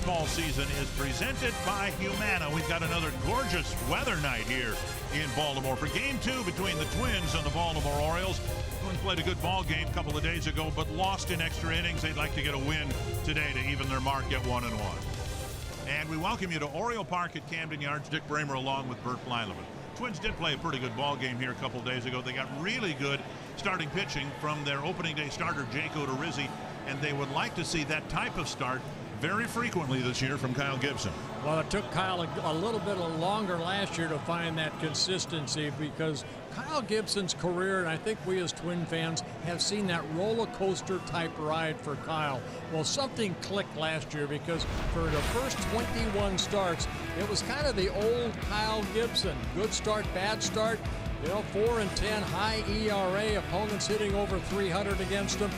baseball season is presented by Humana. We've got another gorgeous weather night here in Baltimore for Game 2 between the Twins and the Baltimore Orioles. Twins played a good ball game a couple of days ago, but lost in extra innings. They'd like to get a win today to even their mark at 1-1. And we welcome you to Oriole Park at Camden Yards. Dick Bramer along with Bert Flyleman. Twins did play a pretty good ball game here a couple of days ago. They got really good starting pitching from their opening day starter, Jake Odorizzi, and they would like to see that type of start very frequently this year from Kyle Gibson. Well, it took Kyle a little bit longer last year to find that consistency, because Kyle Gibson's career, and I think we as Twin fans have seen that roller coaster type ride for Kyle. Well, something clicked last year, because for the first 21 starts, it was kind of the old Kyle Gibson. Good start, bad start. 4-10, high ERA, opponents hitting over 300 against him.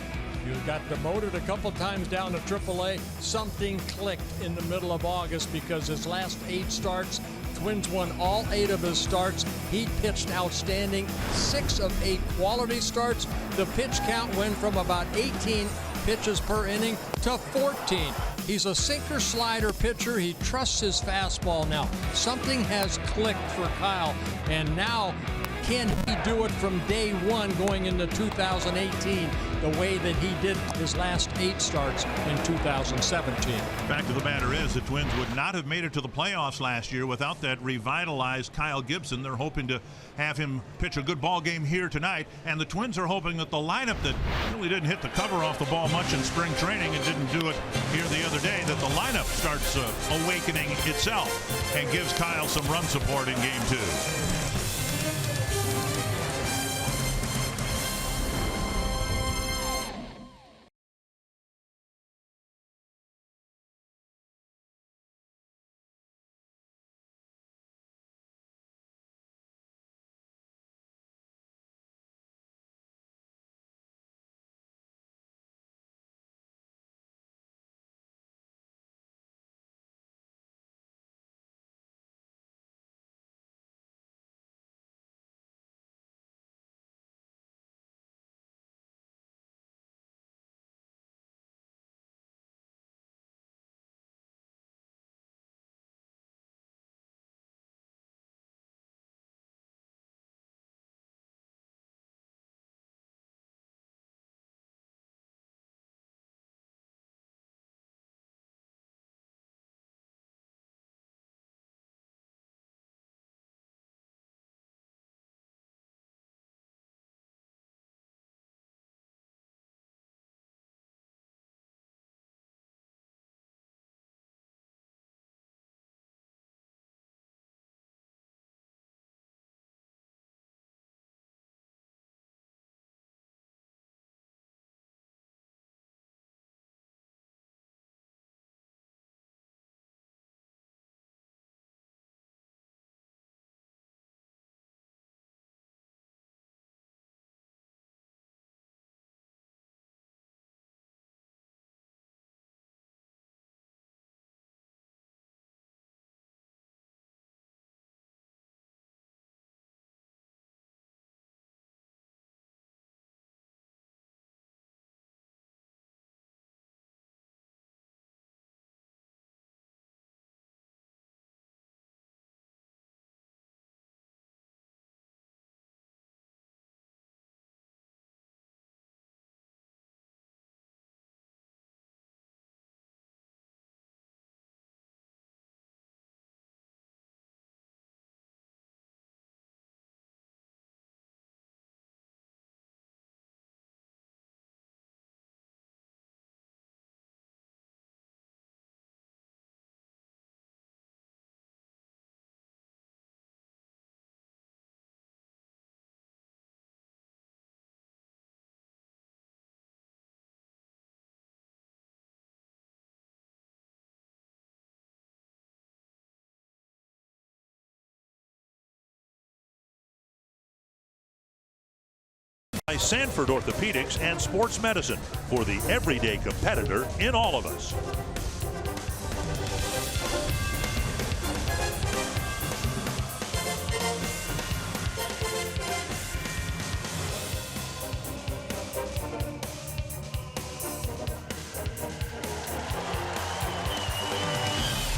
You got demoted a couple times down to AAA. Something clicked in the middle of August, because his last 8 starts, Twins won all 8 of his starts. He pitched outstanding, 6 of 8 quality starts. The pitch count went from about 18 pitches per inning to 14. He's a sinker slider pitcher. He trusts his fastball now. Something has clicked for Kyle, and now can he do it from day one going into 2018 the way that he did his last 8 starts in 2017? Fact of the matter is, the Twins would not have made it to the playoffs last year without that revitalized Kyle Gibson. They're hoping to have him pitch a good ball game here tonight, and the Twins are hoping that the lineup that really didn't hit the cover off the ball much in spring training and didn't do it here the other day, that the lineup starts awakening itself and gives Kyle some run support in Game 2. By Sanford Orthopedics and Sports Medicine, for the everyday competitor in all of us.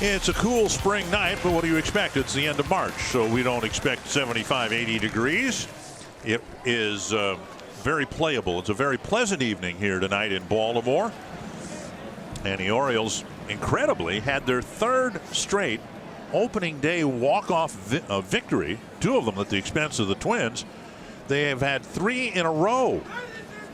It's a cool spring night, but what do you expect? It's the end of March, so we don't expect 75, 80 degrees. It is very playable. It's a very pleasant evening here tonight in Baltimore. And the Orioles, incredibly, had their third straight opening day walk-off victory, two of them at the expense of the Twins. They have had 3 in a row.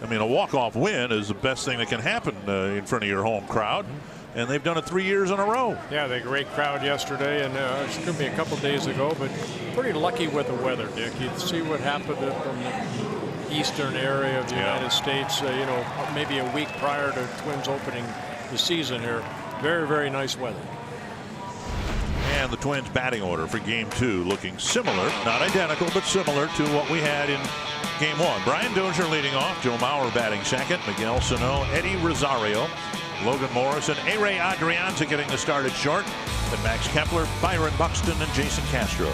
I mean, a walk-off win is the best thing that can happen in front of your home crowd. And they've done it 3 years in a row. Yeah, they had a great crowd yesterday, and it's going to be a couple days ago, but pretty lucky with the weather, Dick. You see what happened from the eastern area of the United States, you know, maybe a week prior to Twins opening the season here. Very, very nice weather. And the Twins batting order for game 2 looking similar, not identical, but similar to what we had in game 1. Brian Dozier leading off, Joe Mauer batting second, Miguel Sano, Eddie Rosario, Logan Morris, and A-Ray Adrianza getting the start at short. Then Max Kepler, Byron Buxton, and Jason Castro.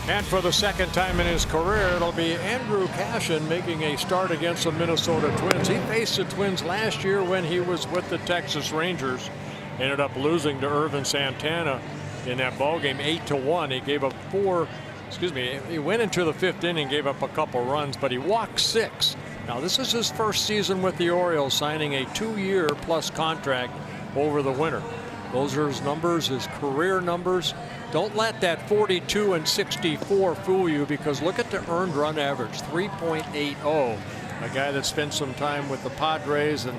And for the second time in his career, it'll be Andrew Cashin making a start against the Minnesota Twins. He faced the Twins last year when he was with the Texas Rangers. Ended up losing to Irvin Santana in that ball game 8-1. He gave up he went into the 5th inning, gave up a couple runs, but he walked 6. Now this is his first season with the Orioles, signing a 2-year plus contract over the winter. Those are his numbers, his career numbers. Don't let that 42 and 64 fool you, because look at the earned run average, 3.80. A guy that spent some time with the Padres, and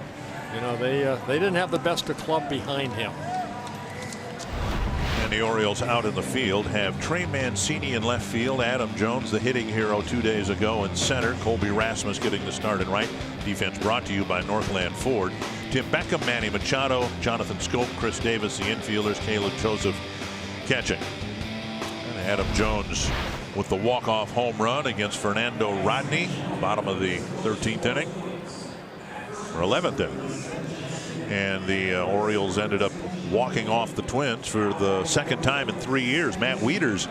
you know they didn't have the best of club behind him. And the Orioles out in the field have Trey Mancini in left field, Adam Jones, the hitting hero 2 days ago, in center, Colby Rasmus getting the start in right. Defense brought to you by Northland Ford. Tim Beckham, Manny Machado, Jonathan Scope, Chris Davis, the infielders, Caleb Joseph catching. And Adam Jones with the walk-off home run against Fernando Rodney, bottom of the 13th inning, or 11th inning. And the Orioles ended up walking off the Twins for the second time in 3 years. Matt Wieters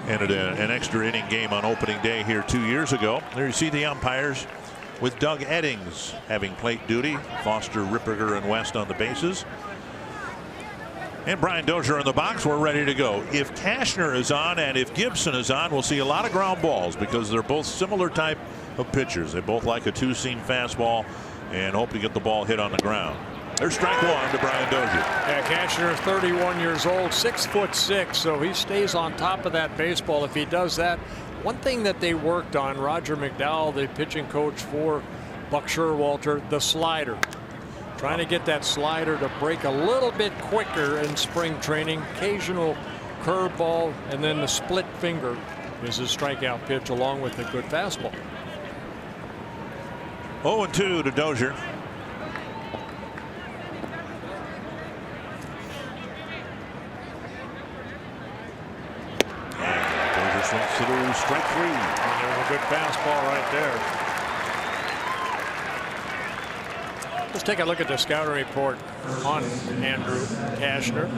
ended an extra inning game on opening day here 2 years ago. There you see the umpires with Doug Eddings having plate duty, Foster, Ripperger, and West on the bases. And Brian Dozier in the box. We're ready to go. If Cashner is on and if Gibson is on, we'll see a lot of ground balls, because they're both similar type of pitchers. They both like a 2-seam fastball and hope to get the ball hit on the ground. There's strike 1 to Brian Dozier. Yeah, Cashner is 31 years old, 6'6", so he stays on top of that baseball if he does that. One thing that they worked on, Roger McDowell, the pitching coach for Buck Showalter, the slider. Trying to get that slider to break a little bit quicker in spring training. Occasional curveball, and then the split finger is his strikeout pitch, along with a good fastball. 0-2 to Dozier. Swings through, strike 3. And there's a good fastball right there. Let's take a look at the scouting report on Andrew Cashner.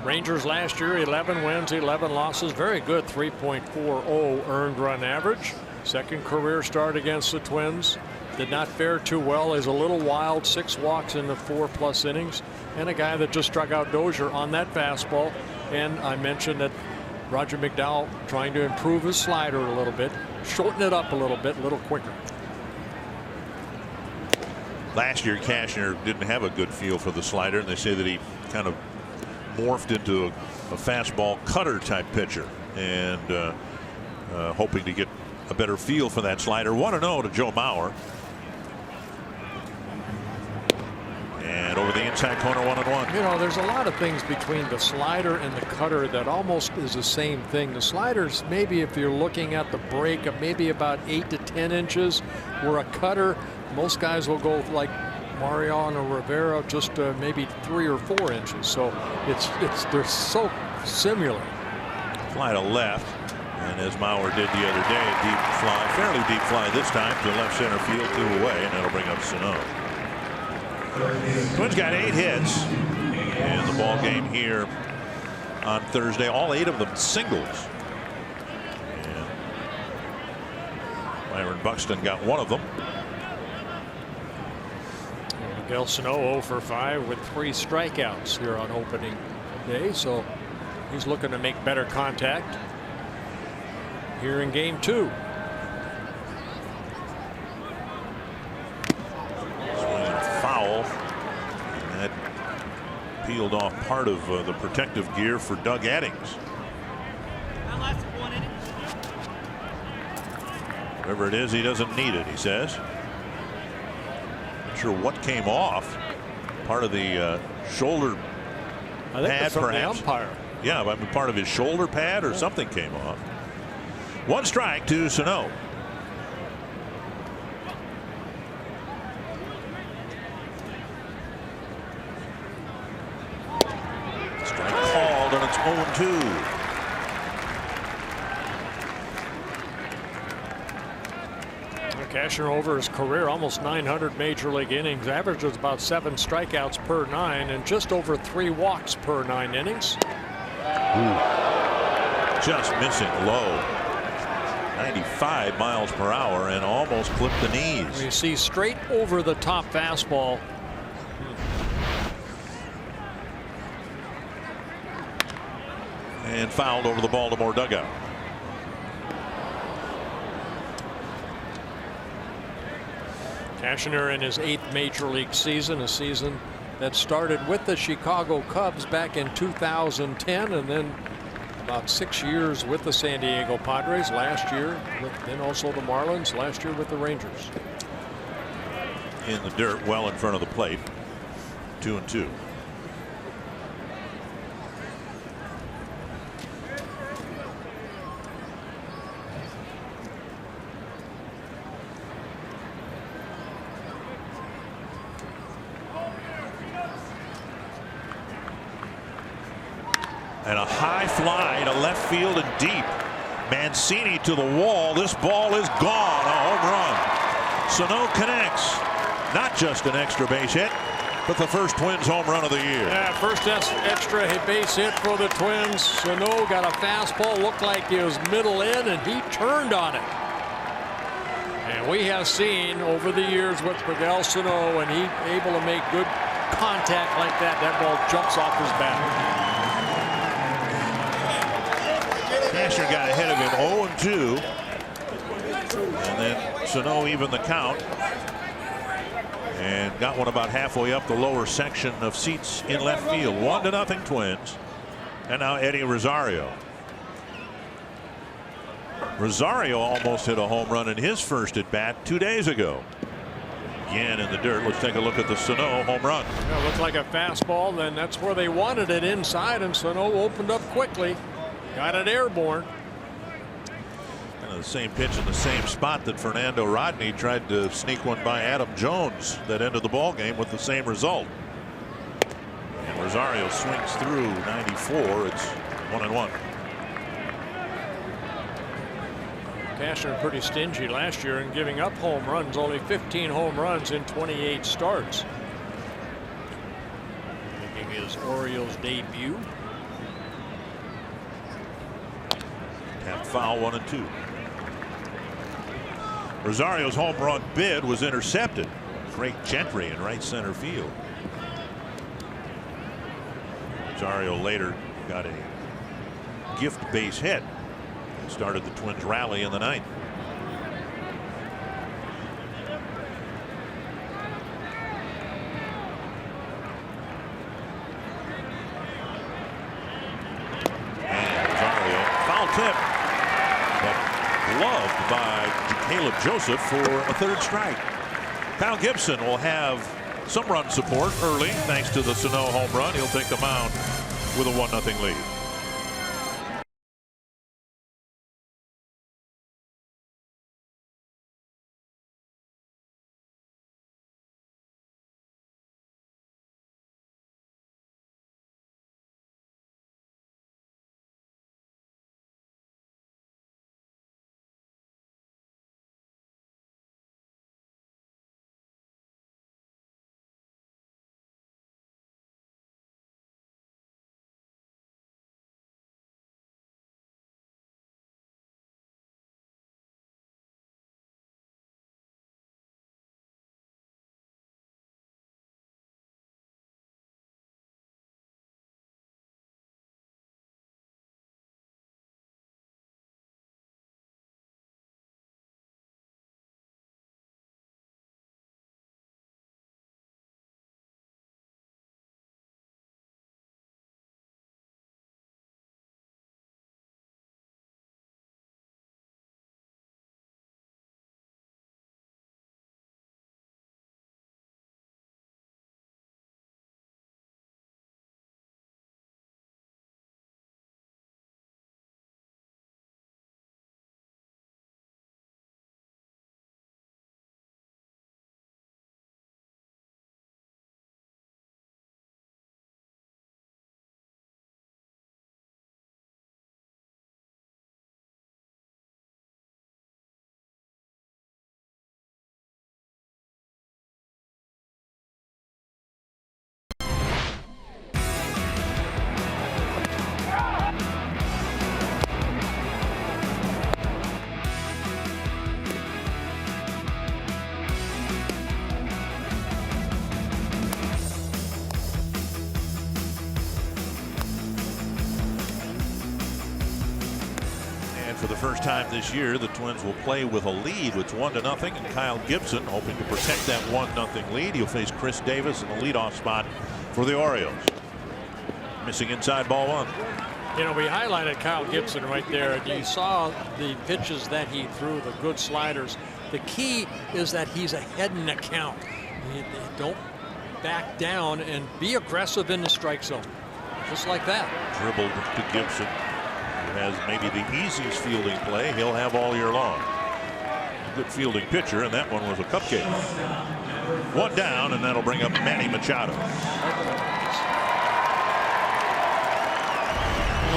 Rangers last year, 11 wins, 11 losses. Very good, 3.40 earned run average. Second career start against the Twins. Did not fare too well. Is a little wild, 6 walks in the 4+ innings. And a guy that just struck out Dozier on that fastball. And I mentioned that Roger McDowell trying to improve his slider a little bit, shorten it up a little bit, a little quicker. Last year, Cashner didn't have a good feel for the slider, and they say that he kind of morphed into a fastball cutter type pitcher, and hoping to get a better feel for that slider. 1-0 to Joe Mauer. And over the inside corner, 1-1. You know, there's a lot of things between the slider and the cutter that almost is the same thing. The sliders, maybe if you're looking at the break, of maybe about 8 to 10 inches, where a cutter, most guys will go like Mariano Rivera, just maybe 3 or 4 inches. So they're so similar. Fly to left, and as Mauer did the other day, a deep fly, fairly deep fly this time to left center field, 2 away, and that'll bring up Sano. Twins got 8 hits in the ball game here on Thursday. All 8 of them singles. And Byron Buxton got 1 of them. Miguel Sano 0 for 5 with 3 strikeouts here on opening day, so he's looking to make better contact here in game 2. Foul. And that peeled off part of the protective gear for Doug Addings. Whatever it is, he doesn't need it, he says. Not sure what came off. Part of the shoulder pad, from perhaps. the umpire. Yeah, I mean, part of his shoulder pad or something came off. 1 strike to Sano. Strike called, and it's 0-2. Cashner over his career, almost 900 major league innings, averages about 7 strikeouts per 9 and just over 3 walks per 9 innings. Ooh. Just missing low. 95 miles per hour and almost clipped the knees. You see straight over the top fastball. And fouled over the Baltimore dugout. Cashner in his 8th major league season, a season that started with the Chicago Cubs back in 2010, and then about 6 years with the San Diego Padres, last year then also the Marlins, last year with the Rangers. In the dirt, well in front of the plate. 2-2. And a high fly to left field and deep. Mancini to the wall. This ball is gone. A home run. Sano connects. Not just an extra base hit, but the first Twins home run of the year. Yeah, first extra base hit for the Twins. Sano got a fastball, looked like it was middle in, and he turned on it. And we have seen over the years with Miguel Sano, when he's able to make good contact like that, that ball jumps off his bat. Cashner got ahead of him 0-2. And then Sano evened the count. And got one about halfway up the lower section of seats in left field. 1-0 Twins. And now Eddie Rosario. Rosario almost hit a home run in his first at bat 2 days ago. Again in the dirt. Let's take a look at the Sano home run. Yeah, looked like a fastball. Then that's where they wanted it, inside, and Sano opened up quickly. Got it airborne. And the same pitch in the same spot that Fernando Rodney tried to sneak one by Adam Jones that ended the ball game with the same result. And Rosario swings through 94. It's 1-1. Cashner pretty stingy last year in giving up home runs. Only 15 home runs in 28 starts. Making his Orioles debut. Tap foul, 1-2. Rosario's home run bid was intercepted. Drake Gentry in right center field. Rosario later got a gift base hit and started the Twins rally in the ninth. And Rosario foul tip, but gloved by Caleb Joseph for a 3rd strike. Kyle Gibson will have some run support early thanks to the Sano home run. He'll take the mound with a 1-0 lead. For the first time this year, the Twins will play with a lead. It's 1-0, and Kyle Gibson, hoping to protect that 1-0 lead. He'll face Chris Davis in the leadoff spot for the Orioles. Missing inside, ball one. You know, we highlighted Kyle Gibson right there. You saw the pitches that he threw, the good sliders. The key is that he's ahead in the count. Don't back down and be aggressive in the strike zone. Just like that. Dribbled to Gibson, who has maybe the easiest fielding play he'll have all year long. Good fielding pitcher, and that one was a cupcake. One down, and that'll bring up Manny Machado.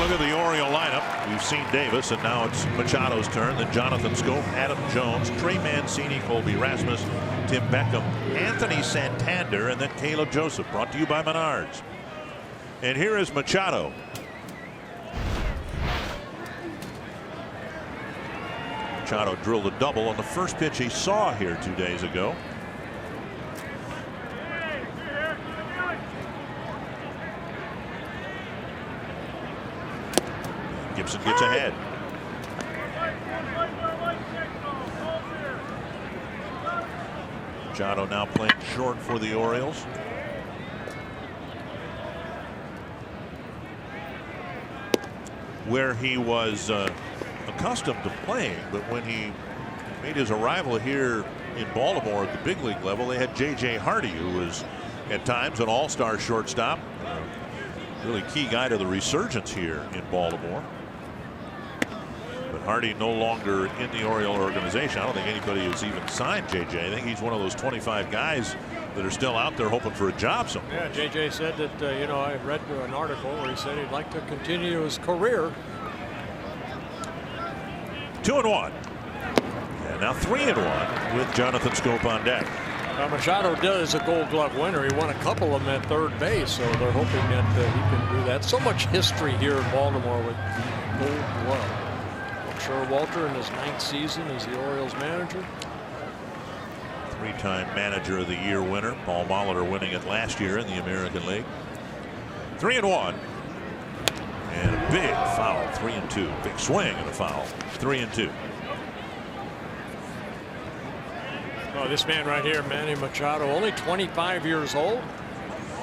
Look at the Oriole lineup. We've seen Davis, and now it's Machado's turn. Then Jonathan Schoop, Adam Jones, Trey Mancini, Colby Rasmus, Tim Beckham, Anthony Santander, and then Caleb Joseph. Brought to you by Menards. And here is Machado. Machado drilled a double on the first pitch he saw here 2 days ago. Gibson gets ahead. Machado now playing short for the Orioles. Where he was accustomed to playing, but when he made his arrival here in Baltimore at the big league level, they had J.J. Hardy, who was at times an all-star shortstop, really key guy to the resurgence here in Baltimore. But Hardy no longer in the Oriole organization. I don't think anybody has even signed J.J. I think he's one of those 25 guys that are still out there hoping for a job somewhere. Yeah, J.J. said that, you know, I read an article where he said he'd like to continue his career. 2-1. And now 3-1 with Jonathan Schoop on deck. Machado is a Gold Glove winner. He won a couple of them at third base, so they're hoping that he can do that. So much history here in Baltimore with the Gold Glove. Walter in his 9th season as the Orioles manager. 3-time manager of the year winner. Paul Molitor winning it last year in the American League. 3-1. And a big foul. 3-2. Big swing and a foul. 3-2. Oh, this man right here, Manny Machado, only 25 years old.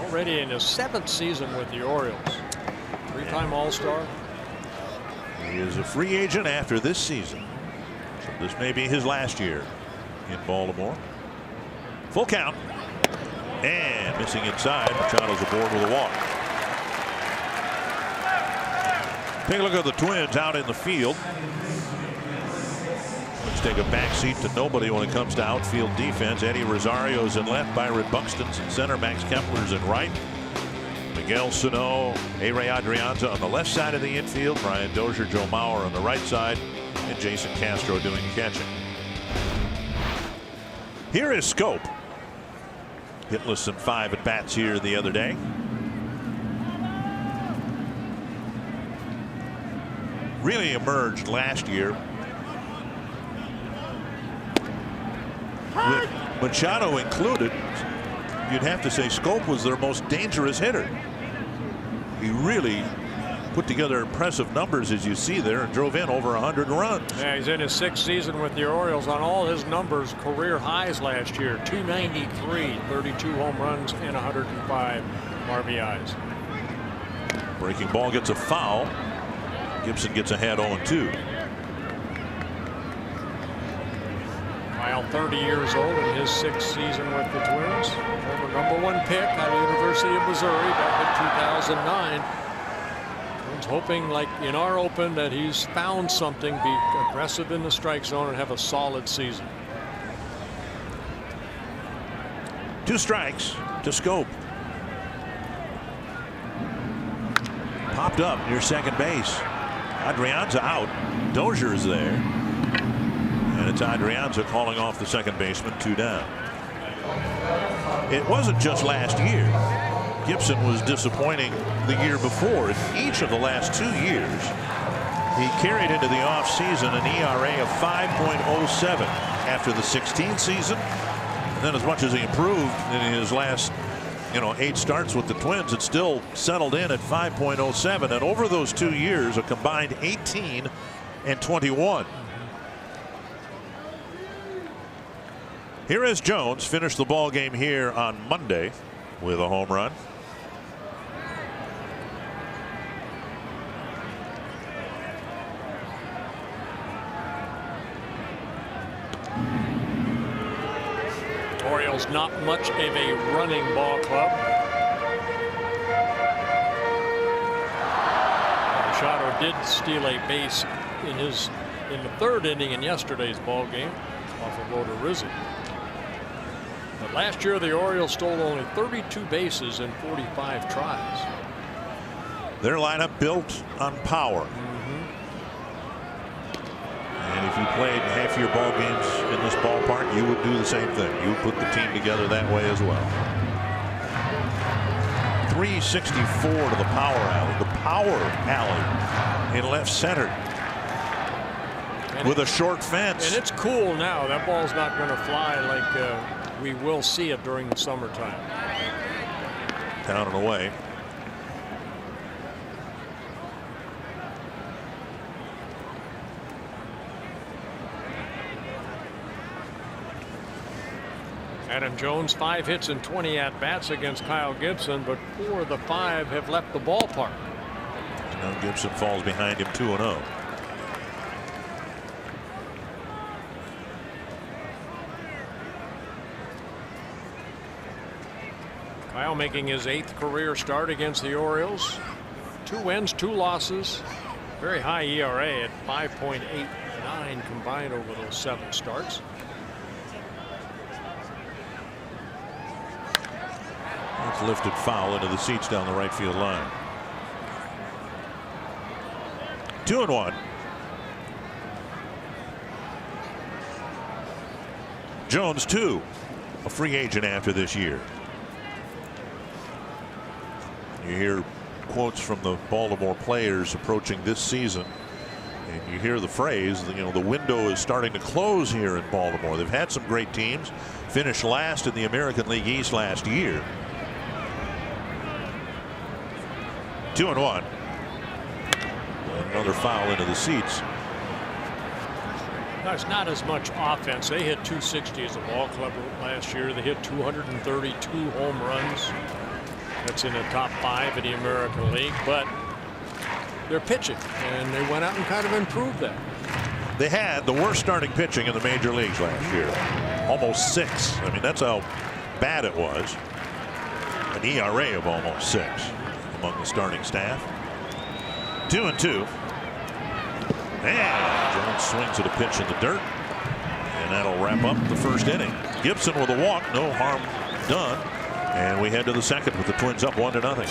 Already in his 7th season with the Orioles. 3-time All-Star. He is a free agent after this season. So this may be his last year in Baltimore. Full count. And missing inside. Machado's aboard with a walk. Take a look at the Twins out in the field. Let's take a back seat to nobody when it comes to outfield defense. Eddie Rosario's in left. Byron Buxton's in center. Max Kepler's in right. Miguel Sano, A-Ray Adrianza on the left side of the infield. Brian Dozier, Joe Mauer on the right side, and Jason Castro doing catching. Here is Schoop. Hitless in 5 at bats here the other day. Really emerged last year with Machado included. You'd have to say Schoop was their most dangerous hitter. He really put together impressive numbers, as you see there, and drove in over 100 runs. Yeah, he's in his 6th season with the Orioles. On all his numbers, career highs last year. 293, 32 home runs, and 105 RBIs. Breaking ball gets a foul. Gibson gets ahead 0-2. Kyle, 30 years old in his 6th season with the Twins. Former #1 pick out of University of Missouri back in 2009. Twins hoping, like in our Open, that he's found something, be aggressive in the strike zone and have a solid season. 2 strikes to Schoop. Popped up near second base. Adrianza out. Dozier's there. And it's Adrianza calling off the second baseman. 2 down. It wasn't just last year. Gibson was disappointing the year before. In each of the last 2 years, he carried into the offseason an ERA of 5.07 after the 16 season. And then as much as he improved in his last 8 starts with the Twins, it still settled in at 5.07. And over those 2 years, a combined 18 and 21. Here is Jones, finished the ball game here on Monday with a home run. Orioles not much of a running ball club. Machado did steal a base in the third inning in yesterday's ball game off of Odorizzi. But last year the Orioles stole only 32 bases in 45 tries. Their lineup built on power. And if you played half your ball games in this ballpark, you would do the same thing. You would put the team together that way as well. 364 to the power alley. The power alley in left center with a short fence. And it's cool now. That ball's not going to fly like we will see it during the summertime. Down and away. Adam Jones, 5 hits and 20 at-bats against Kyle Gibson, but 4 of the 5 have left the ballpark. Now Gibson falls behind him 2-0. Kyle making his 8th career start against the Orioles. 2 wins, 2 losses. Very high ERA at 5.89 combined over those 7 starts. It's lifted foul into the seats down the right field line. 2-1. Jones, too, a free agent after this year. You hear quotes from the Baltimore players approaching this season, and you hear the phrase, you know, the window is starting to close here in Baltimore. They've had some great teams, finished last in the American League East last year. 2-1. Another foul into the seats. There's not as much offense. They hit 260 as a ball club last year. They hit 232 home runs. That's in the top 5 of the American League, but they're pitching, and they went out and kind of improved that. They had the worst starting pitching in the major leagues last year. Almost 6. I mean, that's how bad it was. An ERA of almost 6 among the starting staff. 2-2. And Jones swings at a pitch in the dirt, and that'll wrap up the first inning. Gibson with a walk, no harm done, and we head to the second with the Twins up 1-0.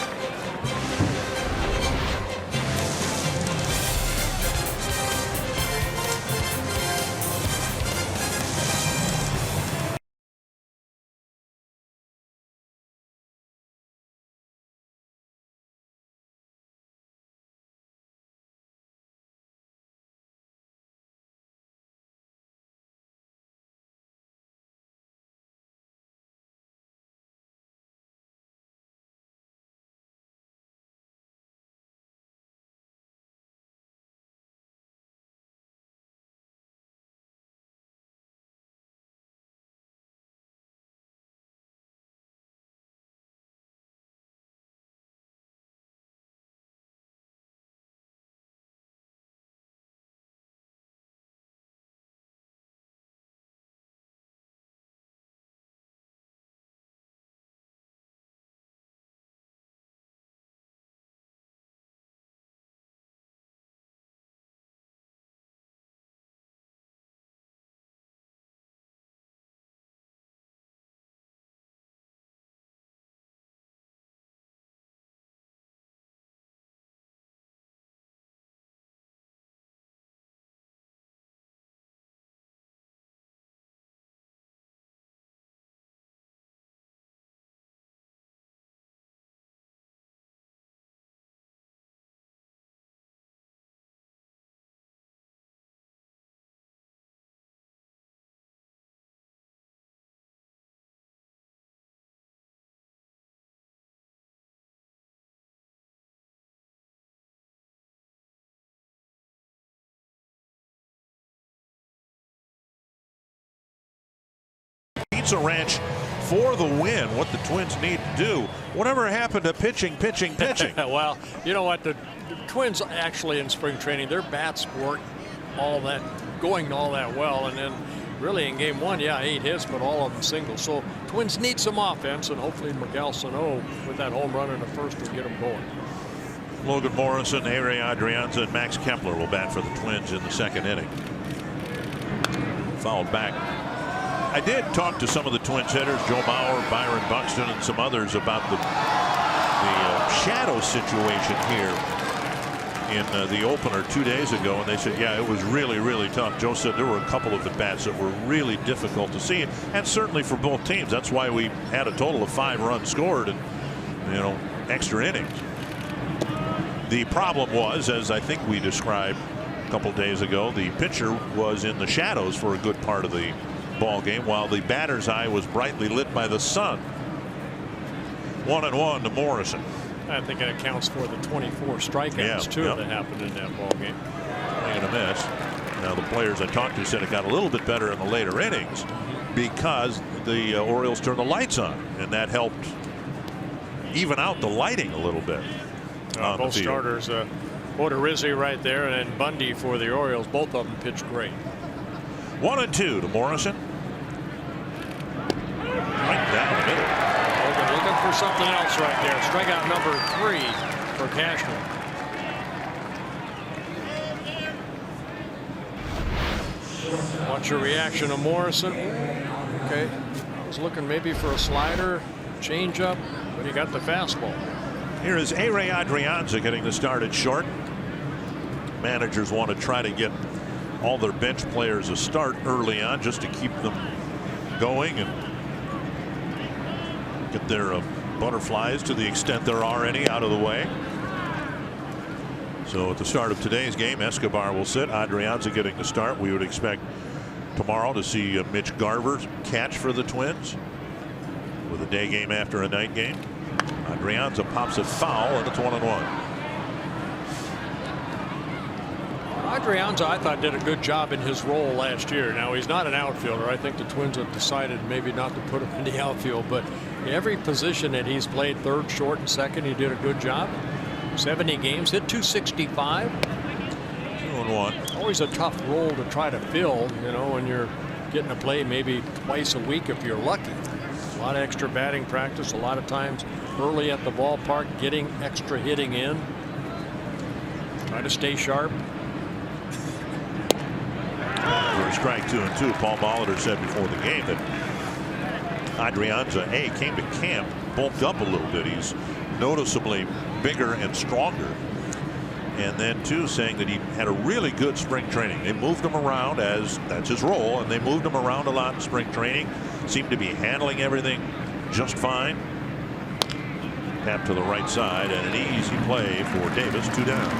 Pizza Ranch for the win. What the Twins need to do. Whatever happened to pitching? Well, you know what? The Twins actually in spring training, their bats weren't going all that well. And then really in game 1, yeah, 8 hits, but all of them singles. So Twins need some offense, and hopefully Miguel Sano with that home run in the first will get them going. Logan Morrison, A-Ray Adrianza, and Max Kepler will bat for the Twins in the second inning. Fouled back. I did talk to some of the Twins hitters, Joe Mauer, Byron Buxton, and some others about the shadow situation here in the opener 2 days ago, and they said, yeah, it was really, really tough. Joe said there were a couple of at-bats that were really difficult to see, and certainly for both teams. That's why we had a total of 5 runs scored and, you know, extra innings. The problem was, as I think we described a couple days ago, the pitcher was in the shadows for a good part of the ball game, while the batter's eye was brightly lit by the sun. 1-1 to Morrison. I think it accounts for the 24 strikeouts too that happened in that ball game. Swing and a miss. Now the players I talked to said it got a little bit better in the later innings because the Orioles turned the lights on, and that helped even out the lighting a little bit. Both starters, Odorizzi right there, and then Bundy for the Orioles. Both of them pitched great. 1-2 to Morrison. Right down the middle. Looking for something else right there. Strikeout number 3 for Cashner. What's your reaction to Morrison? Okay, I was looking maybe for a slider, changeup, but he got the fastball. Here is A-Ray Adrianza getting the start at short. Managers want to try to get all their bench players a start early on just to keep them going and get their butterflies, to the extent there are any, out of the way. So at the start of today's game, Escobar will sit. Adrianza getting the start. We would expect tomorrow to see Mitch Garver catch for the Twins with a day game after a night game. Adrianza pops it foul, and it's 1-1. Adrianza, I thought, did a good job in his role last year. Now, he's not an outfielder. I think the Twins have decided maybe not to put him in the outfield, but every position that he's played, third, short, and second, he did a good job. 70 games, hit .265. 2-1. Always a tough role to try to fill, you know, when you're getting to play maybe twice a week if you're lucky. A lot of extra batting practice, a lot of times early at the ballpark, getting extra hitting in. Try to stay sharp. For a strike 2-2, Paul Molitor said before the game that Adrianza came to camp bulked up a little bit. He's noticeably bigger and stronger. And then too, saying that he had a really good spring training. They moved him around, as that's his role, and they moved him around a lot in spring training. Seemed to be handling everything just fine. Tap to the right side, and an easy play for Davis. 2 down.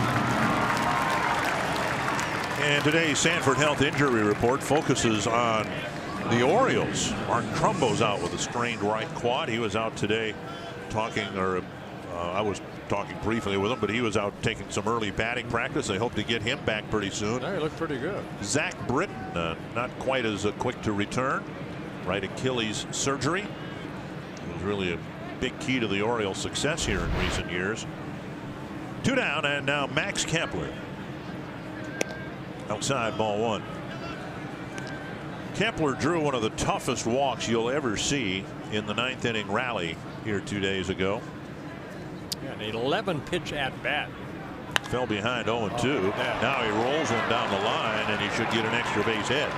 And today's Sanford Health Injury Report focuses on the Orioles. Mark Trumbo's out with a strained right quad. He was out today talking, or I was talking briefly with him, but he was out taking some early batting practice. They hope to get him back pretty soon. He looked pretty good. Zach Britton, not quite as quick to return. Right Achilles surgery. It was really a big key to the Orioles' success here in recent years. 2 down, and now Max Kepler. Outside, ball 1. Kepler drew one of the toughest walks you'll ever see in the 9th inning rally here 2 days ago. Yeah, an 11 pitch at bat. Fell behind 0-2. Now he rolls one down the line, and he should get an extra base hit.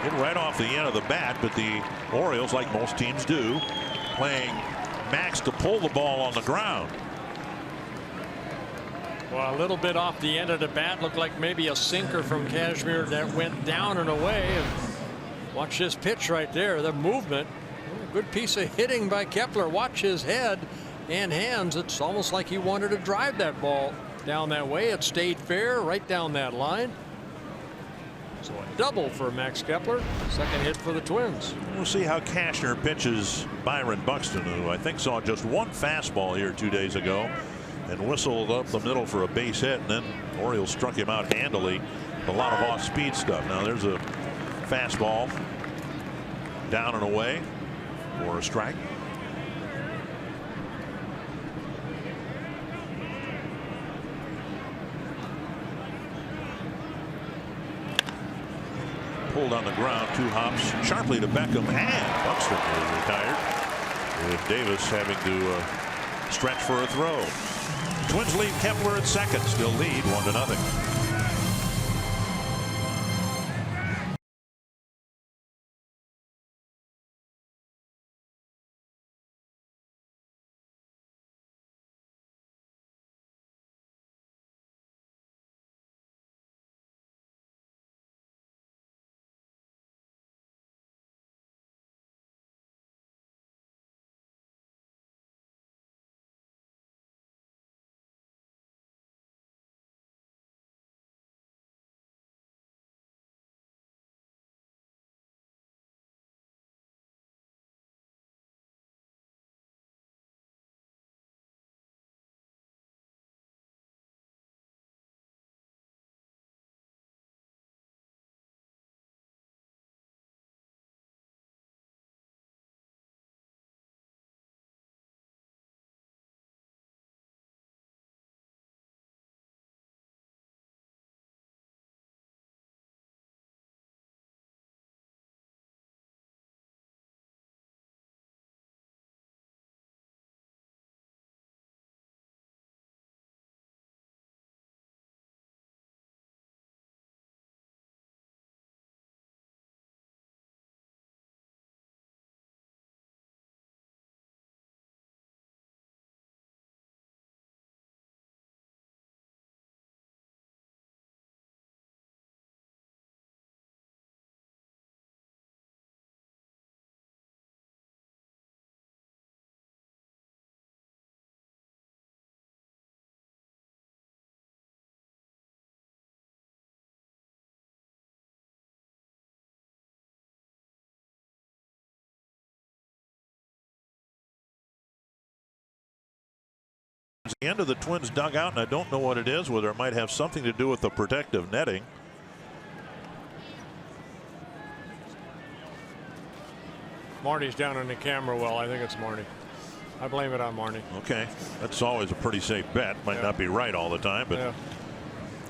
Hit right off the end of the bat, but the Orioles, like most teams do, playing Max to pull the ball on the ground. Well, a little bit off the end of the bat, looked like maybe a sinker from Kashmir that went down and away. And watch this pitch right there, the movement. Good piece of hitting by Kepler. Watch his head and hands. It's almost like he wanted to drive that ball down that way. It stayed fair right down that line. So a double for Max Kepler. Second hit for the Twins. We'll see how Cashner pitches Byron Buxton, who I think saw just one fastball here 2 days ago and whistled up the middle for a base hit, and then Orioles struck him out handily. A lot of off-speed stuff. Now there's a fastball down and away for a strike. Pulled on the ground, 2 hops sharply to Beckham, and Buxton is retired, with Davis having to stretch for a throw. Twins lead Kepler at second, still lead 1-0. It's the end of the Twins dugout, and I don't know what it is, whether it might have something to do with the protective netting. Marty's down in the camera well. I think it's Marty. I blame it on Marty. Okay, that's always a pretty safe bet. Might not be right all the time, but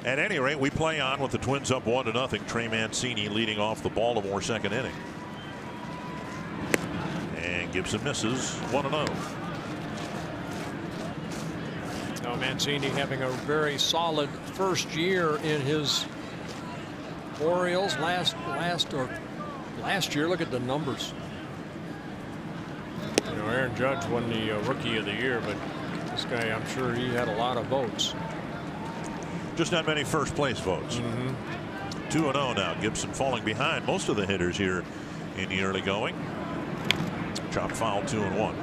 at any rate, we play on with the Twins up 1-0. Trey Mancini leading off the Baltimore second inning. And Gibson misses 1-0. Now Mancini having a very solid first year in his Orioles. Last year, look at the numbers. You know, Aaron Judge won the Rookie of the Year, but this guy, I'm sure he had a lot of votes. Just not many first place votes. 2-0 now. Gibson falling behind most of the hitters here in the early going. Chop foul, 2-1.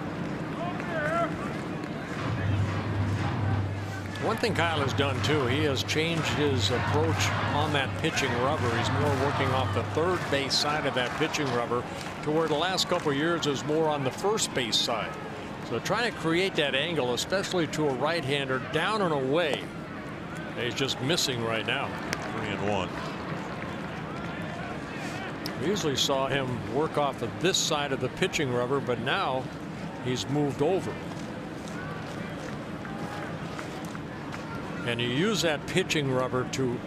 One thing Kyle has done too, he has changed his approach on that pitching rubber. He's more working off the third base side of that pitching rubber, to where the last couple of years is more on the first base side. So trying to create that angle, especially to a right-hander, down and away. He's just missing right now. 3-1. We usually saw him work off of this side of the pitching rubber, but now he's moved over. And you use that pitching rubber to,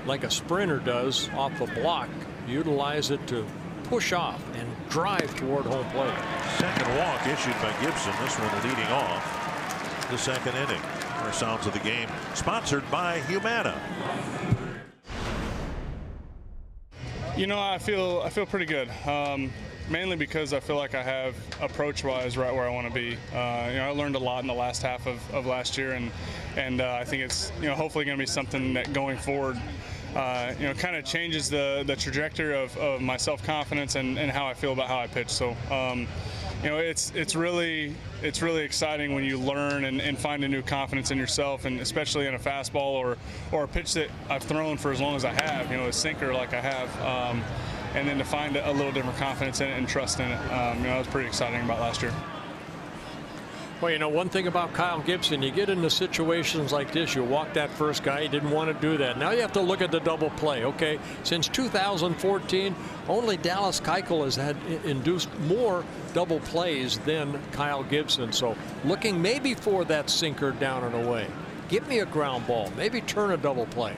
like a sprinter does off the block, utilize it to push off and drive toward home plate. Second walk issued by Gibson. This one leading off the second inning. Our sounds of the game sponsored by Humana. You know, I feel pretty good. Mainly because I feel like I have approach-wise right where I want to be. You know, I learned a lot in the last half of last year, and I think it's, you know, hopefully going to be something that going forward, you know, kind of changes the trajectory of my self-confidence and how I feel about how I pitch. So, you know, it's really exciting when you learn and find a new confidence in yourself, and especially in a fastball or a pitch that I've thrown for as long as I have, you know, a sinker like I have. And then to find a little different confidence in it and trust in it, you know, that was pretty exciting about last year. Well, you know, one thing about Kyle Gibson, you get into situations like this, you walk that first guy, he didn't want to do that. Now you have to look at the double play. Okay, since 2014, only Dallas Keuchel has had induced more double plays than Kyle Gibson. So looking maybe for that sinker down and away. Give me a ground ball, maybe turn a double play.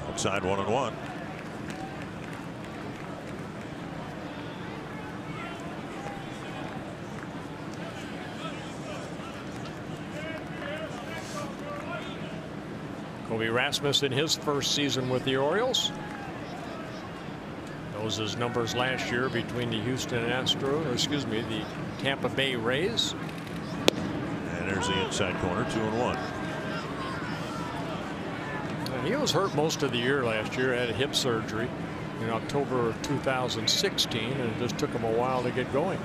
Outside 1-1. Kobe Rasmus in his first season with the Orioles. Those his numbers last year between the Houston Astros, or excuse me, the Tampa Bay Rays. And there's the inside corner, 2-1. He was hurt most of the year last year, had hip surgery in October of 2016, and it just took him a while to get going.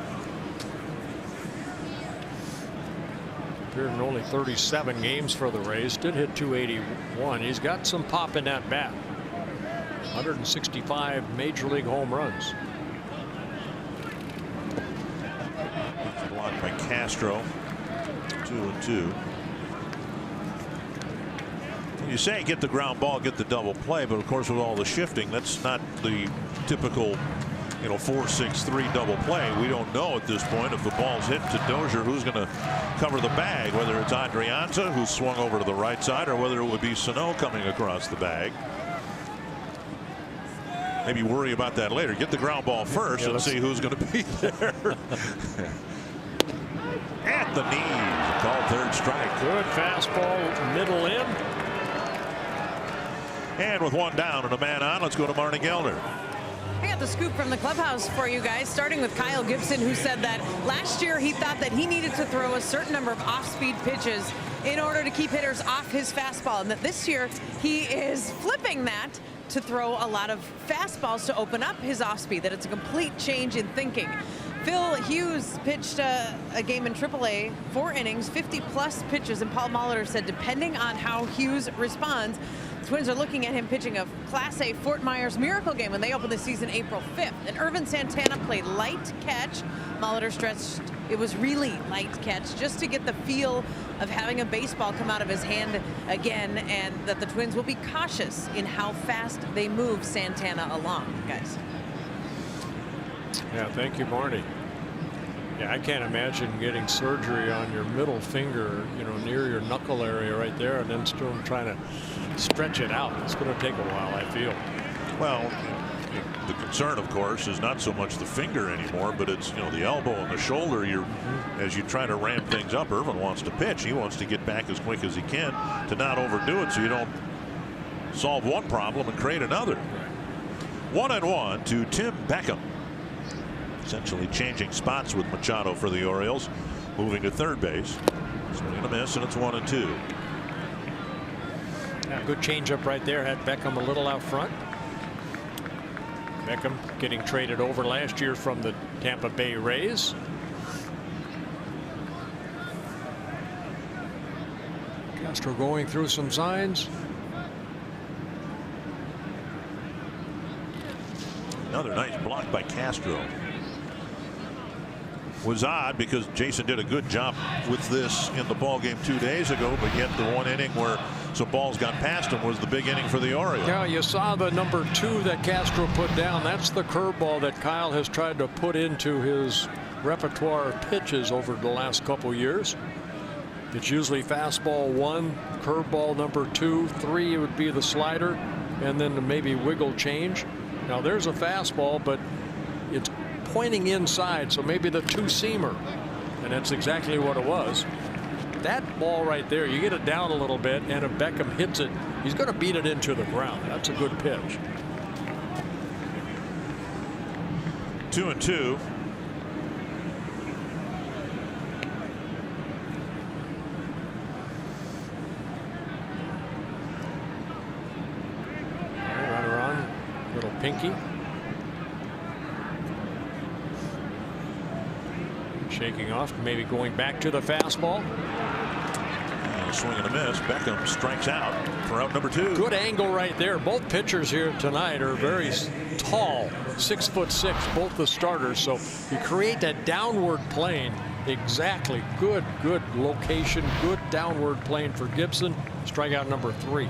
Appeared in only 37 games for the Rays, did hit .281. He's got some pop in that bat. 165 major league home runs. Blocked by Castro. 2-2. You say get the ground ball, get the double play, but of course with all the shifting, that's not the typical, you know, 4-6-3 double play. We don't know at this point if the ball's hit to Dozier, who's going to cover the bag, whether it's Adrianza, who's swung over to the right side, or whether it would be Sano coming across the bag. Maybe worry about that later. Get the ground ball first and see who's going to be there. At the knees, called third strike. Good fastball, middle in. And with one down and a man on, let's go to Marnie Gelder. I got the scoop from the clubhouse for you guys, starting with Kyle Gibson, who said that last year he thought that he needed to throw a certain number of off-speed pitches in order to keep hitters off his fastball, and that this year he is flipping that to throw a lot of fastballs to open up his off-speed, that it's a complete change in thinking. Phil Hughes pitched a game in AAA, 4 innings, 50-plus pitches, and Paul Molitor said depending on how Hughes responds, Twins are looking at him pitching a Class A Fort Myers Miracle game when they open the season April 5th. And Irvin Santana played light catch. Molitor stressed it was really light catch just to get the feel of having a baseball come out of his hand again, and that the Twins will be cautious in how fast they move Santana along, guys. Yeah, thank you, Marty. Yeah, I can't imagine getting surgery on your middle finger, you know, near your knuckle area right there, and then still trying to stretch it out. It's going to take a while, I feel. Well, the concern, of course, is not so much the finger anymore, but it's, you know, the elbow and the shoulder. You're as you try to ramp things up. Irvin wants to pitch. He wants to get back as quick as he can to not overdo it, so you don't solve one problem and create another. 1-1 to Tim Beckham. Essentially changing spots with Machado for the Orioles, moving to third base. Swing and a miss, and it's 1-2. Yeah, good changeup right there. Had Beckham a little out front. Beckham getting traded over last year from the Tampa Bay Rays. Castro going through some signs. Another nice block by Castro. Was odd because Jason did a good job with this in the ball game 2 days ago, but yet the one inning where some balls got past him was the big inning for the Orioles. Yeah, you saw the number 2 that Castro put down. That's the curveball that Kyle has tried to put into his repertoire of pitches over the last couple years. It's usually fastball 1, curveball number 2, 3 would be the slider, and then maybe wiggle change. Now there's a fastball, but it's pointing inside, so maybe the 2-seamer, and that's exactly what it was. That ball right there, you get it down a little bit, and if Beckham hits it, he's going to beat it into the ground. That's a good pitch. 2-2. Runner on, little pinky. Shaking off, maybe going back to the fastball. Swing and a miss. Beckham strikes out for out number 2. Good angle right there. Both pitchers here tonight are very tall, 6'6", both the starters. So you create that downward plane exactly. Good location, good downward plane for Gibson. Strikeout number 3.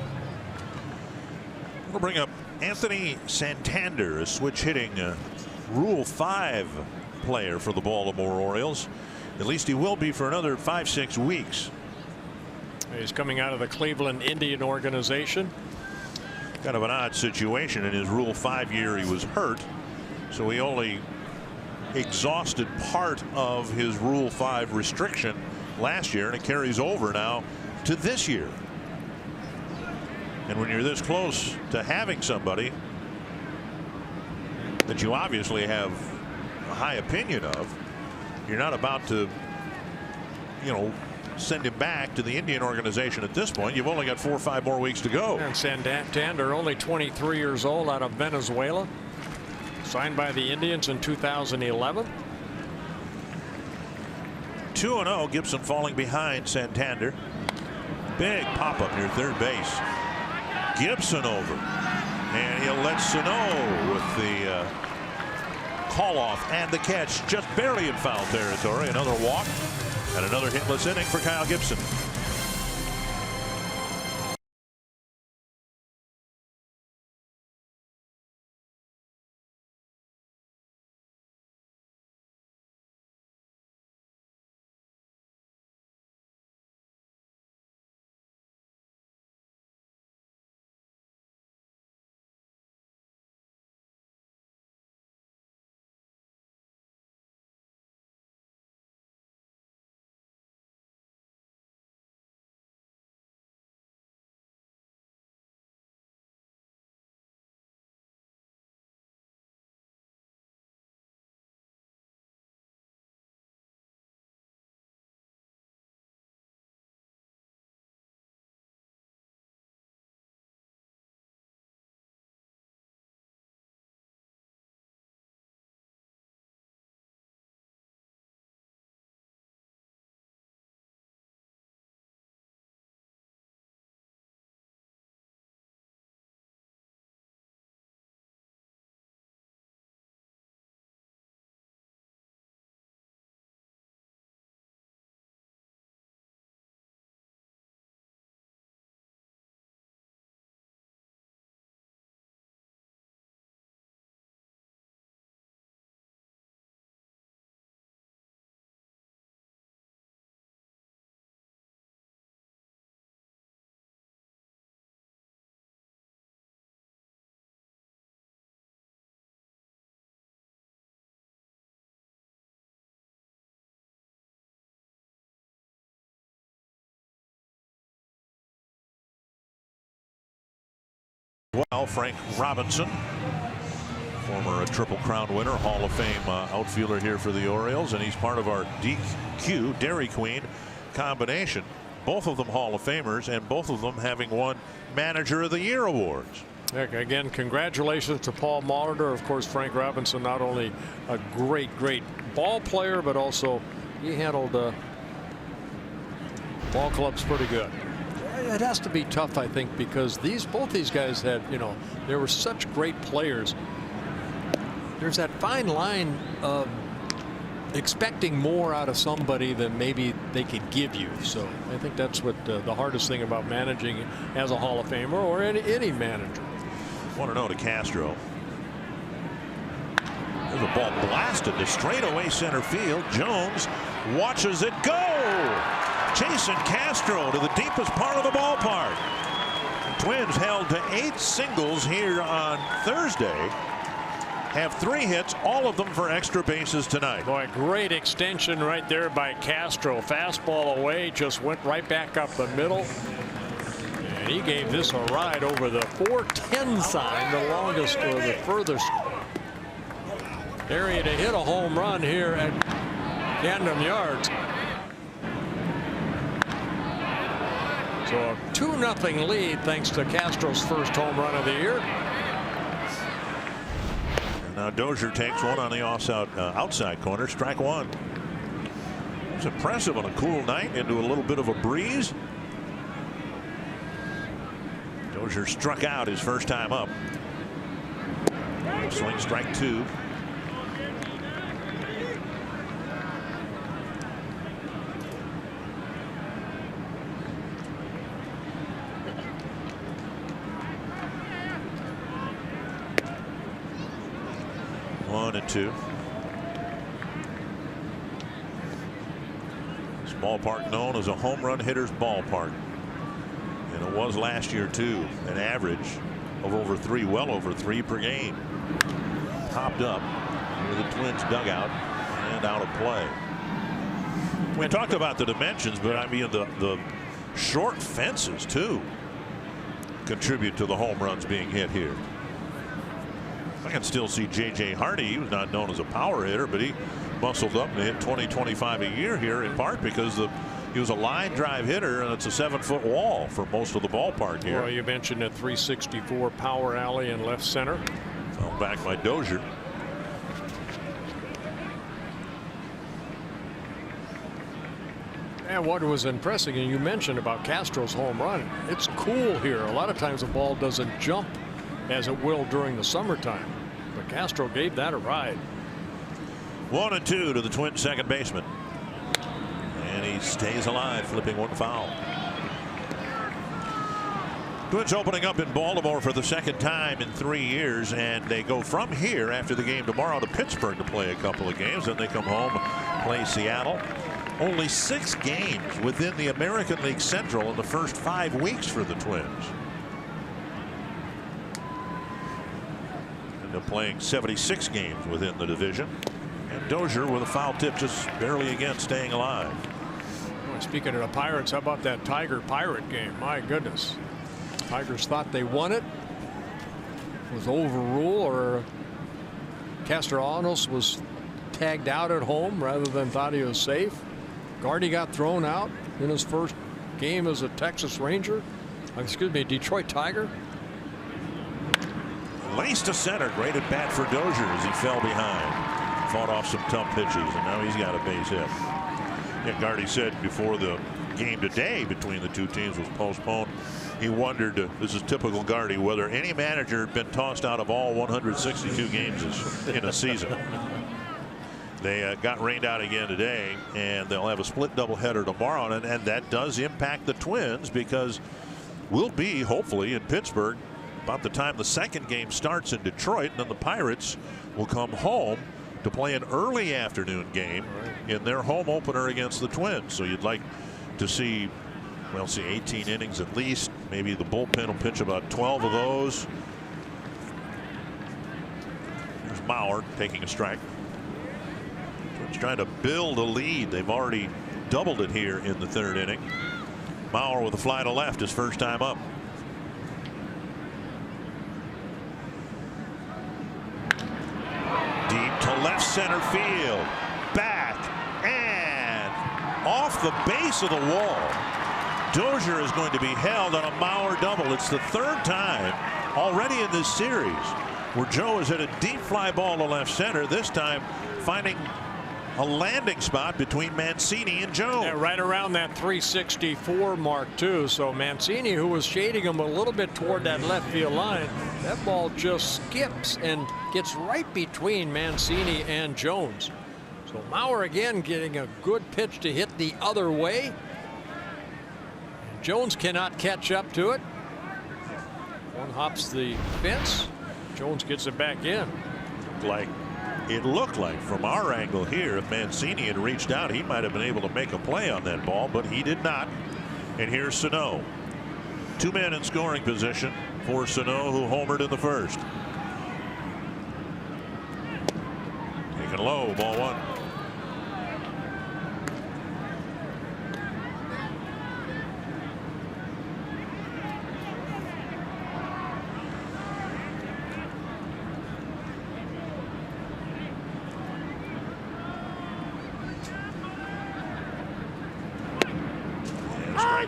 We'll bring up Anthony Santander, a switch hitting Rule 5 player for the Baltimore Orioles. At least he will be for another 5-6 weeks. He's coming out of the Cleveland Indian organization. Kind of an odd situation. In his Rule 5 year, he was hurt, so he only exhausted part of his Rule 5 restriction last year, and it carries over now to this year. And when you're this close to having somebody that you obviously have a high opinion of, you're not about to, send him back to the Indian organization at this point. You've only got 4 or 5 more weeks to go. And Santander, only 23 years old, out of Venezuela, signed by the Indians in 2011. 2-0. Gibson falling behind Santander. Big pop up near third base. Gibson over, and he'll let Sano with the call off and the catch, just barely in foul territory. Another walk and another hitless inning for Kyle Gibson. Well, Frank Robinson, former Triple Crown winner, Hall of Fame outfielder here for the Orioles, and he's part of our DQ, Dairy Queen combination. Both of them Hall of Famers, and both of them having won Manager of the Year awards. Again, congratulations to Paul Molitor. Of course, Frank Robinson, not only a great ball player, but also he handled ball clubs pretty good. It has to be tough, I think, because both these guys had, they were such great players. There's that fine line of expecting more out of somebody than maybe they could give you. So I think that's what the hardest thing about managing as a Hall of Famer or any manager. 1-0 to Castro. There's a ball blasted to straightaway center field. Jones watches it go. Jason Castro to the deepest part of the ballpark. Twins held to 8 singles here on Thursday. Have 3 hits, all of them for extra bases tonight. Boy, great extension right there by Castro. Fastball away, just went right back up the middle. And he gave this a ride over the 410 sign, the longest or the furthest area to hit a home run here at Camden Yards. So a 2-0 lead thanks to Castro's first home run of the year. Now Dozier takes one on the outside corner, strike 1. It's impressive on a cool night into a little bit of a breeze. Dozier struck out his first time up. Swing, strike 2. 1-2. This ballpark known as a home run hitter's ballpark. And it was last year too. An average of over 3, well over 3 per game. Popped up near the Twins dugout and out of play. We talked about the dimensions, but I mean the short fences too contribute to the home runs being hit here. I can still see J.J. Hardy. He was not known as a power hitter, but he muscled up and hit 20-25 a year here, in part because he was a line drive hitter, and it's a 7-foot wall for most of the ballpark here. Well, you mentioned a 364 power alley in left center. Fell back by Dozier. And what was impressive, and you mentioned about Castro's home run, it's cool here. A lot of times the ball doesn't jump as it will during the summertime, but Castro gave that a ride. 1-2 to the Twins second baseman, and he stays alive, flipping one foul. Twins opening up in Baltimore for the second time in 3 years, and they go from here after the game tomorrow to Pittsburgh to play a couple of games. Then they come home, play Seattle. Only 6 games within the American League Central in the first 5 weeks for the Twins. And they're playing 76 games within the division. And Dozier with a foul tip, just barely again staying alive. Well, speaking of the Pirates, how about that Tiger-Pirate game? My goodness. Tigers thought they won it. Was overruled, or Castellanos was tagged out at home rather than thought he was safe. Gardy got thrown out in his first game as a Texas Ranger. Excuse me, Detroit Tiger. Laced to center. Great at bat for Dozier as he fell behind. Fought off some tough pitches, and now he's got a base hit. Yeah, Gardy said before the game today between the two teams was postponed, he wondered, this is typical Gardy, whether any manager had been tossed out of all 162 games in a season. They got rained out again today, and they'll have a split doubleheader tomorrow, and that does impact the Twins because we'll be hopefully in Pittsburgh about the time the second game starts in Detroit, and then the Pirates will come home to play an early afternoon game in their home opener against the Twins. So you'd like to see, well, 18 innings at least. Maybe the bullpen will pitch about 12 of those. There's Mauer taking a strike. Twins trying to build a lead. They've already doubled it here in the third inning. Mauer with a fly to left, his first time up. Deep to left center field. Back and off the base of the wall. Dozier is going to be held on a Mauer double. It's the third time already in this series where Joe has hit a deep fly ball to left center, this time finding a landing spot between Mancini and Jones. Yeah, right around that 364 mark too. So Mancini, who was shading him a little bit toward that left field line, that ball just skips and gets right between Mancini and Jones. So Mauer again getting a good pitch to hit the other way. Jones cannot catch up to it. One hops the fence. Jones gets it back in. It looked like from our angle here, if Mancini had reached out, he might have been able to make a play on that ball, but he did not. And here's Sano. 2 men in scoring position for Sano, who homered in the first. Taken low, ball 1.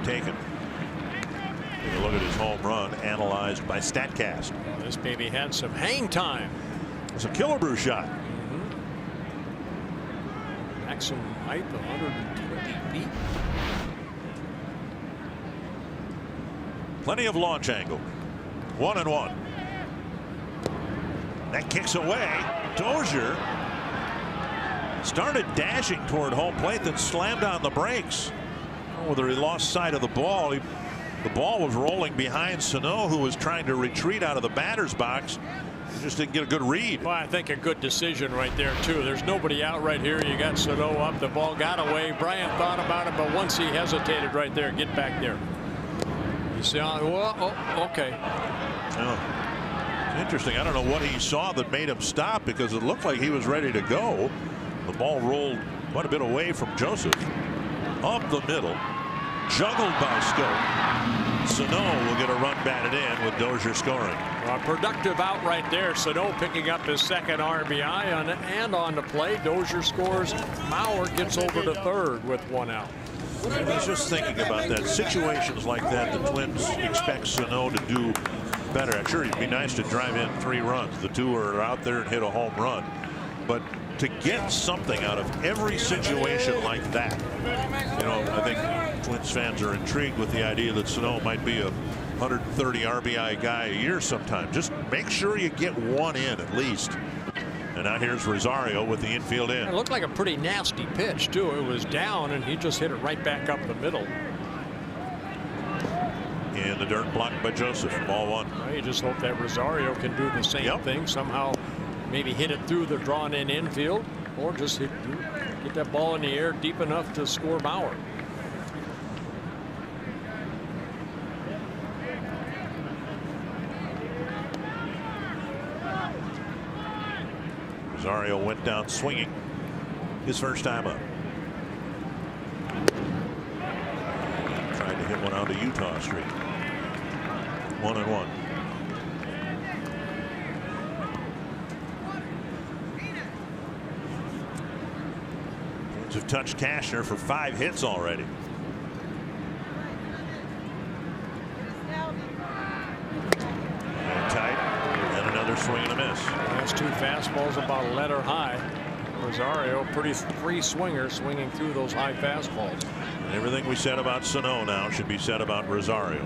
Taken. Take a look at his home run, analyzed by StatCast. This baby had some hang time. It's a Killebrew shot. Maximum height 120 feet. Plenty of launch angle. 1-1. That kicks away. Dozier started dashing toward home plate, then slammed on the brakes. Whether he lost sight of the ball, the ball was rolling behind Sano, who was trying to retreat out of the batter's box, Just didn't get a good read. Well, I think a good decision right there, too. There's nobody out right here. You got Sano up. The ball got away. Bryant thought about it, but once he hesitated right there, get back there. You see, well, oh, okay. Oh, it's interesting. I don't know what he saw that made him stop, because it looked like he was ready to go. The ball rolled quite a bit away from Joseph. Up the middle. Juggled by Scope. Sano will get a run batted in with Dozier scoring. A productive out right there. Sano picking up his second RBI and on the play. Dozier scores. Mauer gets over to third with one out. I was just thinking about that. Situations like that, the Twins expect Sano to do better. I'm sure it'd be nice to drive in 3 runs. The 2 are out there and hit a home run. But to get something out of every situation like that, you know, I think Twins fans are intrigued with the idea that Sano might be a 130 RBI guy a year sometime. Just make sure you get one in at least. And now here's Rosario with the infield in. It looked like a pretty nasty pitch, too. It was down, and he just hit it right back up the middle. In the dirt, blocked by Joseph. Ball 1. Well, you just hope that Rosario can do the same thing. Somehow maybe hit it through the drawn in infield, or just get that ball in the air deep enough to score Bauer. Rosario went down swinging his first time up. Tried to hit one out to Utah Street. 1-1. Twins have touched Cashner for 5 hits already. And tight, and another swing and a miss. That's 2 fastballs about a letter high. Rosario, pretty free swinger, swinging through those high fastballs. And everything we said about Sano now should be said about Rosario.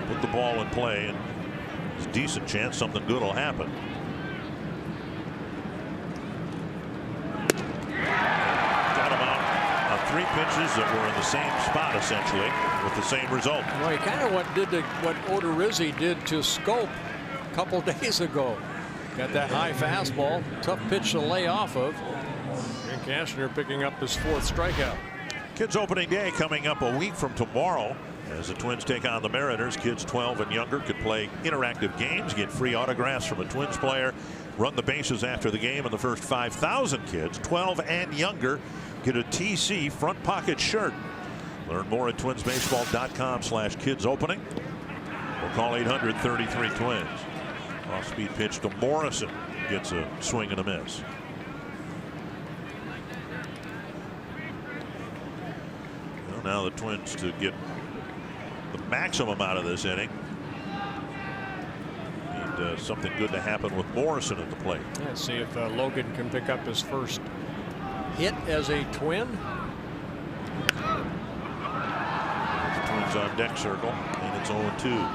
Put the ball in play, and there's a decent chance something good will happen. Got him out on 3 pitches that were in the same spot, essentially, with the same result. Well, he kind of what Odorizzi did to Scope a couple days ago. Got that high fastball, tough pitch to lay off of. And Cashner picking up his 4th strikeout. Kids opening day coming up a week from tomorrow. As the Twins take on the Mariners, kids 12 and younger could play interactive games, get free autographs from a Twins player, run the bases after the game, and the first 5,000 kids 12 and younger get a TC front pocket shirt. Learn more at twinsbaseball.com/kidsopening or call 800-33-TWINS. Off-speed pitch to Morrison, gets a swing and a miss. Well, now the Twins, to get the maximum out of this inning, need something good to happen with Morrison at the plate. Yeah, see if Logan can pick up his first hit as a Twin. The Twins on deck circle, and it's 0-2.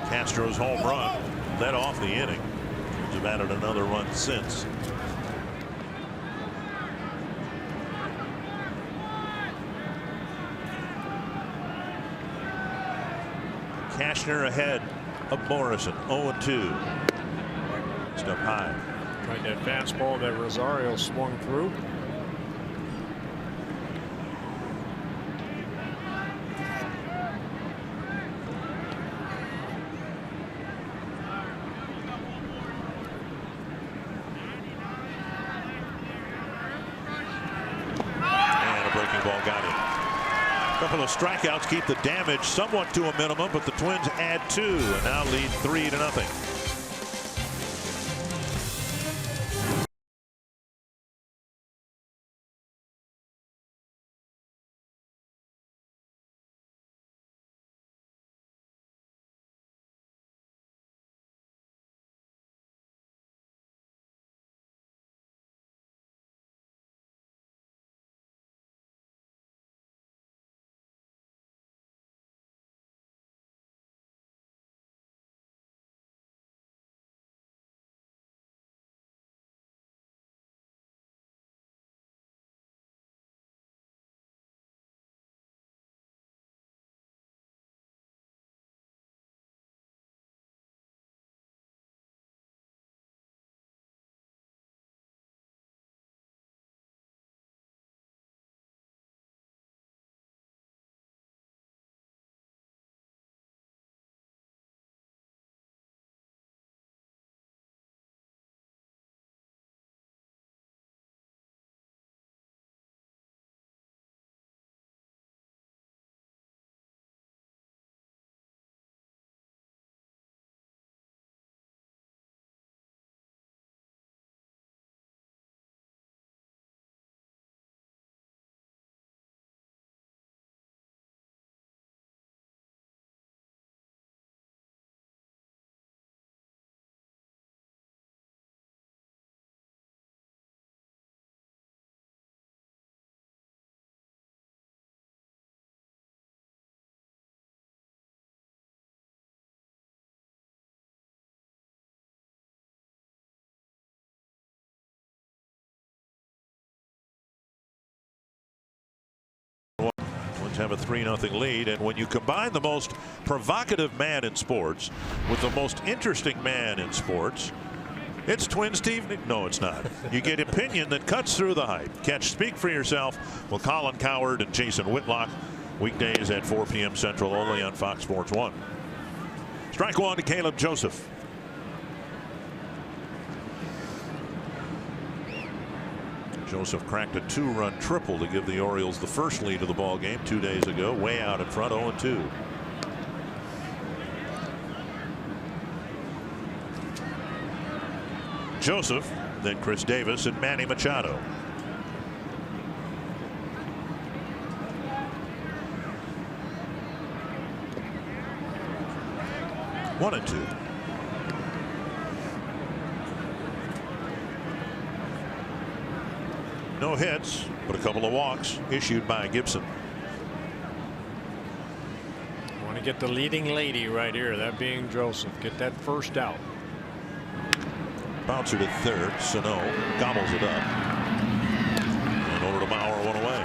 Castro's home run led off the inning. Twins have added another run since. Cashner ahead of Morrison. 0-2. Just up high. Tried that fastball that Rosario swung through. Ball got it. A couple of strikeouts keep the damage somewhat to a minimum, but the Twins add 2 and now lead 3-0. have a 3-0 lead. And when you combine the most provocative man in sports with the most interesting man in sports, it's Twins TV. No, it's not. You get opinion that cuts through the hype. Catch Speak for Yourself with Colin Cowherd and Jason Whitlock. Weekdays at 4 p.m. Central only on Fox Sports 1. Strike one to Caleb Joseph. Joseph cracked a 2-run triple to give the Orioles the first lead of the ball game 2 days ago. Way out in front, 0-2. Joseph, then Chris Davis and Manny Machado. One and two. No hits, but a couple of walks issued by Gibson. Want to get the leading lady right here, that being Joseph. Get that first out. Bouncer to third. Sano gobbles it up. And over to Bauer, one away.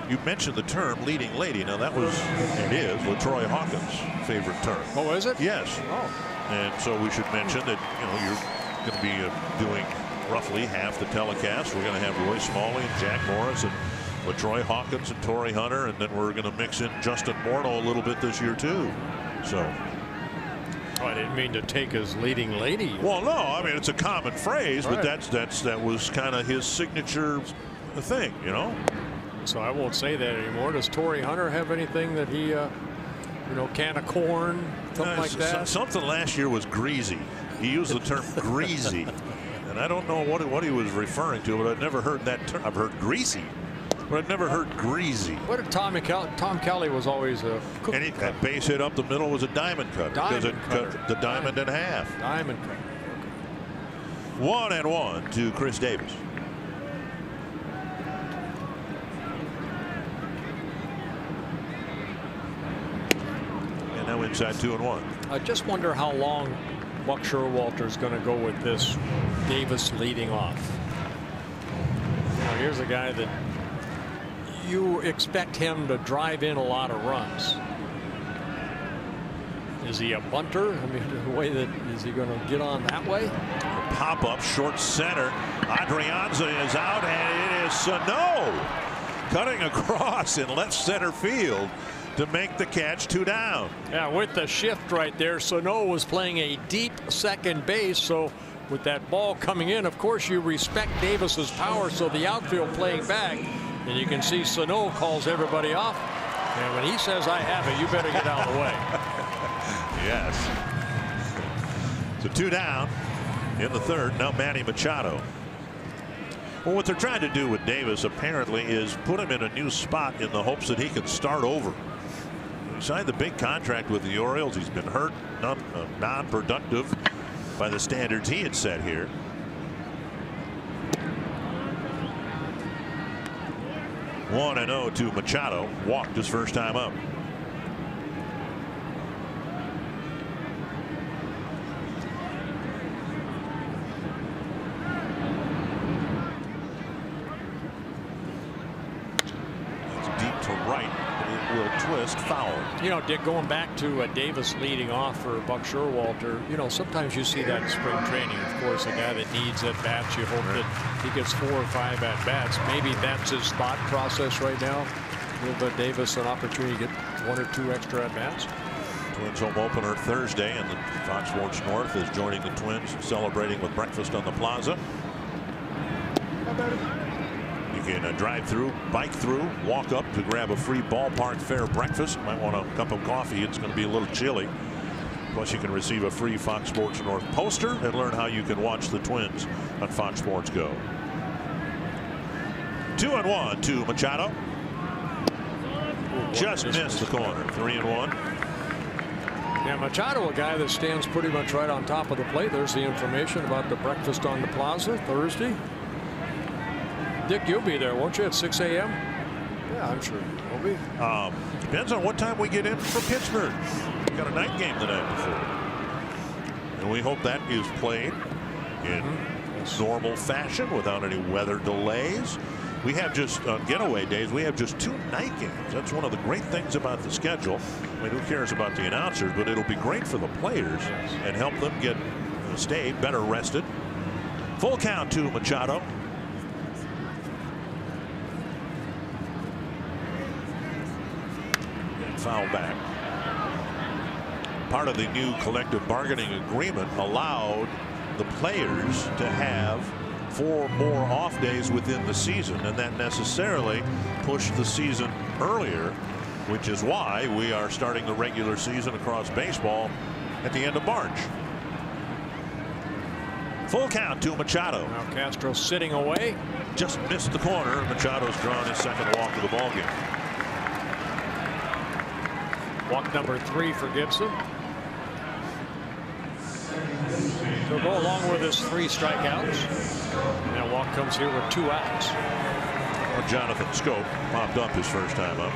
You mentioned the term leading lady. Now that was, it is, LaTroy Hawkins' favorite term. Oh, is it? Yes. Oh. And so we should mention that, you're going to be doing roughly half the telecast. We're going to have Roy Smalley and Jack Morris and LaTroy Hawkins and Torrey Hunter, and then we're going to mix in Justin Morneau a little bit this year too. So. Oh, I didn't mean to take his leading lady. Well, no, I mean it's a common phrase, right. But that was kind of his signature thing, So I won't say that anymore. Does Torrey Hunter have anything that he, can of corn, something like that? Something last year was greasy. He used the term greasy, and I don't know what he was referring to, but I've never heard that term. I've heard greasy, but I've never heard greasy. What did Tom Kelly was always a cook. And that base hit up the middle was a diamond cutter because it cut the diamond in half. Diamond cutter. Okay. 1-1 to Chris Davis. And now inside 2-1. I just wonder how long Buck Showalter's going to go with this Davis leading off. Here's a guy that you expect him to drive in a lot of runs. Is he a bunter? I mean, the way that is he going to get on that way? A pop up short center. Adrianza is out, and it is Sano cutting across in left center field to make the catch. 2 down. Yeah, with the shift right there, Sano was playing a deep second base, so with that ball coming in, of course you respect Davis's power, so the outfield playing back, and you can see Sano calls everybody off, and when he says I have it, you better get out of the way. Yes. So 2 down in the third. Now Manny Machado. Well, what they're trying to do with Davis apparently is put him in a new spot in the hopes that he can start over. He signed the big contract with the Orioles. He's been hurt, non-productive by the standards he had set here. One and 0 to Machado. Walked his first time up. It's deep to right. Will twist foul. Dick, going back to Davis leading off for Buck Showalter, sometimes you see that in spring training. Of course, a guy that needs at bats, you hope that he gets 4 or 5 at bats. Maybe that's his thought process right now. Give Davis an opportunity to get 1 or 2 extra at bats. Twins home opener Thursday, and the Fox Sports North is joining the Twins celebrating with breakfast on the Plaza. You can drive through, bike through, walk up to grab a free ballpark fare breakfast. Might want a cup of coffee. It's going to be a little chilly. Plus, you can receive a free Fox Sports North poster and learn how you can watch the Twins on Fox Sports Go. 2-1 to Machado. Just missed the corner. 3-1. Yeah, Machado, a guy that stands pretty much right on top of the plate. There's the information about the breakfast on the Plaza Thursday. Dick, you'll be there, won't you, at 6 a.m.? Yeah, I'm sure you'll be. Depends on what time we get in from Pittsburgh. We got a night game the night before. And we hope that is played in normal fashion without any weather delays. We have just getaway days. We have just 2 night games. That's one of the great things about the schedule. I mean, who cares about the announcers, but it'll be great for the players and help them get stay better rested. Full count to Machado. And foul back. Part of the new collective bargaining agreement allowed the players to have 4 more off days within the season, and that necessarily pushed the season earlier, which is why we are starting the regular season across baseball at the end of March. Full count to Machado. Now Castro sitting away. Just missed the corner. Machado's drawn his second walk of the ball game. Walk number 3 for Gibson. So go along with his 3 strikeouts. That walk comes here with 2 outs. Well, Jonathan Scope popped up his first time up.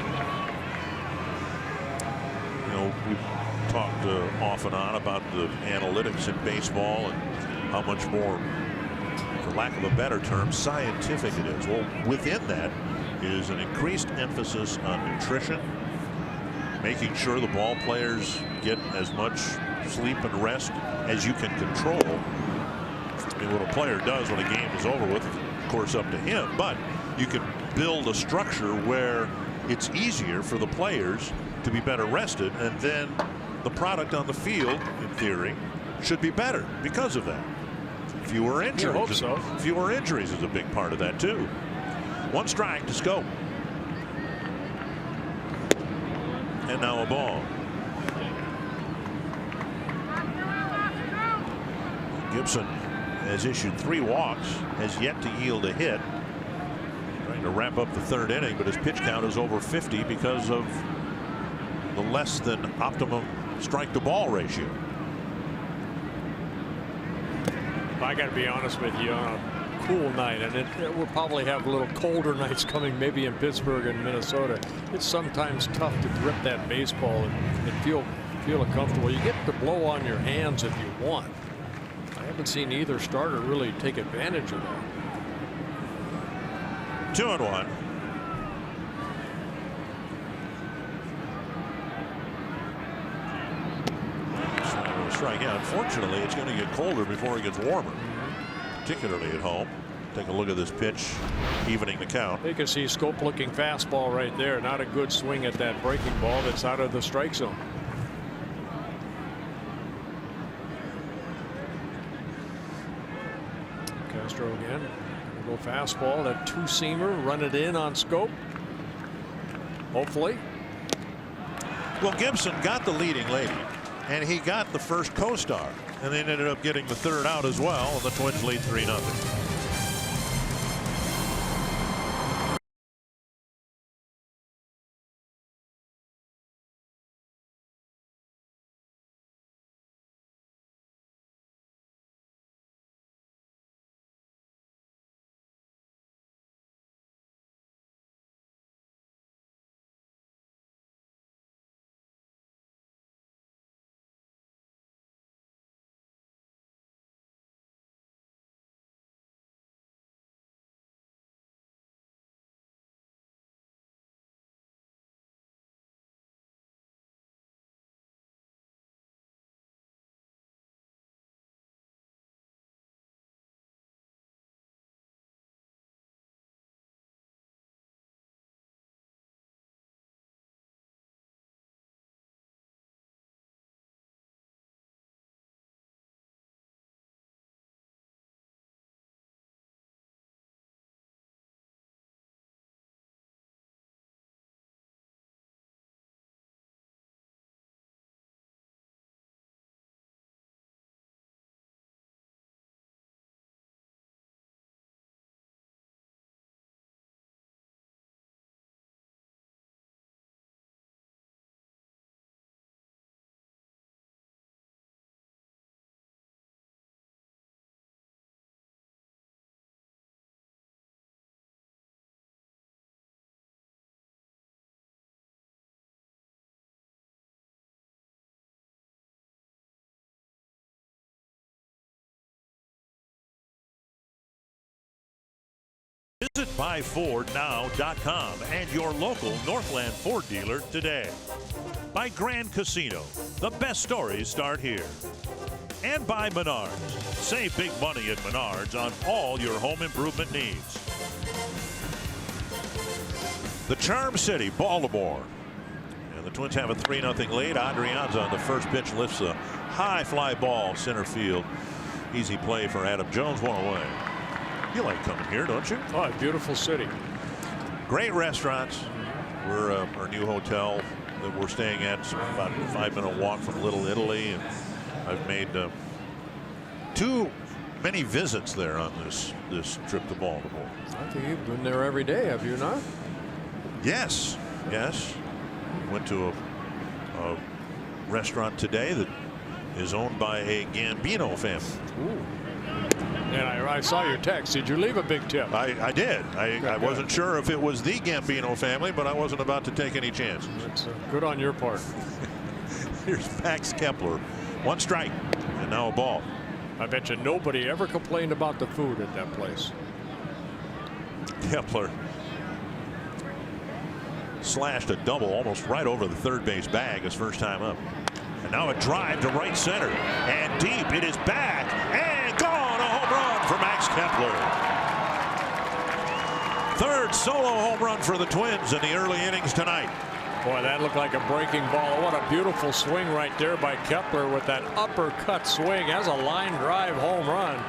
You know, we've talked off and on about the analytics in baseball and how much more, for lack of a better term, scientific it is. Well, within that is an increased emphasis on nutrition, making sure the ball players get as much sleep and rest as you can control. I mean, what a player does when a game is over with, of course, up to him, but you can build a structure where it's easier for the players to be better rested, and then the product on the field, in theory, should be better because of that. Fewer injuries. I hope so. Fewer injuries is a big part of that too. 1 strike to Scope. And now a ball. Gibson has issued 3 walks, has yet to yield a hit. Trying to wrap up the 3rd inning, but his pitch count is over 50 because of the less than optimum strike to ball ratio. I got to be honest with you, on a cool night, and we'll probably have a little colder nights coming maybe in Pittsburgh and Minnesota. It's sometimes tough to grip that baseball and feel comfortable. You get to blow on your hands if you want. I haven't seen either starter really take advantage of that. 2-1. Strike out. Unfortunately, it's going to get colder before it gets warmer, particularly at home. Take a look at this pitch, evening the count. You can see Scope looking fastball right there. Not a good swing at that breaking ball that's out of the strike zone. Castro again. Go fastball, that 2-seamer, run it in on Scope. Hopefully. Well, Gibson got the leading lady, and he got the first co-star, and then ended up getting the 3rd out as well, and the Twins lead 3-0. Visit buyfordnow.com and your local Northland Ford dealer today. By Grand Casino, the best stories start here. And by Menards. Save big money at Menards on all your home improvement needs. The Charm City, Baltimore. And the Twins have a 3-0 lead. Adrianza on the first pitch lifts a high fly ball center field. Easy play for Adam Jones, one away. You like coming here, don't you? Oh, a beautiful city. Great restaurants. We're our new hotel that we're staying at. It's about a 5-minute walk from Little Italy, and I've made too many visits there on this trip to Baltimore. I think you've been there every day, have you not? Yes, yes. Went to a restaurant today that is owned by a Gambino family. Ooh. And I saw your text. Did you leave a big tip? I did. I wasn't sure if it was the Gambino family, but I wasn't about to take any chances. That's good on your part. Here's Max Kepler. One strike, and now a ball. I bet you nobody ever complained about the food at that place. Kepler slashed a double almost right over the third base bag his first time up. And now a drive to right center. And deep, it is back and gone. A home run for Max Kepler. Third solo home run for the Twins in the early innings tonight. Boy, that looked like a breaking ball. What a beautiful swing right there by Kepler with that uppercut swing as a line drive home run.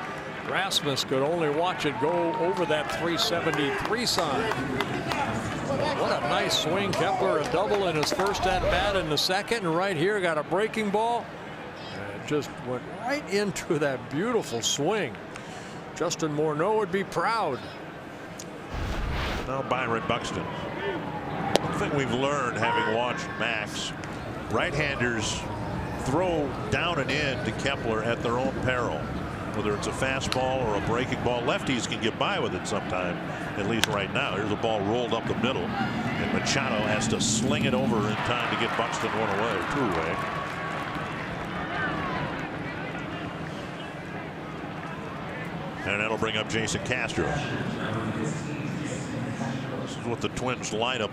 Rasmus could only watch it go over that 373 sign. What a nice swing. Kepler a double in his first at bat in the second, and right here got a breaking ball. And it just went right into that beautiful swing. Justin Morneau would be proud. Now Byron Buxton. One thing we've learned having watched Max, right-handers throw down and in to Kepler at their own peril. Whether it's a fastball or a breaking ball, lefties can get by with it sometime, at least right now. Here's a ball rolled up the middle, and Machado has to sling it over in time to get Buxton one away, two away. And that'll bring up Jason Castro. This is what the Twins lineup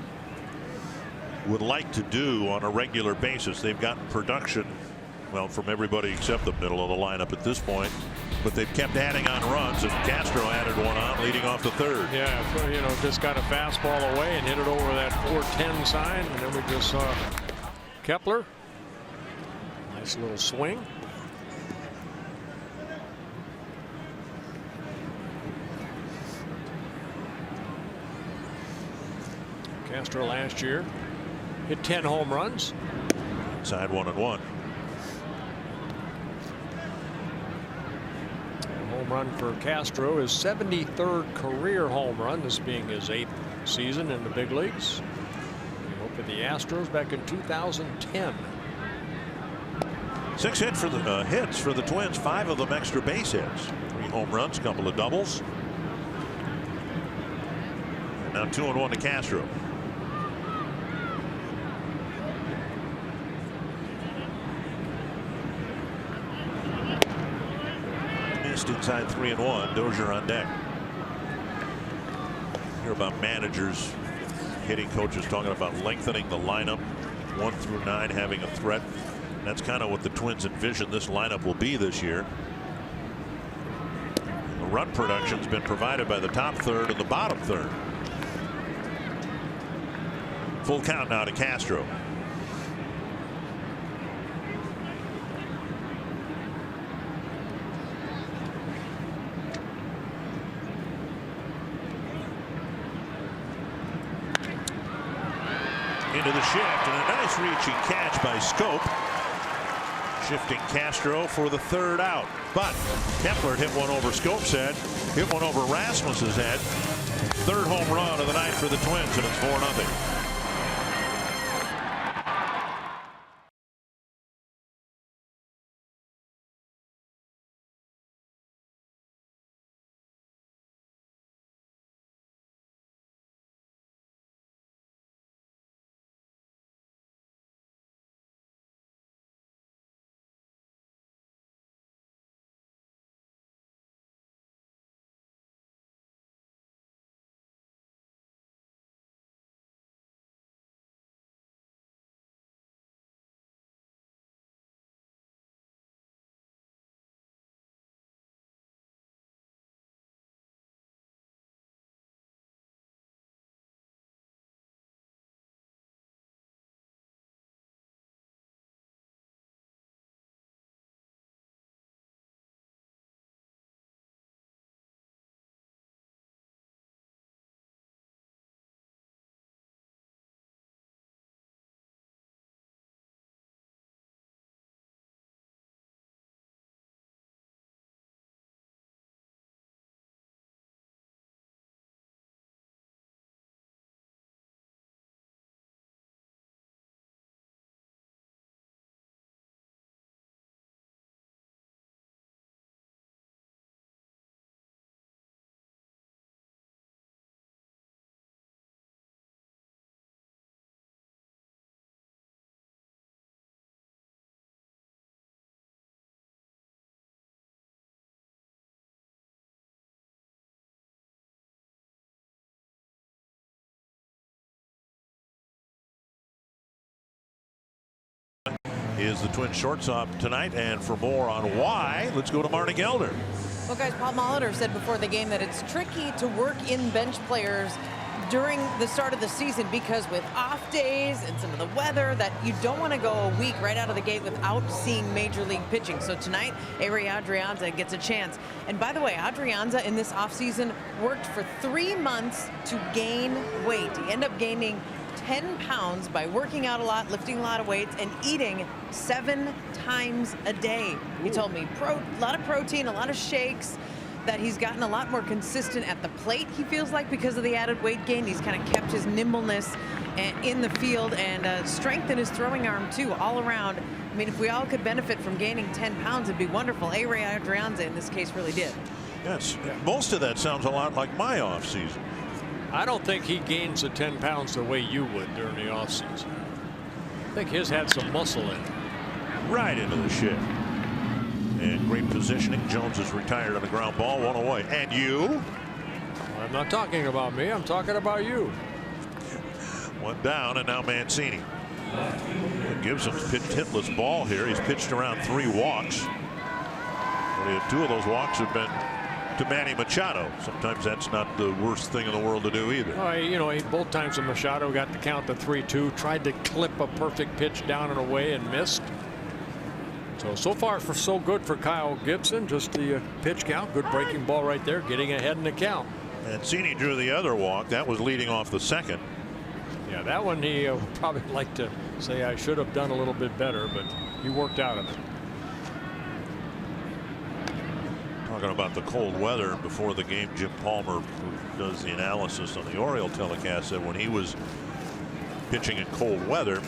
would like to do on a regular basis. They've gotten production, well, from everybody except the middle of the lineup at this point, but they've kept adding on runs, and Castro added one on leading off the third. Yeah, you know, just got a fastball away and hit it over that 410 sign, and then we just saw Kepler. Nice little swing. Castro last year hit 10 home runs. Inside 1-1. Home run for Castro, his 73rd career home run, this being his 8th season in the big leagues. He opened the Astros back in 2010. 6 hits for the Twins, 5 of them extra base hits. 3 home runs, a couple of doubles. And now 2-1 to Castro. Inside 3-1. Dozier on deck. Hear about managers, hitting coaches talking about lengthening the lineup 1 through 9, having a threat. That's kind of what the Twins envision this lineup will be this year. The run production's been provided by the top third and the bottom third. Full count now to Castro. Into the shift, and a nice reaching catch by Scope. Shifting Castro for the third out. But Kepler hit one over Scope's head, hit one over Rasmus's head. Third home run of the night for the Twins, and it's 4-0. is the Twins shortstop tonight. And for more on why, let's go to Marty Gelder. Well, guys, Paul Molitor said before the game that it's tricky to work in bench players during the start of the season because with off days and some of the weather that you don't want to go a week right out of the gate without seeing major league pitching. So tonight, Ehire Adrianza gets a chance. And by the way, Adrianza in this offseason worked for 3 months to gain weight. He ended up gaining 10 pounds by working out a lot, lifting a lot of weights, and eating 7 times a day. He told me a lot of protein, a lot of shakes, that he's gotten a lot more consistent at the plate, he feels like, because of the added weight gain. He's kind of kept his nimbleness in the field and strength in his throwing arm, too, all around. I mean, if we all could benefit from gaining 10 pounds, it'd be wonderful. Ehire Adrianza, in this case, really did. Yes, most of that sounds a lot like my offseason. I don't think he gains the 10 pounds the way you would during the offseason. I think his had some muscle in it. Right into the shed. And great positioning. Jones is retired on a ground ball, 1 away. And you? I'm not talking about me. I'm talking about you. 1 down, and now Mancini. Gibson's pitched hitless ball here. He's pitched around 3 walks. Only 2 of those walks have been to Manny Machado. Sometimes that's not the worst thing in the world to do either. You know, both times when Machado got the count to 3-2, tried to clip a perfect pitch down and away and missed. So far so good for Kyle Gibson. Just the pitch count, good breaking ball right there, getting ahead in the count. Mancini drew the other walk. That was leading off the second. Yeah, that one he would probably like to say I should have done a little bit better, but he worked out of it. Talking about the cold weather before the game, Jim Palmer, who does the analysis on the Oriole telecast, said when he was pitching in cold weather,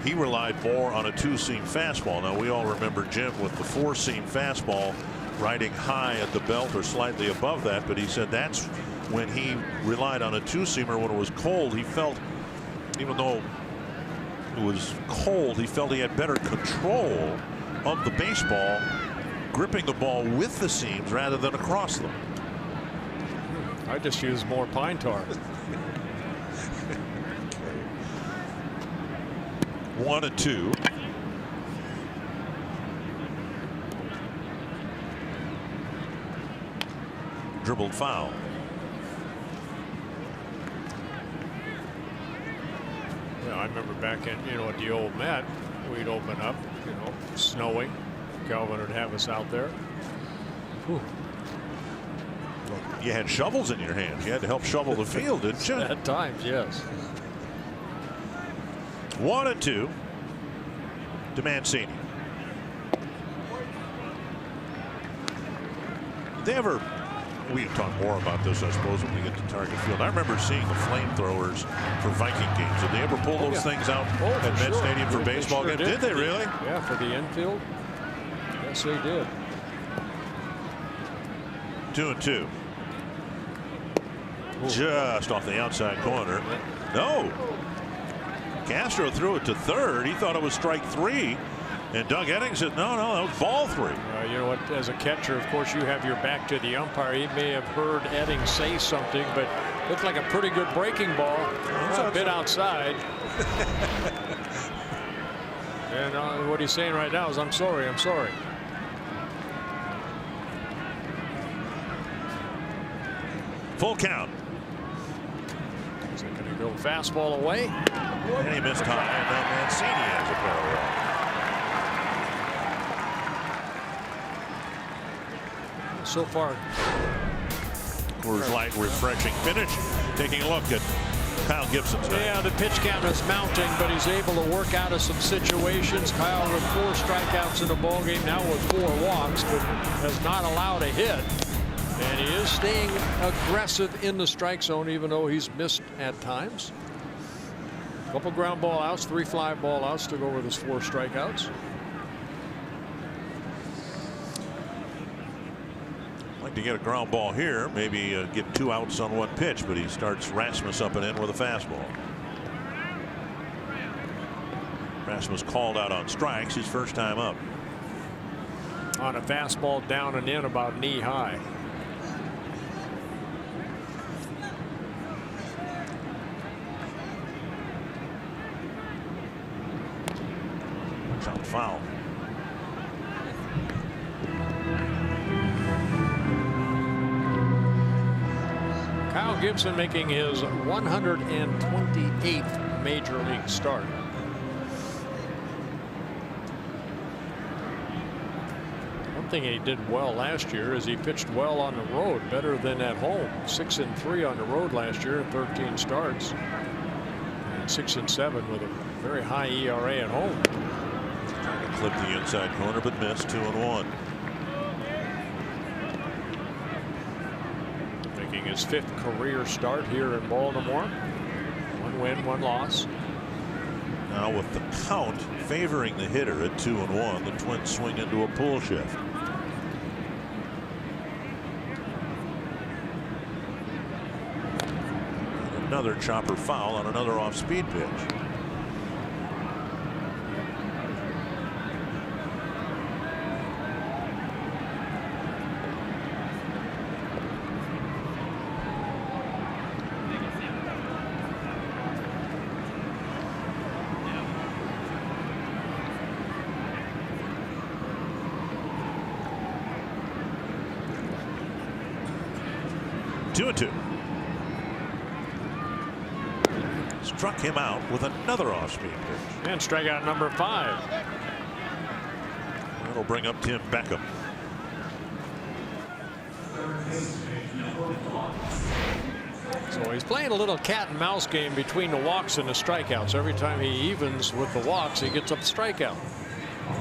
he relied more on a 2-seam fastball. Now, we all remember Jim with the 4-seam fastball riding high at the belt or slightly above that, but he said that's when he relied on a 2-seamer when it was cold. He felt, even though it was cold, he felt he had better control of the baseball, gripping the ball with the seams rather than across them. I just use more pine tar. 1-2. Dribbled foul. Yeah, I remember back in, at the old Met, we'd open up, snowing. Calvin would have us out there. Whew. You had shovels in your hands. You had to help shovel the field, didn't you? At times, yes. 1-2 to Mancini. We can talk more about this, I suppose, when we get to target field. I remember seeing the flamethrowers for Viking games. Did they ever pull those things out at Met Stadium for baseball games? Did they really? Yeah, for the infield. Yes, they did. 2-2. Just off the outside corner. No. Castro threw it to third. He thought it was strike 3. And Doug Eddings said, no, that was ball 3. You know what? As a catcher, of course, you have your back to the umpire. He may have heard Eddings say something, but looked like a pretty good breaking ball. A bit outside. And what he's saying right now is, I'm sorry, I'm sorry. Full count. Is it going to go fastball away? And he missed high, and now Mancini has a parallel. So far, Coors Light refreshing finish. Taking a look at Kyle Gibson tonight. Yeah, the pitch count is mounting, but he's able to work out of some situations. Kyle with 4 strikeouts in the ball game, now with 4 walks, but has not allowed a hit. And he is staying aggressive in the strike zone, even though he's missed at times. A couple ground ball outs, 3 fly ball outs to go with his 4 strikeouts. Like to get a ground ball here, maybe get 2 outs on 1 pitch, but he starts Rasmus up and in with a fastball. Rasmus called out on strikes, his first time up. On a fastball down and in about knee high. Chopped foul. Kyle Gibson making his 128th major league start. One thing he did well last year is he pitched well on the road, better than at home. 6-3 on the road last year in 13 starts. And 6-7 with a very high ERA at home. Trying to clip the inside corner, but missed. 2-1. Making his 5th career start here in Baltimore. 1 win, 1 loss. Now with the count favoring the hitter at 2-1, the Twins swing into a pull shift. And another chopper foul on another off-speed pitch. Struck him out with another off-speed pitch. And strikeout number 5. That'll bring up Tim Beckham. So he's playing a little cat and mouse game between the walks and the strikeouts. Every time he evens with the walks, he gets up a strikeout.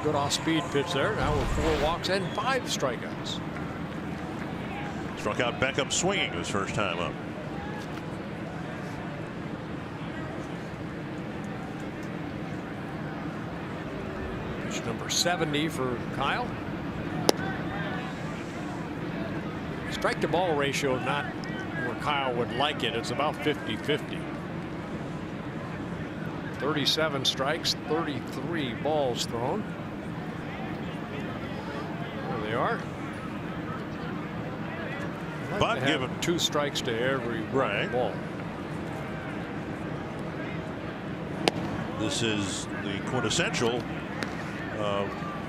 Good off-speed pitch there. Now with 4 walks and 5 strikeouts. Struck out Beckham swinging his first time up. Pitch number 70 for Kyle. Strike to ball ratio not where Kyle would like it. It's about 50-50. 37 strikes, 33 balls thrown. There they are. But give him 2 strikes to every ball. This is the quintessential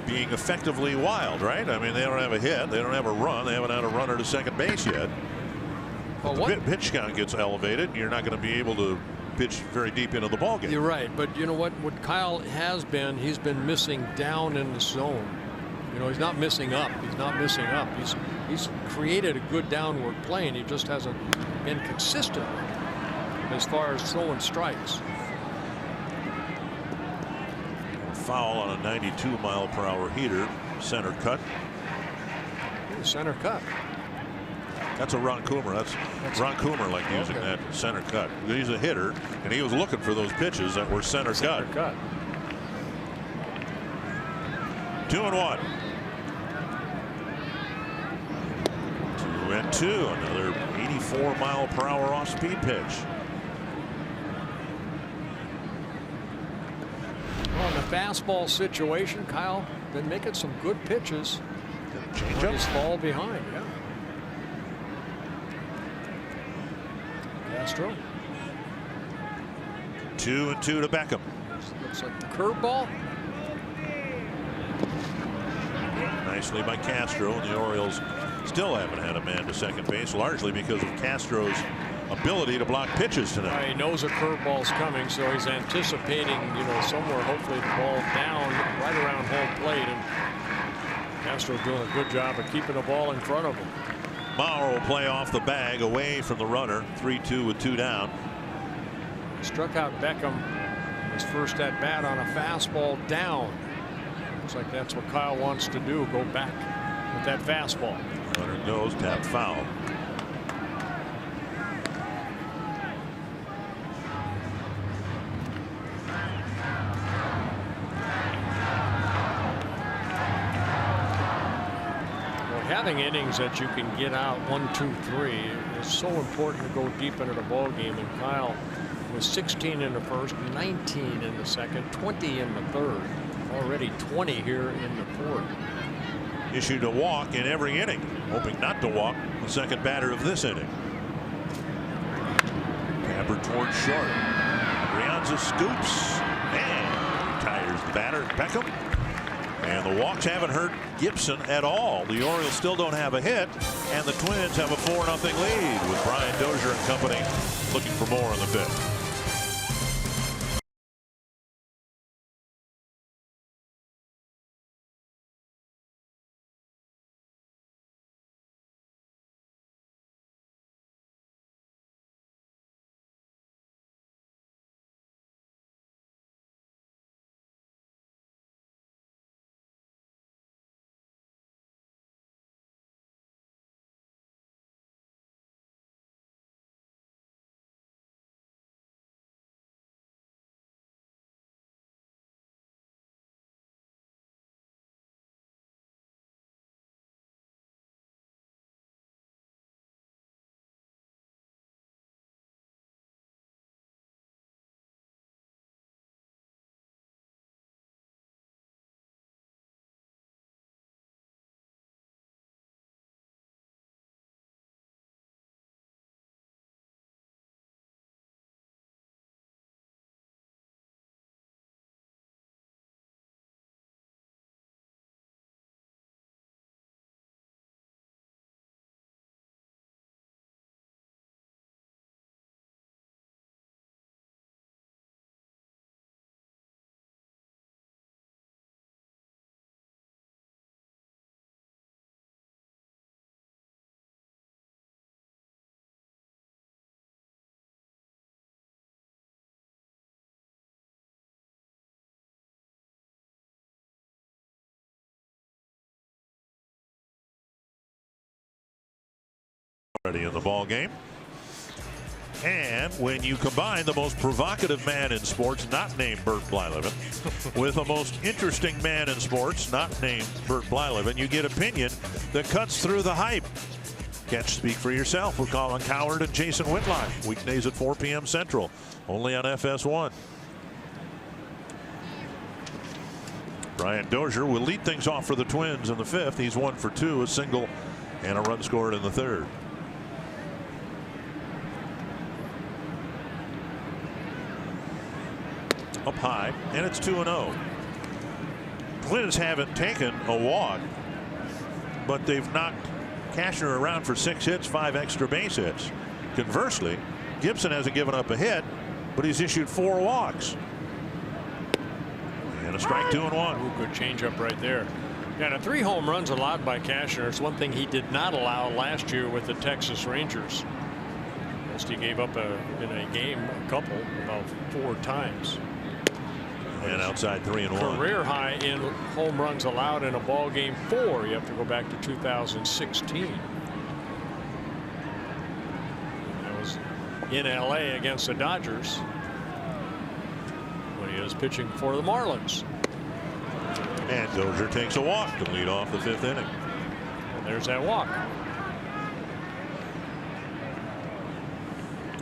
being effectively wild, right? I mean, they don't have a hit, they don't have a run, they haven't had a runner to second base yet. Well, the pitch count gets elevated, and you're not going to be able to pitch very deep into the ballgame. You're right, but you know what Kyle has been, he's been missing down in the zone. You know, he's not missing up. He's not missing up. He's created a good downward play, and he just hasn't been consistent as far as throwing strikes. Foul on a 92-mile-per-hour heater, center cut. Center cut. That's a Ron Coomer. That's Ron Coomer like using that center cut. He's a hitter, and he was looking for those pitches that were center cut. 2-1. 2-2. Another 84-mile-per-hour off-speed pitch. Well, in the fastball situation, Kyle been making some good pitches. Change up. Fall behind, yeah. Castro. 2-2 to Beckham. Looks like the curveball. Nicely by Castro, and the Orioles still haven't had a man to second base, largely because of Castro's ability to block pitches tonight. He knows a curveball's coming, so he's anticipating, you know, somewhere hopefully the ball down right around home plate, and Castro doing a good job of keeping the ball in front of him. Mauer will play off the bag away from the runner. 3-2 with 2 down. Struck out Beckham his first at bat on a fastball down. Looks like that's what Kyle wants to do, go back with that fastball. Runner goes, tap foul. Having innings that you can get out 1, 2, 3 is so important to go deep into the ball game, and Kyle was 16 in the first, 19 in the second, 20 in the third, already 20 here in the fourth. Issued a walk in every inning, hoping not to walk the second batter of this inning. Tapper towards short. Brianza scoops and retires Here's the batter, Beckham. And the walks haven't hurt Gibson at all. The Orioles still don't have a hit, and the Twins have a 4-0 lead with Brian Dozier and company looking for more in the fifth. Already in the ball game. And when you combine the most provocative man in sports, not named Bert Blyleven, with the most interesting man in sports, not named Bert Blyleven, you get opinion that cuts through the hype. Catch Speak for Yourself with Colin Cowherd and Jason Whitlock, weekdays at 4 p.m. Central, only on FS1. Brian Dozier will lead things off for the Twins in the fifth. He's 1 for 2, a single and a run scored in the third. Up high, and it's 2-0. Twins haven't taken a walk, but they've knocked Cashner around for 6 hits, 5 extra base hits. Conversely, Gibson hasn't given up a hit, but he's issued 4 walks. And a strike, 2-1. Ooh, good changeup right there. Yeah, and 3 home runs allowed by Cashner. It's one thing he did not allow last year with the Texas Rangers. Most he gave up in a game, a couple, about 4 times. And outside 3-1. Career high in home runs allowed in a ball game 4. You have to go back to 2016. That was in LA against the Dodgers when he was pitching for the Marlins. And Dozier takes a walk to lead off the 5th inning. And there's that walk.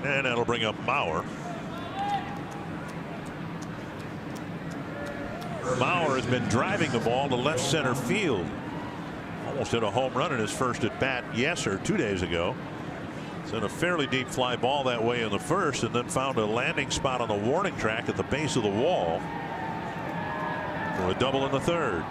And that'll bring up Mauer. Mauer has been driving the ball to left center field. Almost hit a home run in his first at bat 2 days ago. Sent a fairly deep fly ball that way in the first, and then found a landing spot on the warning track at the base of the wall for a double in the third.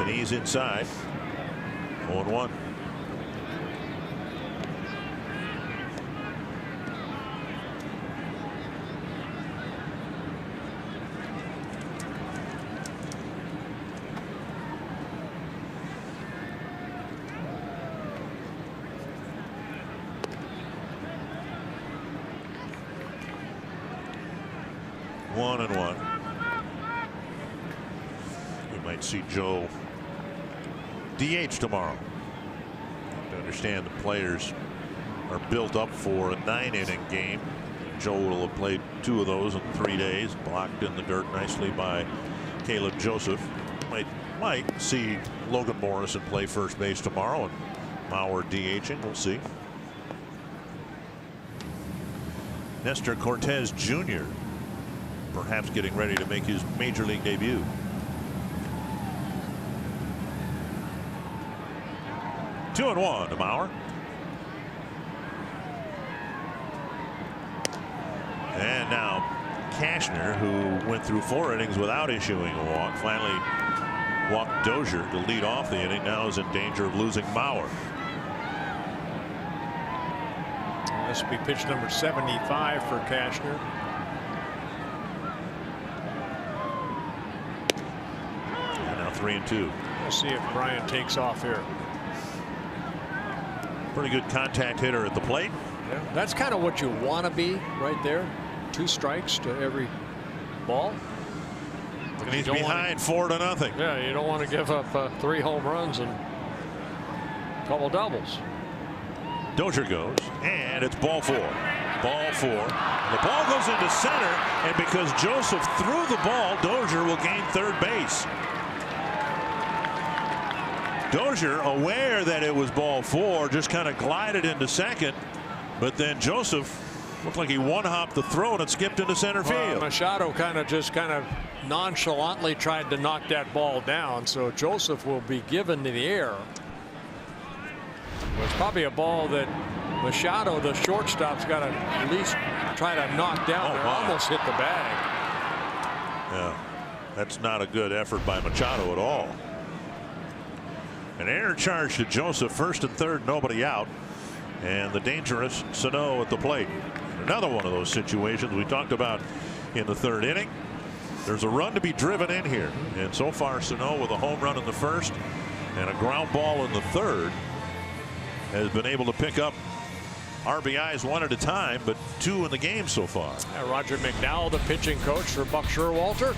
He's inside. 0-1. One and one. We might see Joe DH tomorrow. To understand the players are built up for a 9-inning game. Joe will have played 2 of those in 3 days. Blocked in the dirt nicely by Caleb Joseph. Might see Logan Morrison play first base tomorrow and Mauer DHing. We'll see. Nestor Cortez Jr. perhaps getting ready to make his major league debut. 2-1 to Mauer. And now Cashner, who went through 4 innings without issuing a walk, finally walked Dozier to lead off the inning. Now is in danger of losing Mauer. This will be pitch number 75 for Cashner. And now 3-2. We'll see if Bryant takes off here. Pretty good contact hitter at the plate. Yeah, that's kind of what you want to be right there. 2 strikes to every ball. And he's behind 4-0. Yeah, you don't want to give up 3 home runs and a couple doubles. Dozier goes, and it's ball 4. Ball 4. The ball goes into center, and because Joseph threw the ball, Dozier will gain third base. Dozier, aware that it was ball 4, just kind of glided into second, but then Joseph looked like he one-hopped the throw and it skipped into center field. Machado kind of nonchalantly tried to knock that ball down, so Joseph will be given to the air. It's probably a ball that Machado, the shortstop's got to at least try to knock down. Almost hit the bag. Yeah, that's not a good effort by Machado at all. An error charge to Joseph, first and third, nobody out, and the dangerous Sano at the plate. Another one of those situations we talked about in the 3rd inning. There's a run to be driven in here, and so far Sano, with a home run in the 1st and a ground ball in the 3rd, has been able to pick up RBIs 1 at a time, but 2 in the game so far. Roger McDowell, the pitching coach for Buck Sherwalter.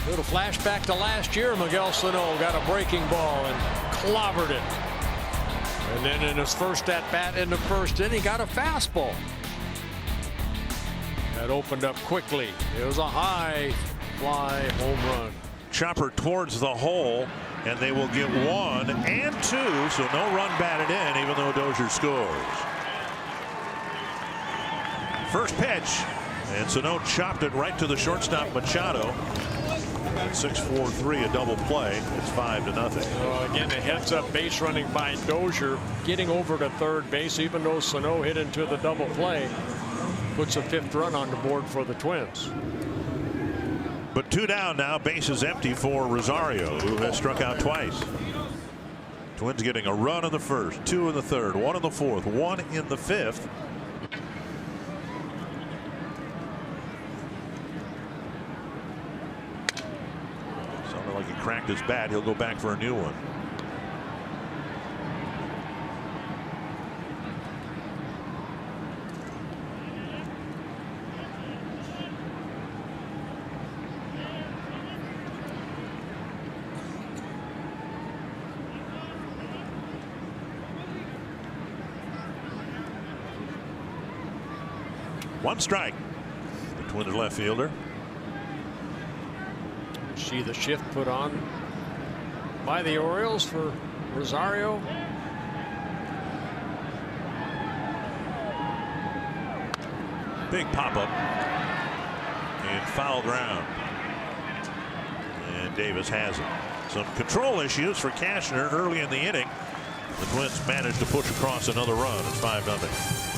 Little flashback to last year. Miguel Sano got a breaking ball and clobbered it. And then in his first at bat in the 1st inning, got a fastball. That opened up quickly. It was a high fly home run. Chopper towards the hole, and they will get 1 and 2, so no run batted in, even though Dozier scores. First pitch, and Sano chopped it right to the shortstop Machado. 6-4-3, a double play. It's 5-0. Again, the heads-up base running by Dozier, getting over to third base, even though Sano hit into the double play, puts a 5th run on the board for the Twins. But 2 down now, base is empty for Rosario, who has struck out twice. Twins getting a run in the 1st, 2 in the 3rd, 1 in the 4th, 1 in the 5th. Sounded like he cracked his bat. He'll go back for a new one. One strike. The Twins left fielder. See the shift put on by the Orioles for Rosario. Big pop-up and foul ground. And Davis has it. Some control issues for Cashner early in the inning. The Twins managed to push across another run. It's 5-0.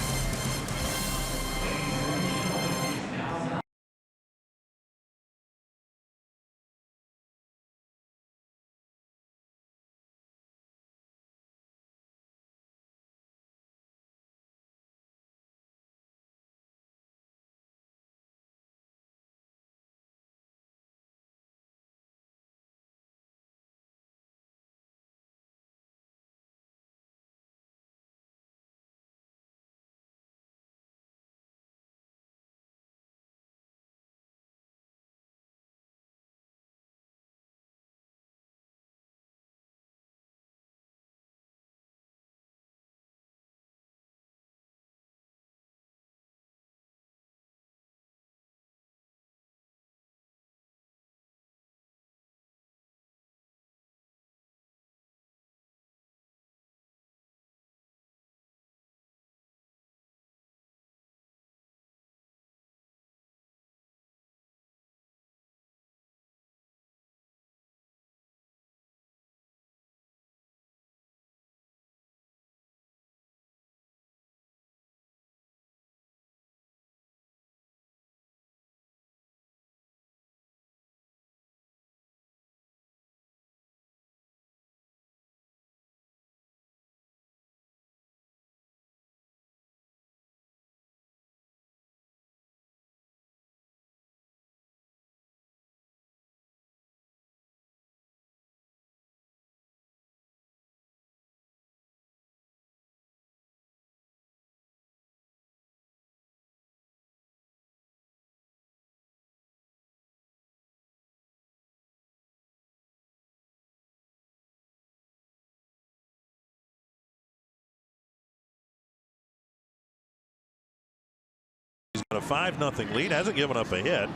A 5-0 lead, hasn't given up a hit,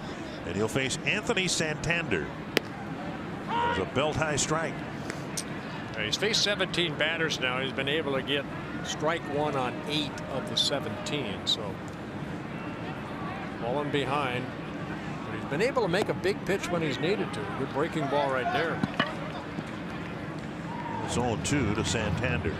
and he'll face Anthony Santander. There's a belt-high strike. He's faced 17 batters now. He's been able to get strike one on 8 of the 17. So falling behind, but he's been able to make a big pitch when he's needed to. Good breaking ball right there. It's 0-2 to Santander.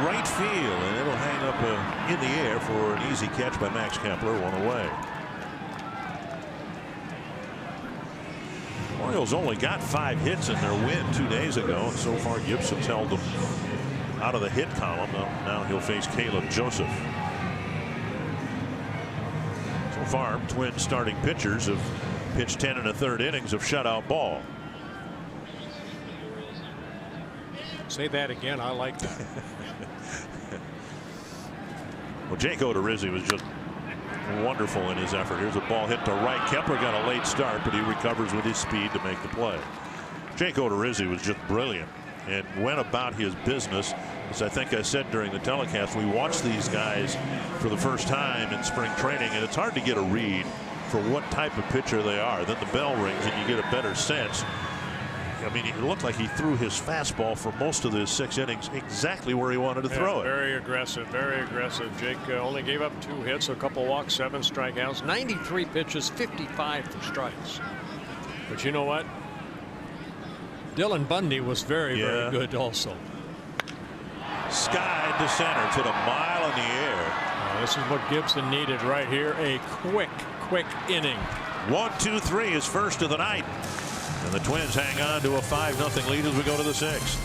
Right field, and it'll hang up in the air for an easy catch by Max Kepler, one away. Orioles only got 5 hits in their win 2 days ago, and so far Gibson's held them out of the hit column. Now he'll face Caleb Joseph. So far, Twins starting pitchers have pitched 10 1/3 innings of shutout ball. Say that again. I like that. Well, Jake Odorizzi was just wonderful in his effort. Here's a ball hit to right. Kepler got a late start, but he recovers with his speed to make the play. Jake Odorizzi was just brilliant and went about his business. As I think I said during the telecast, we watched these guys for the first time in spring training, and it's hard to get a read for what type of pitcher they are. Then the bell rings and you get a better sense. I mean, it looked like he threw his fastball for most of the 6 innings exactly where he wanted to throw it. Very aggressive, very aggressive. Jake only gave up 2 hits, a couple walks, 7 strikeouts, 93 pitches, 55 for strikes. But you know what? Dylan Bundy was very good also. Skied to center, to the mile in the air. This is what Gibson needed right here. A quick inning. 1-2-3, his first of the night. And the Twins hang on to a 5-0 lead as we go to the 6th.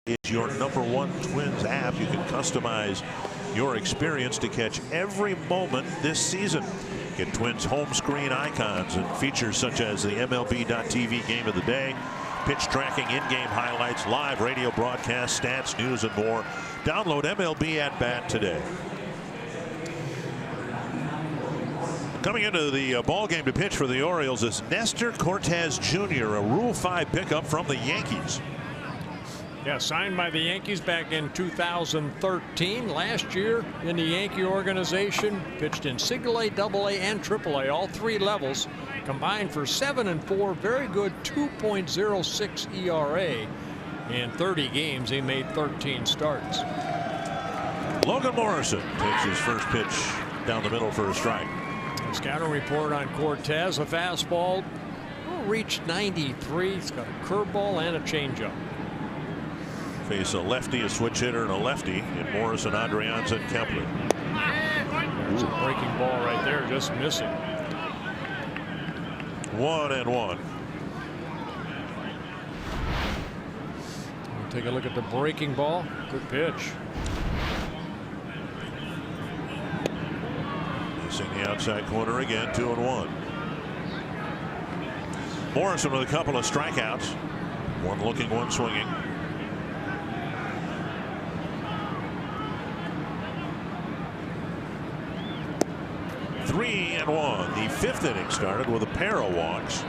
It's your #1 Twins app. You can customize your experience to catch every moment this season. Get Twins home screen icons and features such as the MLB.TV Game of the Day, pitch tracking, in-game highlights, live radio broadcasts, stats, news, and more. Download MLB at Bat today. Coming into the ball game to pitch for the Orioles is Nestor Cortes Jr., a Rule 5 pickup from the Yankees. Yeah, signed by the Yankees back in 2013. Last year in the Yankee organization, pitched in Single A, Double A, and Triple A, all 3 levels. Combined for 7 and 4, very good 2.06 ERA. In 30 games, he made 13 starts. Logan Morrison takes his first pitch down the middle for a strike. Scouting report on Cortes: a fastball reached 93. He's got a curveball and a changeup. face a lefty, a switch hitter, and a lefty in Morrison, Adrianza, and Kepler. It's a breaking ball right there, just missing. 1-1. Take a look at the breaking ball. Good pitch. Missing the outside corner again. 2-1. Morrison with a couple of strikeouts. One looking, one swinging. Three and one. The fifth inning started with a pair of walks.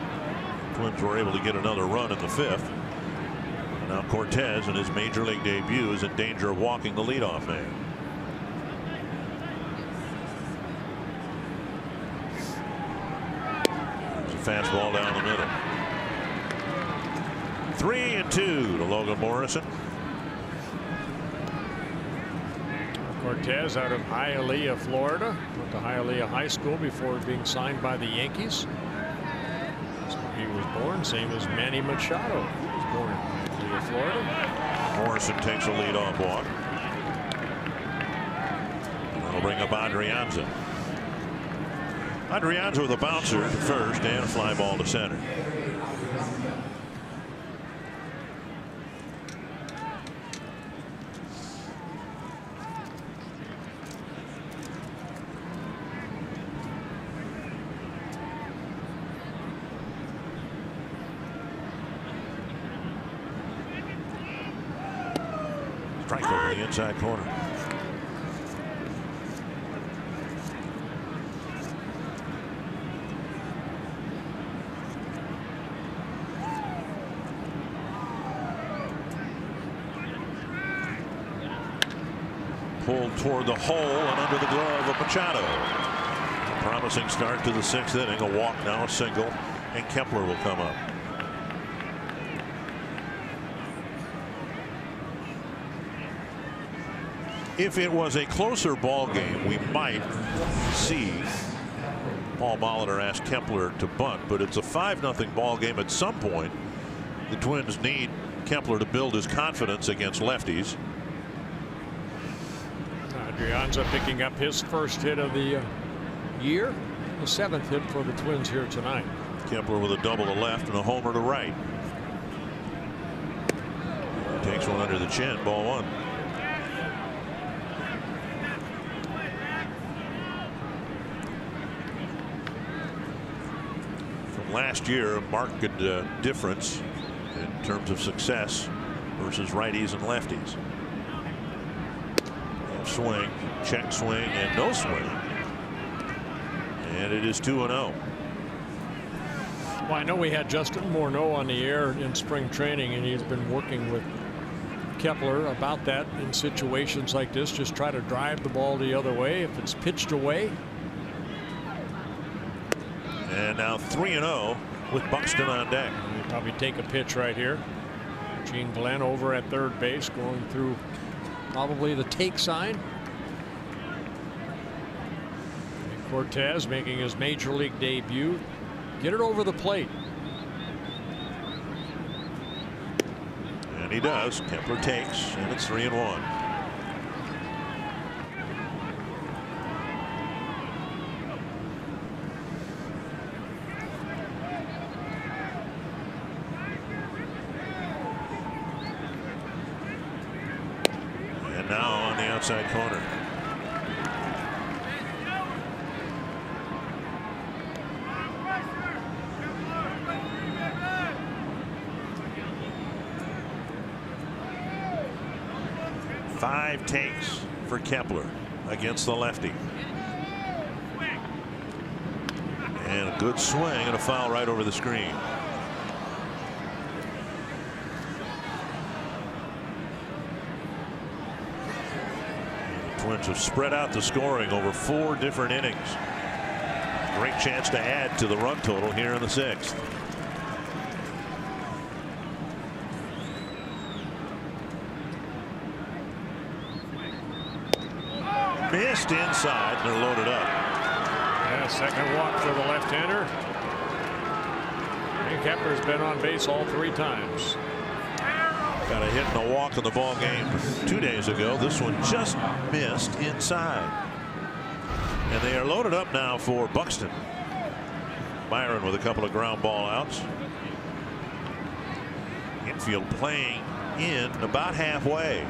Twins were able to get another run in the fifth. And now Cortez in his major league debut is in danger of walking the leadoff man. There's a fastball down the middle. 3-2 to Logan Morrison. Cortez out of Hialeah, Florida. Went to Hialeah High School before being signed by the Yankees. That's where he was born, same as Manny Machado. He was born in Hialeah, Florida. Morrison takes a leadoff walk. That'll bring up Adrianza. Adrianza with a bouncer to first and a fly ball to center. Strike over the inside corner. Pulled toward the hole and under the glove of Machado. A promising start to the sixth inning. A walk, now a single, and Kepler will come up. If it was a closer ball game, we might see Paul Molitor ask Kepler to bunt, but it's a 5-0 ball game. At some point, the Twins need Kepler to build his confidence against lefties. Adrianza picking up his first hit of the year, the 7th hit for the Twins here tonight. Kepler with a double to left and a homer to right. Takes one under the chin, ball one. Last year, a marked difference in terms of success versus righties and lefties. Swing, check swing, and no swing. And it is 2-0. Well, I know we had Justin Morneau on the air in spring training, and he's been working with Kepler about that in situations like this. Just try to drive the ball the other way if it's pitched away. And now 3-0 with Buxton on deck. We'll probably take a pitch right here. Gene Glenn over at third base, going through probably the take sign. And Cortez making his major league debut. Get it over the plate. And he does. Kepler takes, and it's 3-1. Outside corner. Five takes for Kepler against the lefty. And a good swing and a foul right over the screen. Twins have spread out the scoring over 4 different innings. Great chance to add to the run total here in the 6th. Missed inside. They're loaded up. Yeah, second walk for the left-hander. And Kepler's been on base all 3 times. Got a hit and a walk in the ball game 2 days ago. This one just missed inside. And they are loaded up now for Buxton. Byron with a couple of ground ball outs. Infield playing in about halfway.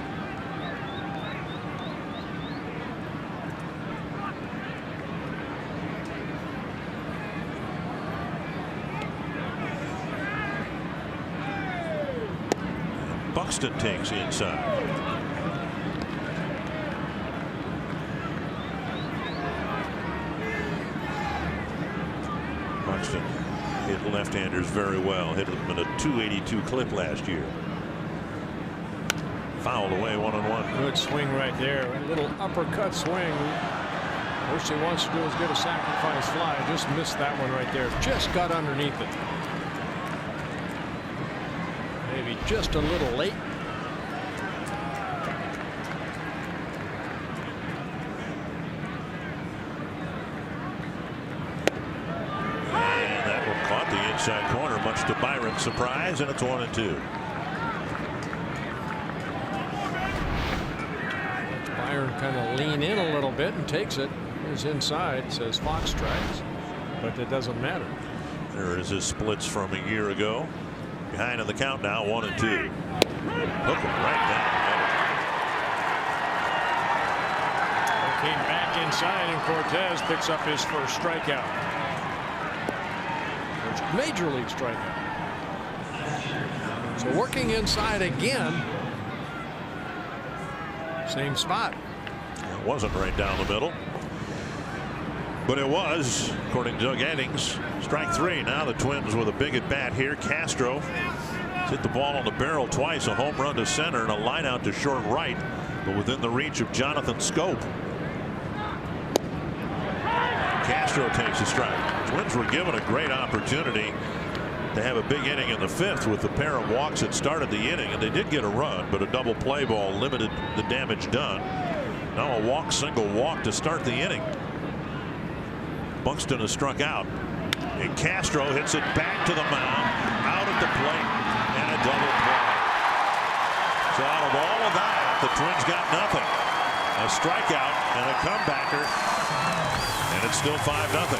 Buxton takes inside. Buxton hit left-handers very well. Hit them at a 282 clip last year. Fouled away 1-1. Good swing right there. A little uppercut swing. First he wants to do is get a sacrifice fly. Just missed that one right there. Just got underneath it. Maybe just a little late. And that one caught the inside corner, much to Byron's surprise, and it's 1-2. Byron kind of lean in a little bit and takes it. Here's inside, says Fox strikes, but it doesn't matter. There is his splits from a year ago. Behind in the count now, 1-2. Hook him right down the middle. Came back inside, and Cortez picks up his first strikeout. First major league strikeout. So working inside again. Same spot. It wasn't right down the middle, but it was, according to Doug Eddings. Strike 3. Now the Twins with a big at bat here. Castro hit the ball on the barrel twice. A home run to center and a line out to short right, but within the reach of Jonathan Scope. Castro takes a strike. Twins were given a great opportunity to have a big inning in the 5th with the pair of walks that started the inning, and they did get a run, but a double play ball limited the damage done. Now a walk, single walk to start the inning. Buxton has struck out, and Castro hits it back to the mound, out at the plate, and a double play. So out of all of that, the Twins got nothing. A strikeout and a comebacker, and it's still 5-0.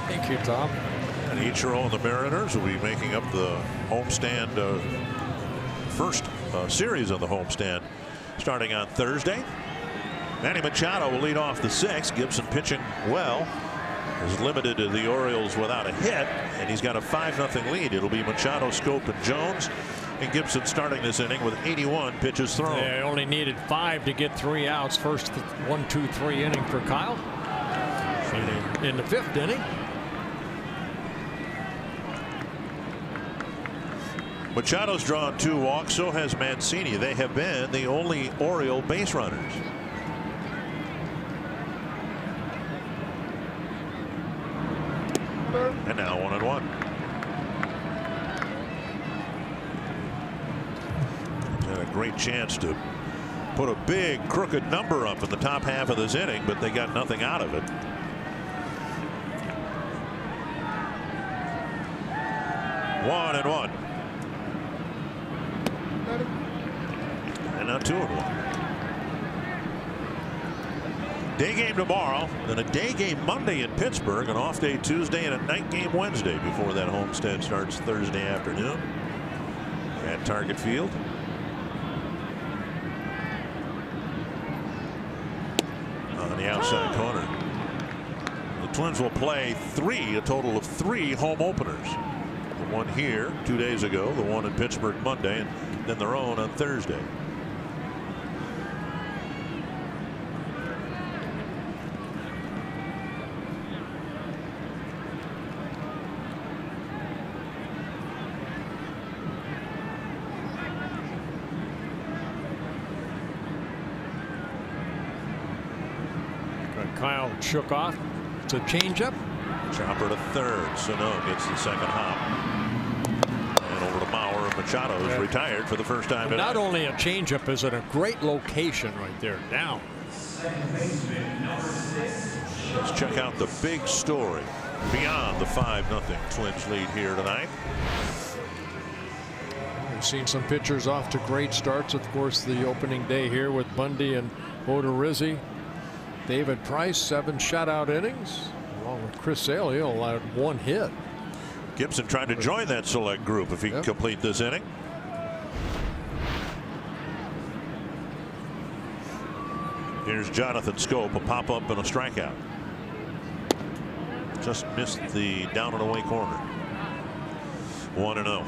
Thank you, Tom. And Ichiro and the Mariners will be making up the homestand, first series of the homestand starting on Thursday. Manny Machado will lead off the 6th. Gibson pitching well. Is limited to the Orioles without a hit, and he's got a 5-0 lead. It'll be Machado, Scope, and Jones. And Gibson starting this inning with 81 pitches thrown. They only needed 5 to get 3 outs. First 1, 2, 3 inning for Kyle. In the 5th inning. Machado's drawn 2 walks. So has Mancini. They have been the only Oriole base runners. And now 1-1. Had a great chance to put a big crooked number up in the top half of this inning, but they got nothing out of it. One and one. And now 2-1. Day game tomorrow, then a day game Monday in Pittsburgh, an off day Tuesday, and a night game Wednesday before that homestand starts Thursday afternoon at Target Field. On the outside corner. The Twins will play a total of 3 home openers. The one here 2 days ago, the one in Pittsburgh Monday, and then their own on Thursday. Kyle shook off. It's a changeup. Chopper to third. Sano gets the second hop. And over to Mauer. Machado is retired for the first time tonight. Not only a changeup, is it a great location right there. Down. Let's check out the big story beyond the 5-0 Twins lead here tonight. We've seen some pitchers off to great starts. Of course, the opening day here with Bundy and Odorizzi. David Price, 7 shutout innings, along with Chris Sale. He allowed 1 hit. Gibson trying to join that select group if he can complete this inning. Here's Jonathan Scope, a pop-up and a strikeout. Just missed the down and away corner. 1-0.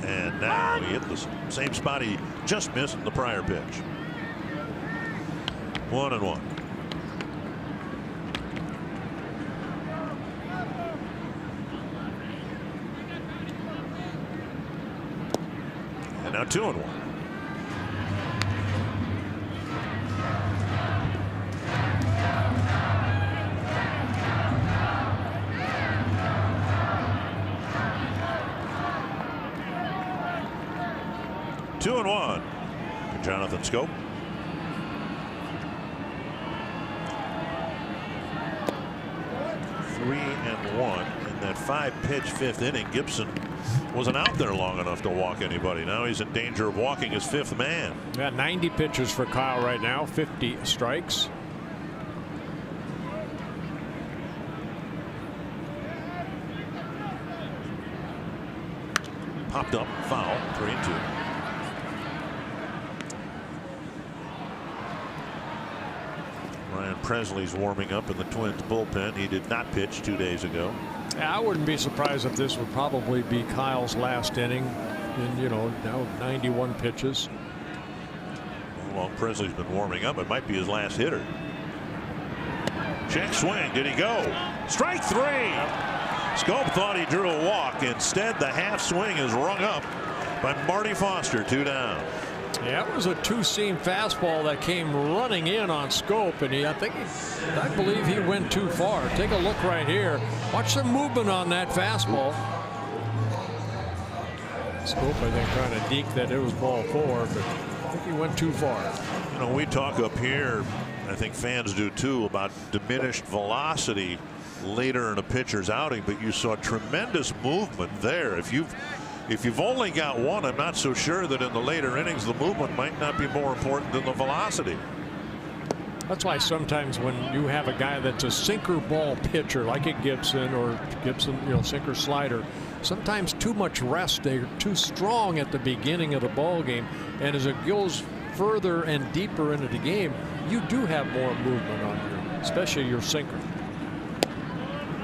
And now he hit the same spot he just missed in the prior pitch. 1-1. And now 2-1. Two and one. Jonathan Scope. Three and one in that 5-pitch 5th inning. Gibson wasn't out there long enough to walk anybody. Now he's in danger of walking his 5th man. Got 90 pitches for Kyle right now, 50 strikes. Popped up, foul, 3-2. Ryan Presley's warming up in the Twins bullpen. He did not pitch 2 days ago. I wouldn't be surprised if this would probably be Kyle's last inning. And now 91 pitches. Well, Presley's been warming up. It might be his last hitter. Check swing. Did he go? Strike 3. Scope thought he drew a walk. Instead, the half swing is rung up by Marty Foster. 2 down. Yeah, it was a 2-seam fastball that came running in on Scope, and I believe he went too far. Take a look right here. Watch the movement on that fastball. Scope, I think, trying to deke that it was ball 4, but I think he went too far. We talk up here, I think fans do too, about diminished velocity later in a pitcher's outing, but you saw tremendous movement there. If you've if you've only got one, I'm not so sure that in the later innings the movement might not be more important than the velocity. That's why sometimes when you have a guy that's a sinker ball pitcher like a Gibson, sinker slider, sometimes too much rest, they're too strong at the beginning of the ball game, and as it goes further and deeper into the game, you do have more movement on you, especially your sinker.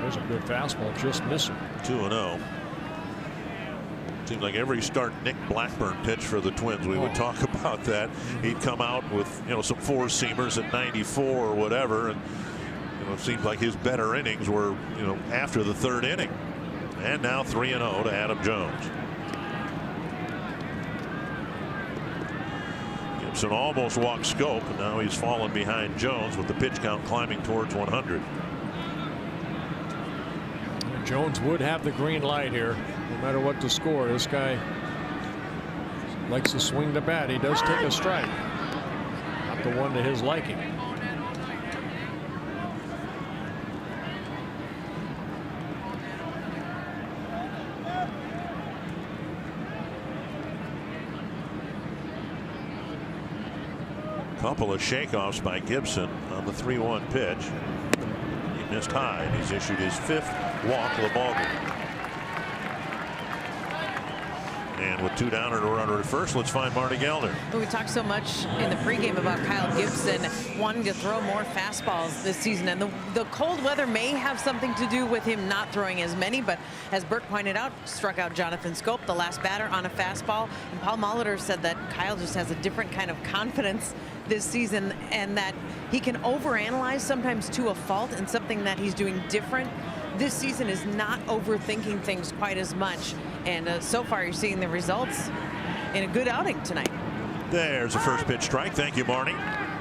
There's a good fastball, just missing. 2-0. Seems like every start Nick Blackburn pitched for the Twins, we would talk about that. He'd come out with some four-seamers at 94 or whatever, and it seems like his better innings were after the third inning. And now 3-0 to Adam Jones. Gibson almost walked Scope, and now he's fallen behind Jones with the pitch count climbing towards 100. Jones would have the green light here, no matter what the score. This guy likes to swing the bat. He does take a strike. Not the one to his liking. Couple of shakeoffs by Gibson on the 3-1 pitch. He missed high, and he's issued his 5th walk of the ball game. And with 2 down and a runner at first, let's find Marty Gelder. We talked so much in the pregame about Kyle Gibson wanting to throw more fastballs this season, and the cold weather may have something to do with him not throwing as many, but as Bert pointed out, struck out Jonathan Scope, the last batter, on a fastball. And Paul Molitor said that Kyle just has a different kind of confidence this season, and that he can overanalyze sometimes to a fault, and something that he's doing different this season is not overthinking things quite as much. And so far you're seeing the results in a good outing tonight. There's a first pitch strike. Thank you, Marty.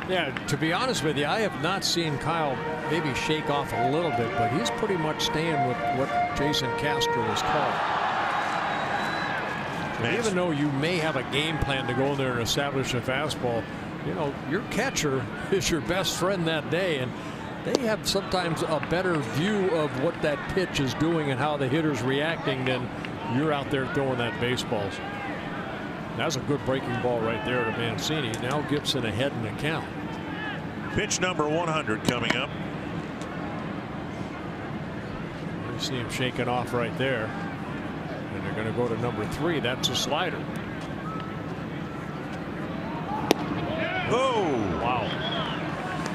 Yeah, to be honest with you, I have not seen Kyle maybe shake off a little bit, but he's pretty much staying with what Jason Castro has called. So even though you may have a game plan to go in there and establish a fastball, your catcher is your best friend that day, and they have sometimes a better view of what that pitch is doing and how the hitter's reacting than you're out there throwing that baseball. That's a good breaking ball right there to Mancini. Now Gibson ahead in the count. Pitch number 100 coming up. You see him shaking off right there. And they're going to go to number 3. That's a slider. Oh, wow.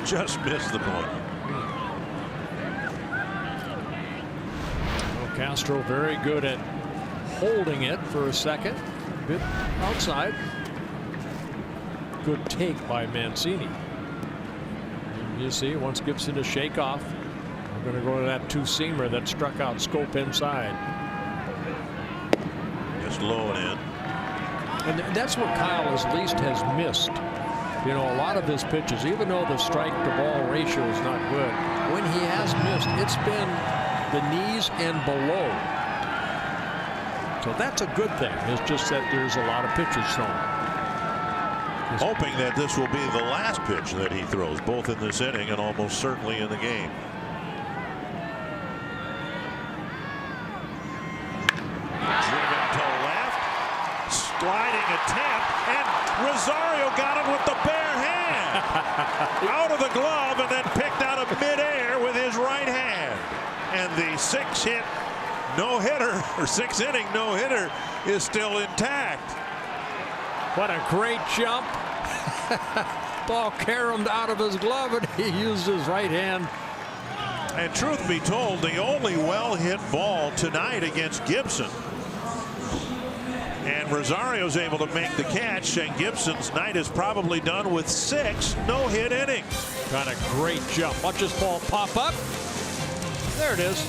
Just missed the point. Well, Castro very good at holding it for a second. Bit outside. Good take by Mancini. And you see, wants Gibson to shake off. We're going to go to that 2-seamer that struck out Scope inside. Just low and in. And that's what Kyle at least has missed. A lot of his pitches, even though the strike to ball ratio is not good, when he has missed, it's been the knees and below. So that's a good thing. It's just that there's a lot of pitches thrown. Hoping that this will be the last pitch that he throws, both in this inning and almost certainly in the game. Driven to left, sliding attempt, and Rosario got him with the bare hand. Out of the glove and then picked out of midair with his right hand. And the 6-hit no-hitter, or 6-inning no-hitter, is still intact. What a great jump. Ball caromed out of his glove, and he used his right hand. And truth be told, the only well-hit ball tonight against Gibson. And Rosario's able to make the catch, and Gibson's night is probably done with 6 no-hit innings. Got a great jump. Watch this ball pop up. There it is.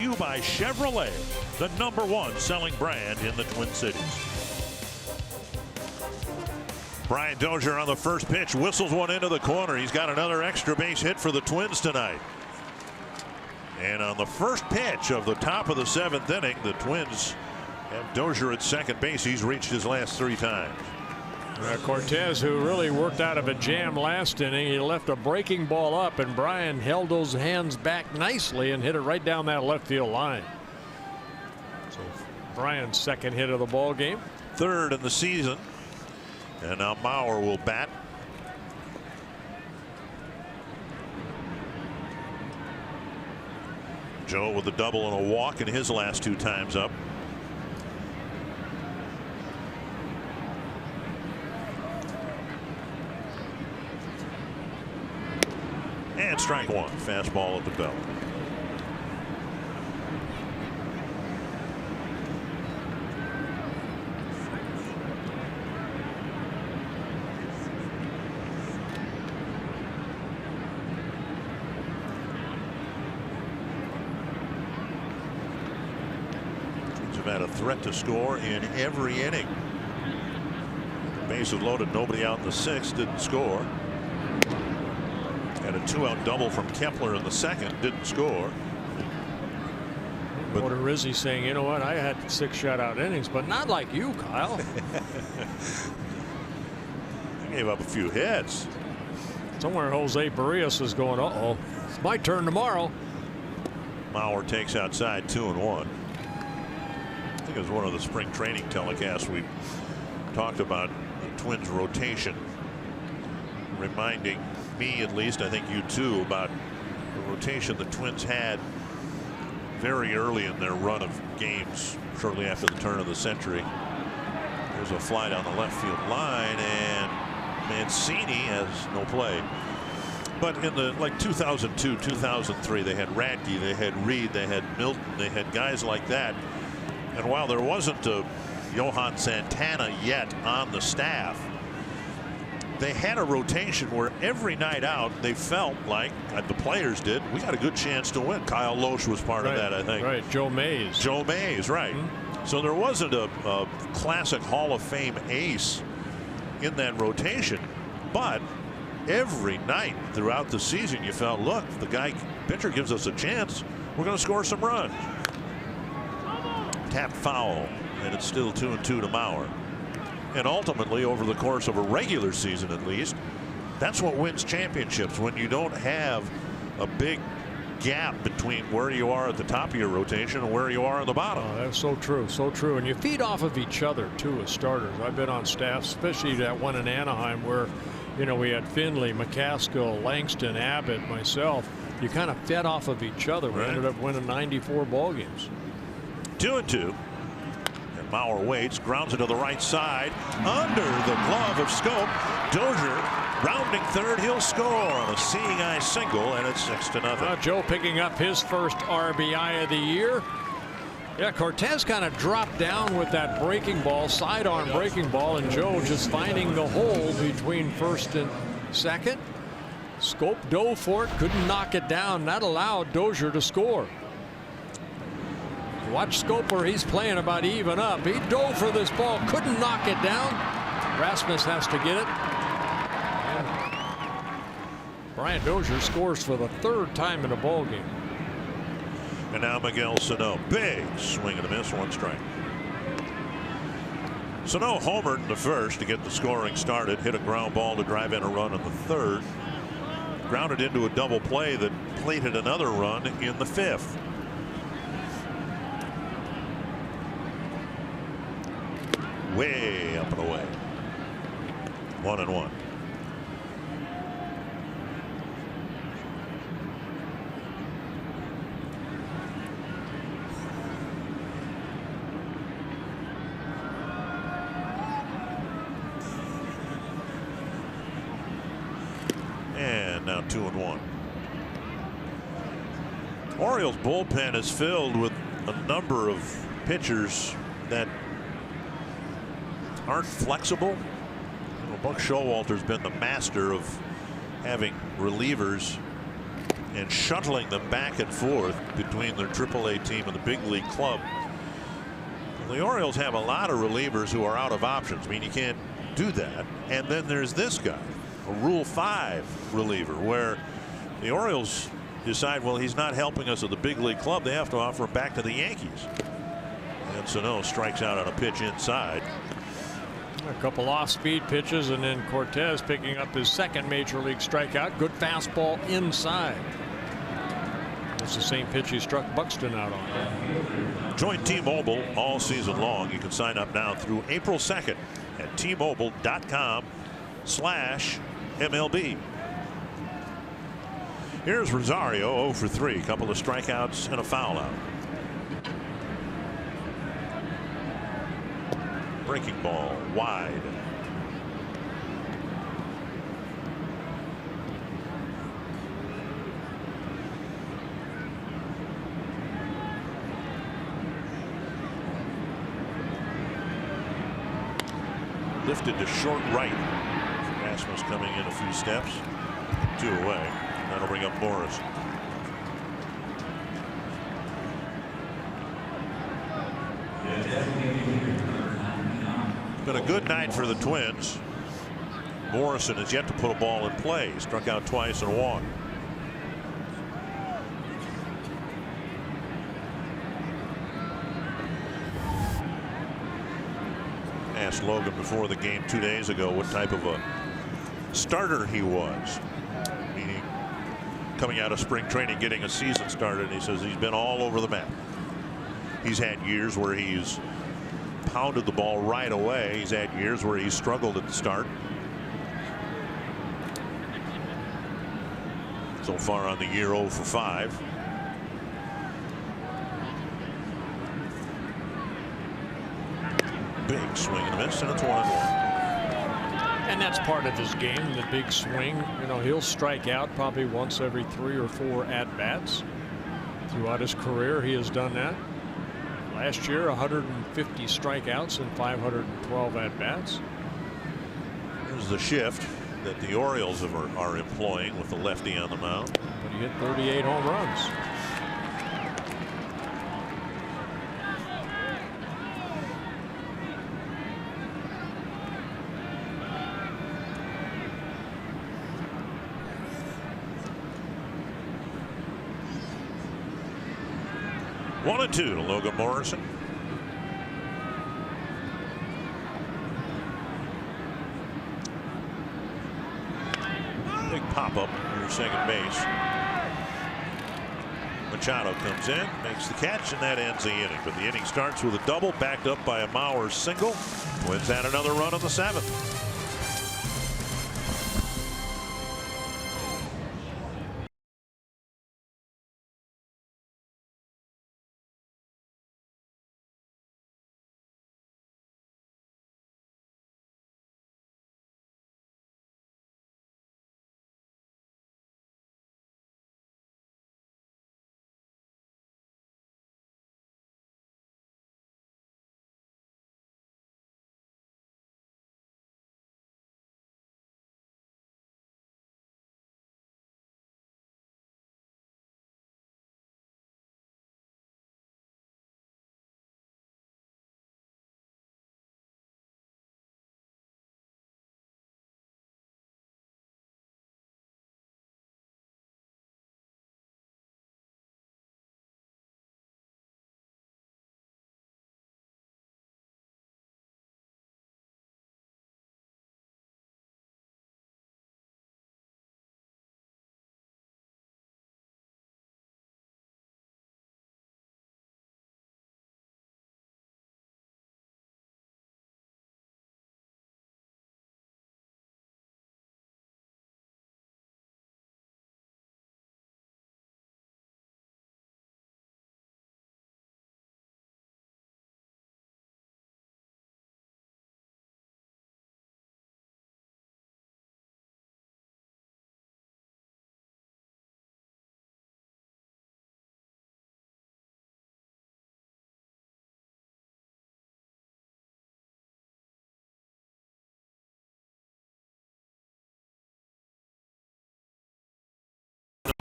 to you by Chevrolet, the #1 selling brand in the Twin Cities. Brian Dozier on the first pitch, whistles one into the corner. He's got another extra base hit for the Twins tonight. And on the first pitch of the top of the 7th inning, the Twins have Dozier at second base. He's reached his last 3 times. Cortez, who really worked out of a jam last inning, he left a breaking ball up, and Brian held those hands back nicely and hit it right down that left field line. So Brian's second hit of the ball game. 3rd in the season. And now Mauer will bat. Joe with a double and a walk in his last 2 times up. And strike 1. Fastball at the belt. Had a threat to score in every inning. Bases loaded, nobody out in the 6th, didn't score. Had a 2-out double from Kepler in the 2nd, didn't score. But Rizzi saying, you know what, I had 6 shutout innings, but not like you, Kyle. I gave up a few hits. Somewhere Jose Barrios is going, uh-oh, it's my turn tomorrow. Mauer takes outside 2-1. I think it was one of the spring training telecasts we talked about the Twins rotation, reminding me, at least, I think you too, about the rotation the Twins had very early in their run of games shortly after the turn of the century. There's a fly down the left field line, and Mancini has no play. But in the 2002, 2003, they had Radke, they had Reed, they had Milton, they had guys like that. And while there wasn't a Johan Santana yet on the staff, they had a rotation where every night out they felt like, the players did, we got a good chance to win. Kyle Loesch was part of that, I think. Right, Joe Mays. Joe Mays, right. So there wasn't a classic Hall of Fame ace in that rotation, but every night throughout the season you felt, look, the pitcher gives us a chance, we're going to score some runs. Tap foul, and it's still 2-2 to Mauer. And ultimately, over the course of a regular season at least, that's what wins championships, when you don't have a big gap between where you are at the top of your rotation and where you are on the bottom. Oh, that's so true, so true. And you feed off of each other too as starters. I've been on staff, especially that one in Anaheim, where we had Finley, McCaskill, Langston, Abbott, myself. You kind of fed off of each other. We ended up winning 94 ball games. 2-2. And Mauer waits, grounds it to the right side, under the glove of Scope. Dozier rounding third, he'll score on a seeing eye single, and it's 6-0. Joe picking up his first RBI of the year. Yeah, Cortez kind of dropped down with that breaking ball, sidearm breaking ball, and Joe just finding the hole between first and second. Scope dove for it, couldn't knock it down. That allowed Dozier to score. Watch Scope where he's playing about even up. He dove for this ball, couldn't knock it down. Rasmus has to get it. And Brian Dozier scores for the 3rd time in a ball game. And now Miguel Sano, big swing and a miss, 1 strike. Sano homered in the 1st to get the scoring started, hit a ground ball to drive in a run in the 3rd, grounded into a double play that plated another run in the 5th. Way up and away. 1-1. And now 2-1. Orioles bullpen is filled with a number of pitchers that aren't flexible. Buck Showalter's been the master of having relievers and shuttling them back and forth between their AAA team and the big league club. The Orioles have a lot of relievers who are out of options. I mean, you can't do that. And then there's this guy, a Rule 5 reliever, where the Orioles decide, well, he's not helping us at the big league club. They have to offer him back to the Yankees. And Sano strikes out on a pitch inside. A couple off-speed pitches, and then Cortez picking up his second major league strikeout. Good fastball inside. That's the same pitch he struck Buxton out on. Join T-Mobile all season long. You can sign up now through April 2nd at T-Mobile.com/MLB. Here's Rosario, 0 for 3. Couple of strikeouts and a foul out. Breaking ball wide. Lifted to short right. Rasmus coming in a few steps. 2 away. That'll bring up Morris. Been a good night for the Twins. Morrison has yet to put a ball in play. He struck out twice and walked. Asked Logan before the game 2 days ago what type of a starter he was, meaning coming out of spring training, getting a season started. He says he's been all over the map. He's had years where he's pounded the ball right away. He's had years where he's struggled at the start. So far on the year, 0 for 5. Big swing and a miss, and it's 1-1. And that's part of his game, the big swing. You know, he'll strike out probably once every 3 or 4 at-bats. Throughout his career, he has done that. Last year, 150 strikeouts and 512 at-bats. There's the shift that the Orioles are employing with the lefty on the mound. But he hit 38 home runs. One and 2 to Logan Morrison. Big pop up near second base. Machado comes in, makes the catch, and that ends the inning. But the inning starts with a double, backed up by a Mauer single. Twins had another run on the 7th.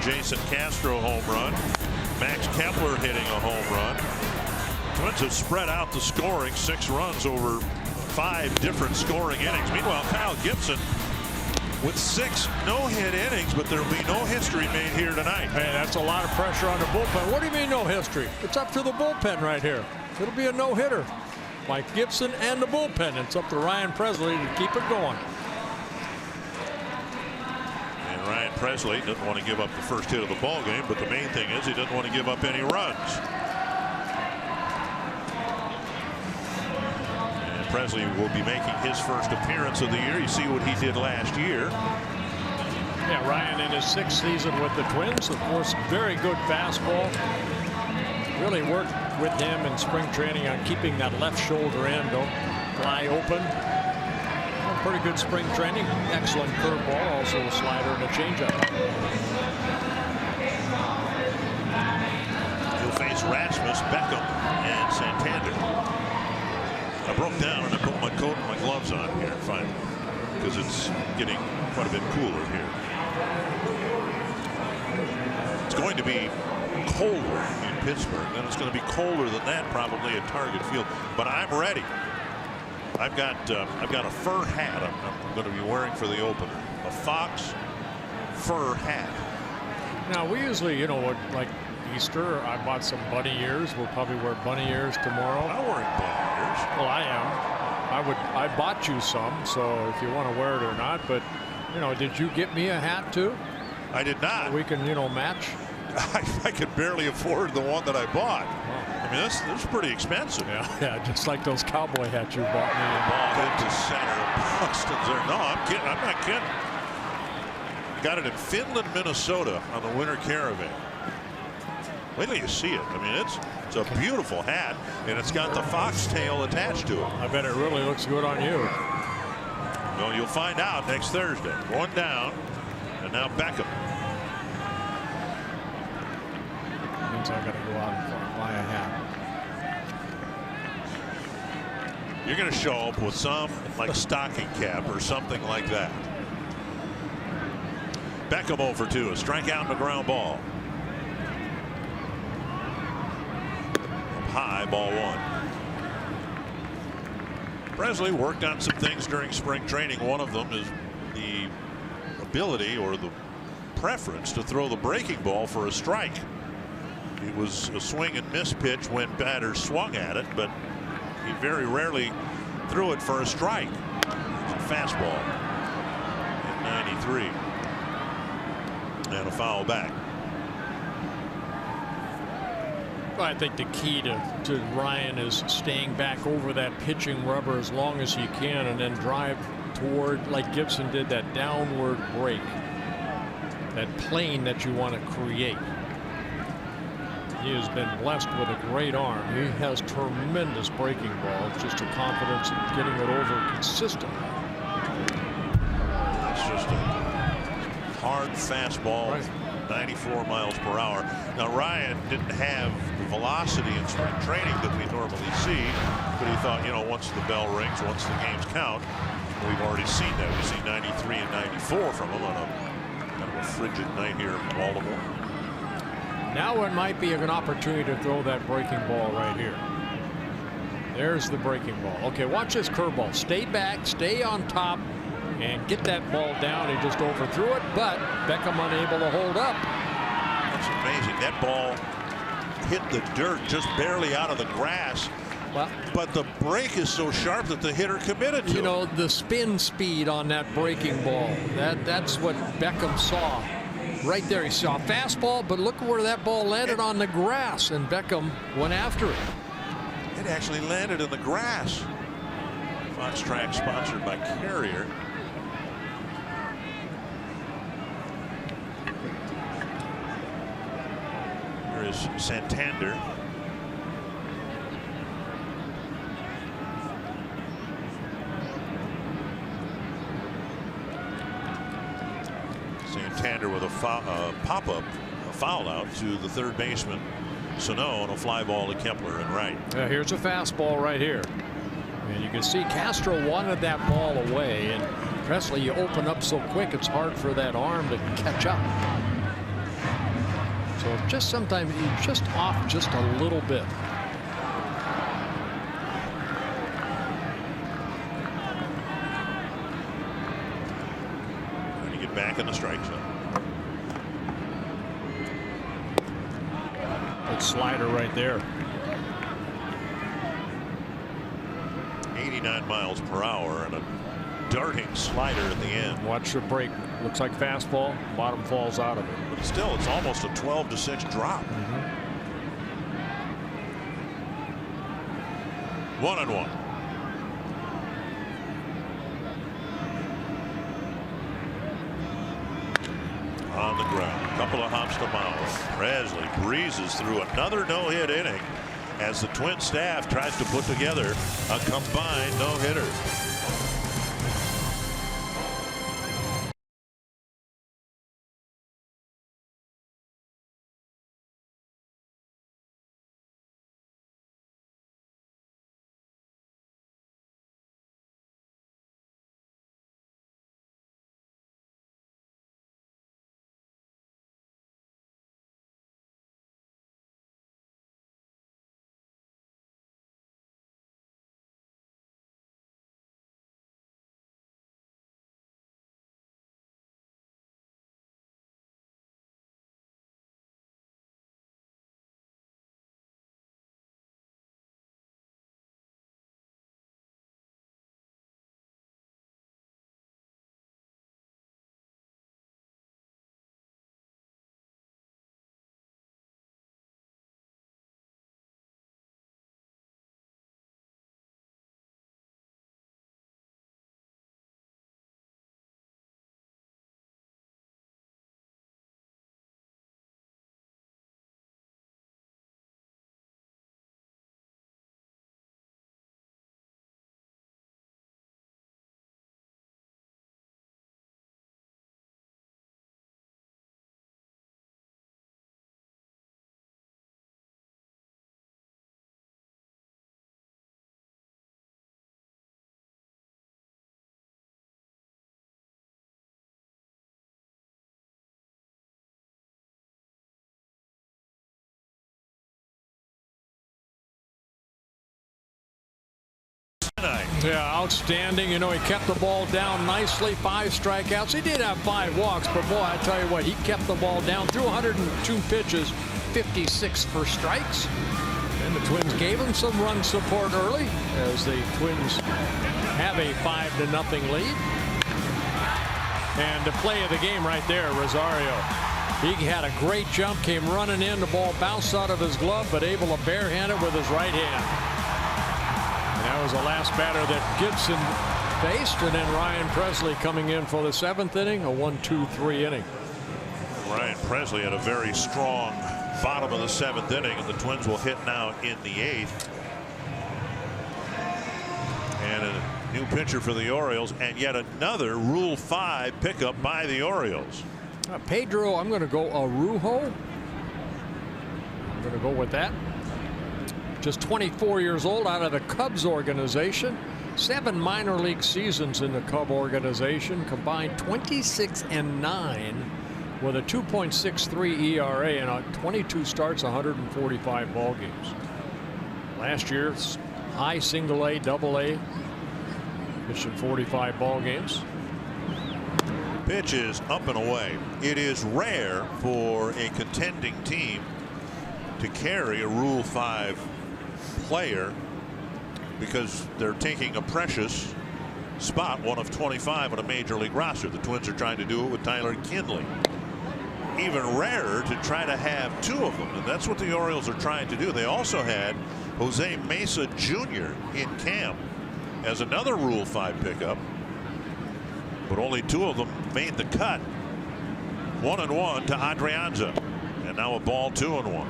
Jason Castro home run. Max Kepler hitting a home run. Twins have spread out the scoring, 6 runs over 5 different scoring innings. Meanwhile, Kyle Gibson with 6 no-hit innings, but there will be no history made here tonight. Hey, that's a lot of pressure on the bullpen. What do you mean no history? It's up to the bullpen right here. It'll be a no-hitter. Mike Gibson and the bullpen. It's up to Ryan Presley to keep it going. And Ryan Presley doesn't want to give up the first hit of the ball game, but the main thing is he doesn't want to give up any runs. Presley will be making his first appearance of the year. You see what he did last year. Yeah, Ryan in his 6th season with the Twins. Of course, very good fastball. Really worked with him in spring training on keeping that left shoulder in. Don't fly open. Well, pretty good spring training. Excellent curveball. Also a slider and a changeup. He'll face Rasmus, Beckham, and Santander. I broke down and I put my coat and my gloves on here finally because it's getting quite a bit cooler here. It's going to be colder in Pittsburgh. Then it's going to be colder than that probably at Target Field. But I'm ready. I've got a fur hat I'm going to be wearing for the opener. A Fox fur hat. Now we usually, you know, like Easter, I bought some bunny ears. We'll probably wear bunny ears tomorrow. I'm wearing bunny ears. Well, I am. I bought you some, so if you want to wear it or not. But, you know, did you get me a hat too? I did not. We can, you know, match. I could barely afford the one that I bought. Wow. I mean, this is pretty expensive. Yeah, just like those cowboy hats you bought me. Ball hit to center. Boston's there. No, I'm kidding. I'm not kidding. Got it in Finland, Minnesota on the Winter Caravan. Wait till you see it. I mean, it's a beautiful hat, and it's got the foxtail attached to it. I bet it really looks good on you. Well, you'll find out next Thursday. 1 down, and now Beckham. Means I got to go out and buy a hat. You're going to show up with some like stocking cap or something like that. Beckham 0 for 2, a strikeout and a ground ball. High, ball 1. Presley worked on some things during spring training. One of them is the ability or the preference to throw the breaking ball for a strike. It was a swing and miss pitch when batters swung at it, but he very rarely threw it for a strike. It's a fastball at 93 and a foul back. I think the key to Ryan is staying back over that pitching rubber as long as he can and then drive toward, like Gibson did, that downward break, that plane that you want to create. He has been blessed with a great arm. He has tremendous breaking ball. It's just a confidence in getting it over consistently. It's just a hard fastball. Right. 94 miles per hour. Now Ryan didn't have the velocity in spring training that we normally see, but he thought, you know, once the bell rings, once the games count, we've already seen that. We've seen 93 and 94 from him on a kind of a frigid night here in Baltimore. Now it might be an opportunity to throw that breaking ball right here. There's the breaking ball. Okay, watch this curveball. Stay back, stay on top, and get that ball down. He just overthrew it, but Beckham unable to hold up. That's amazing. That ball hit the dirt just barely out of the grass. Well, but the break is so sharp that the hitter committed to. You know, the spin speed on that breaking ball. That's what Beckham saw. Right there, he saw a fastball, but look where that ball landed on the grass, and Beckham went after it. It actually landed in the grass. Fox Track sponsored by Carrier. Here is Santander. Santander with a pop-up, a foul out to the third baseman, Sano, and a fly ball to Kepler and right. Here's a fastball right here. And you can see Castro wanted that ball away, and Presley, you open up so quick, it's hard for that arm to catch up. So just sometimes he's just off just a little bit. Trying to get back in the strike zone. Good slider right there. 89 miles per hour and a darting slider at the end. Watch the break. Looks like fastball. Bottom falls out of it. But still, it's almost a 12-6 drop. 1-1. On the ground, a couple of hops to Mauer. Presley breezes through another no-hit inning as the Twin staff tries to put together a combined no-hitter. Yeah, outstanding. You know, he kept the ball down nicely. 5 strikeouts. He did have 5 walks, but boy, I tell you what, he kept the ball down through 102 pitches, 56 for strikes. And the Twins gave him some run support early as the Twins have a 5-0 lead. And the play of the game right there, Rosario. He had a great jump, came running in. The ball bounced out of his glove, but able to barehand it with his right hand. That was the last batter that Gibson faced, and then Ryan Presley coming in for the 7th inning, a 1-2-3 inning. Ryan Presley had a very strong bottom of the 7th inning, and the Twins will hit now in the 8th. And a new pitcher for the Orioles, and yet another Rule 5 pickup by the Orioles. Pedro, I'm going to go Araujo. I'm going to go with that. Just 24 years old, out of the Cubs organization. 7 minor league seasons in the Cub organization, combined 26-9 with a 2.63 ERA and 22 starts, 145 ball games. Last year, high single A, double A, pitched in 45 ball games. Pitch is up and away. It is rare for a contending team to carry a Rule 5 player because they're taking a precious spot, one of 25 on a major league roster. The Twins are trying to do it with Tyler Kinley. Even rarer to try to have 2 of them, and that's what the Orioles are trying to do. They also had Jose Mesa Jr. in camp as another Rule 5 pickup, but only 2 of them made the cut. 1-1 to Adrianza, and now a ball 2-1.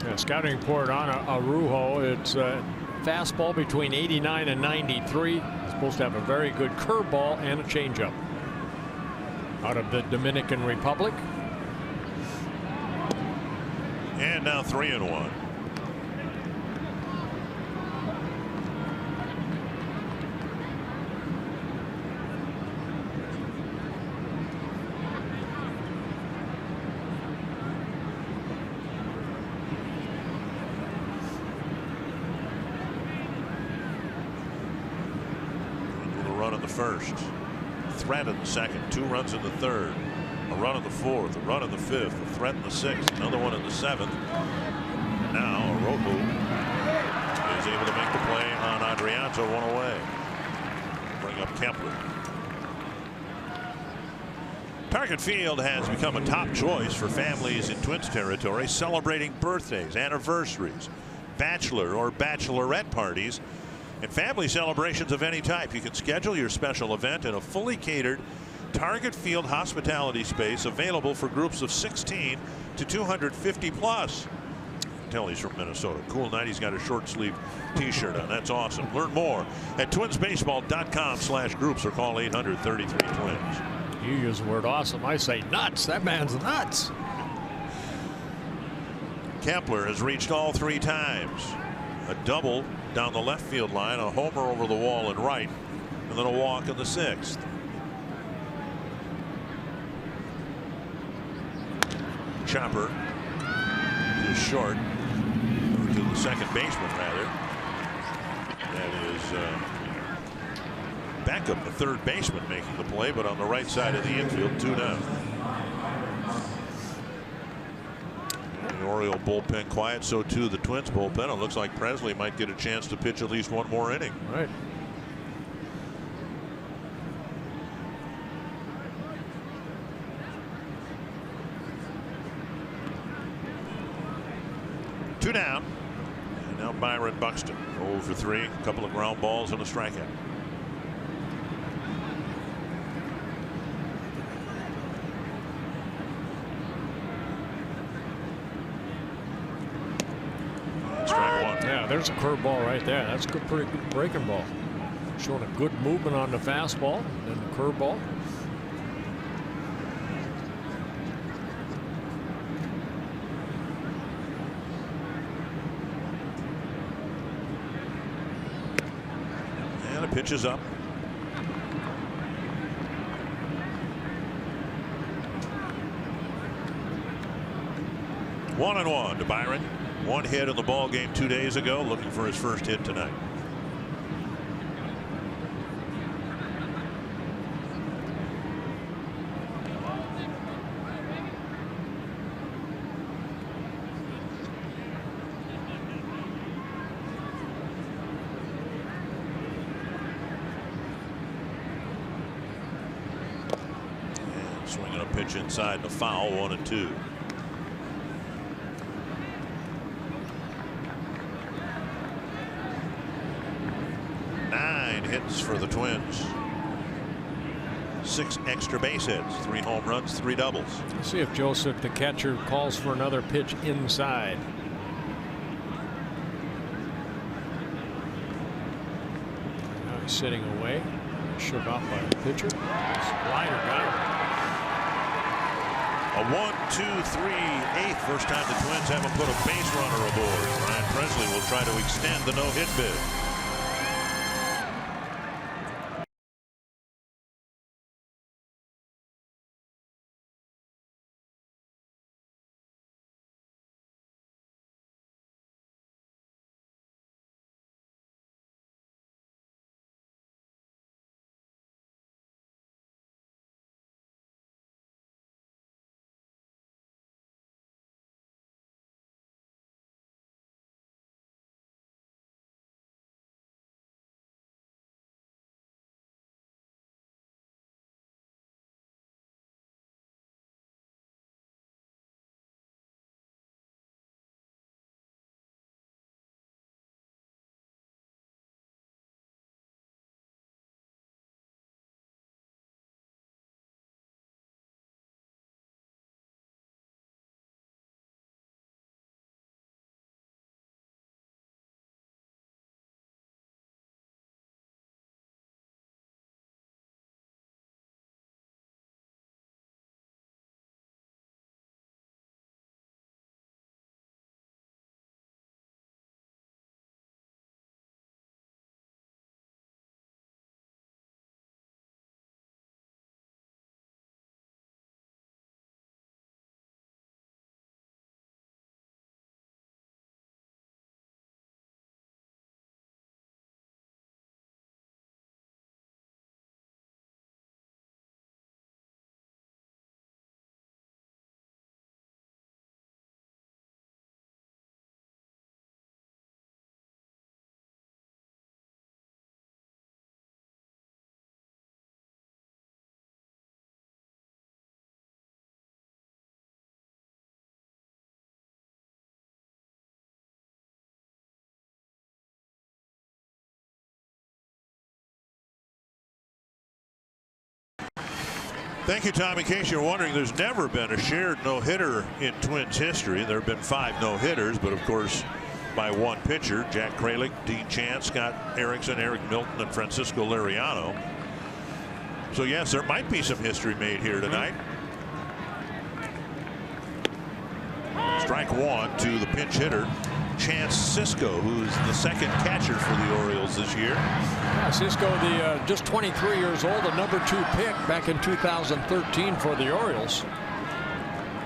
Yeah, scouting report on Araujo. It's fastball between 89 and 93. He's supposed to have a very good curveball and a changeup. Out of the Dominican Republic. And now 3-1. run in the first, threat in the second, 2 runs in the third, a run in the fourth, a run in the fifth, a threat in the sixth, another one in the seventh. And now Orobu is able to make the play on Adrianza, 1 away. Bring up Kepler. Target Field has become a top choice for families in Twins territory celebrating birthdays, anniversaries, bachelor or bachelorette parties, and family celebrations of any type. You can schedule your special event in a fully catered Target Field hospitality space available for groups of 16 to 250 plus. Tell he's from Minnesota. Cool night. He's got a short sleeve t-shirt on. That's awesome. Learn more at twinsbaseball.com/groups or call 800-33-TWINS. You use the word awesome. I say nuts. That man's nuts. Kepler has reached all 3 times. A double down the left field line, a homer over the wall and right, and then a walk in the 6th. Chopper is short to the second baseman, rather. That is Beckham, the third baseman, making the play, but on the right side of the infield, 2 down. The Oriole bullpen quiet, so too the Twins bullpen. It looks like Presley might get a chance to pitch at least 1 more inning. Right. Two down. And now Byron Buxton, 0 for 3, a couple of ground balls and a strikeout. Strike 1. Yeah, there's a curveball right there. That's a pretty good breaking ball. Showing a good movement on the fastball and the curveball. And the pitch is up. One and one to Byron. 1 hit in the ball game 2 days ago, looking for his first hit tonight. And swinging a pitch inside the foul, 1-2. Hits for the Twins. 6 extra base hits, 3 home runs, 3 doubles. Let's see if Joseph, the catcher, calls for another pitch inside. Now he's sitting away, shook off by the pitcher. Slider got him. A 1-2-3-8. First time the Twins haven't put a base runner aboard. Ryan Presley will try to extend the no-hit bid. Thank you, Tom. In case you're wondering, there's never been a shared no-hitter in Twins history. There have been 5 no-hitters, but of course by one pitcher, Jack Kralik, Dean Chance, Scott Erickson, Eric Milton, and Francisco Liriano. So yes, there might be some history made here tonight. Strike one to the pinch hitter, Chance Sisco, who's the second catcher for the Orioles this year. Yeah, Sisco, just 23 years old, the #2 pick back in 2013 for the Orioles.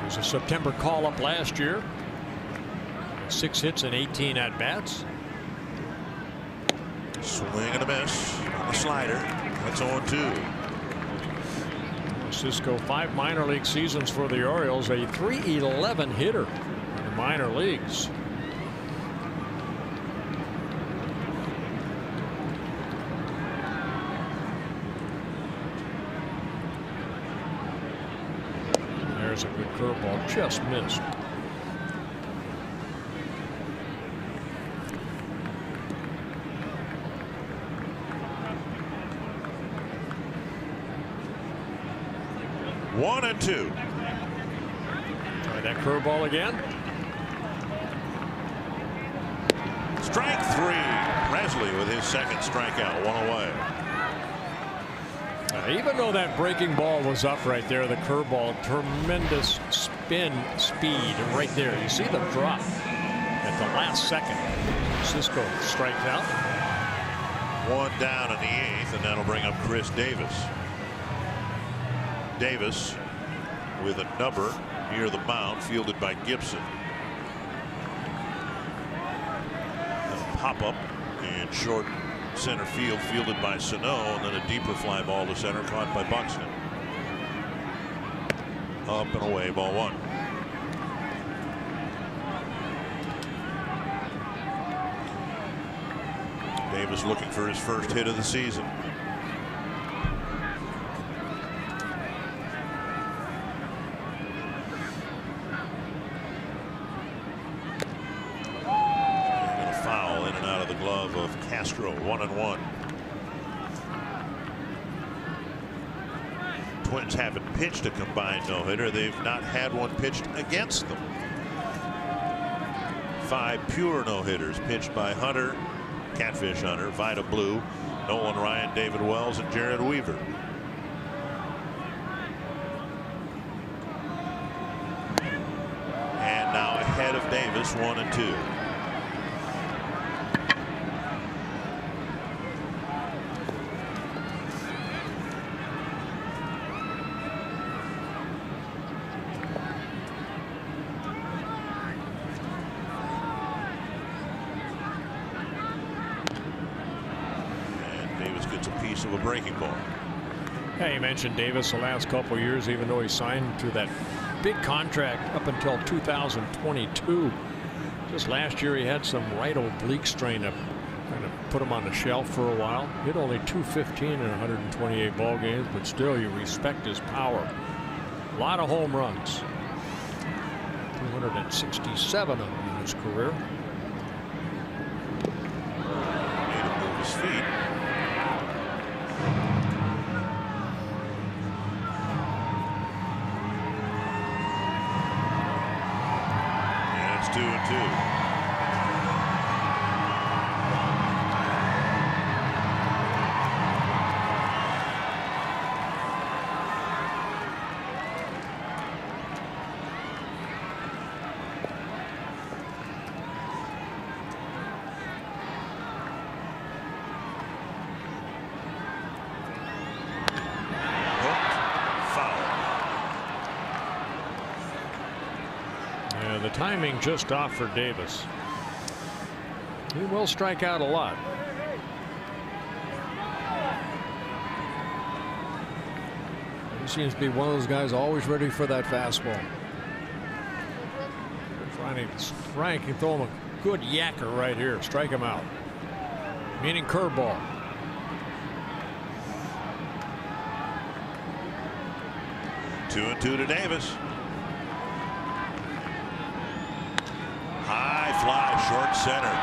It was a September call-up last year. 6 hits and 18 at-bats. Swing and a miss on the slider. That's 0-2. Sisco, 5 minor league seasons for the Orioles, a .311 hitter in the minor leagues. There's a good curveball, just missed. One and two. Try that curveball again. Strike 3. Presley with his second strikeout, 1 away. Even though that breaking ball was up right there, the curveball, tremendous spin speed right there. You see the drop at the last second. Cisco strikes out. 1 down in the 8th, and that'll bring up Chris Davis. Davis with a number near the mound, fielded by Gibson. A pop-up in short center field, fielded by Sano, and then a deeper fly ball to center, caught by Buxton. Up and away, ball 1. Davis looking for his first hit of the season. Of Castro, 1-1. Twins haven't pitched a combined no-hitter. They've not had one pitched against them. 5 pure no-hitters pitched by Hunter, Catfish Hunter, Vida Blue, Nolan Ryan, David Wells, and Jared Weaver. And now ahead of Davis, 1-2. Of a breaking ball. Hey, you mentioned Davis the last couple of years, even though he signed to that big contract up until 2022. Just last year he had some right oblique strain that kind of put him on the shelf for a while. Hit only .215 in 128 ball games, but still you respect his power. A lot of home runs. 267 of them in his career. Made him move his feet. And it's 2-2. The timing just off for Davis. He will strike out a lot. He seems to be one of those guys always ready for that fastball. Frank can throw him a good yacker right here. Strike him out. Meaning curveball. Two and two to Davis. High fly, short center.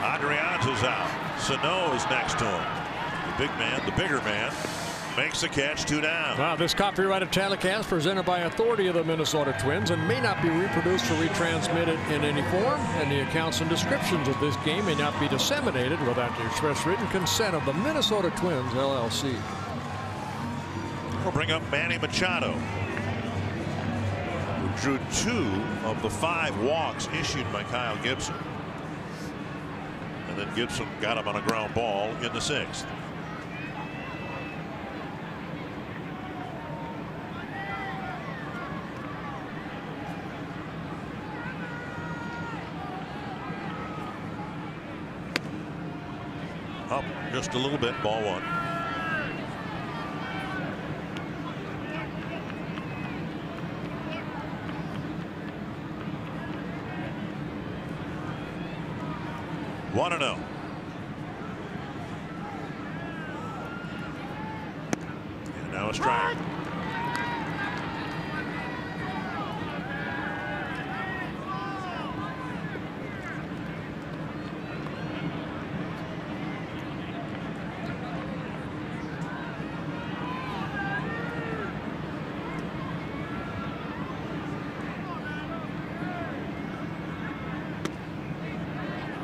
Adrianza's out. Sano is next to him. The big man, the bigger man, makes the catch, 2 down. Wow, this copyrighted telecast presented by authority of the Minnesota Twins and may not be reproduced or retransmitted in any form, and the accounts and descriptions of this game may not be disseminated without the express written consent of the Minnesota Twins, LLC. We'll bring up Manny Machado, who drew 2 of the 5 walks issued by Kyle Gibson. And then Gibson got him on a ground ball in the 6th. Up just a little bit, ball 1. One and 0. And now a strike.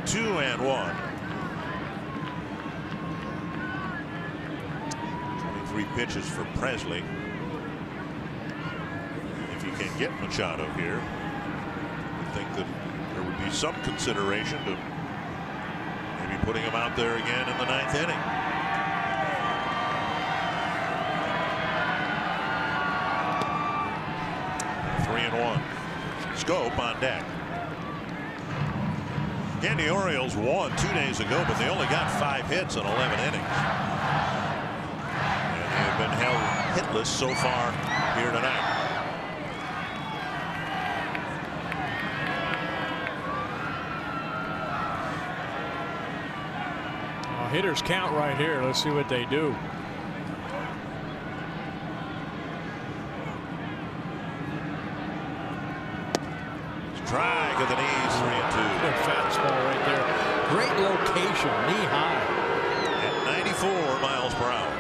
Two and 1. 23 pitches for Presley. If you can get Machado here, I think that there would be some consideration to maybe putting him out there again in the 9th inning. Three and 1. Scope on deck. Again, the Orioles won 2 days ago, but they only got 5 hits in 11 innings. And they have been held hitless so far here tonight. Hitters count right here. Let's see what they do. Strike at the knees, 3 and 2. Good fastball right there. Great location, knee high. At 94 miles per hour.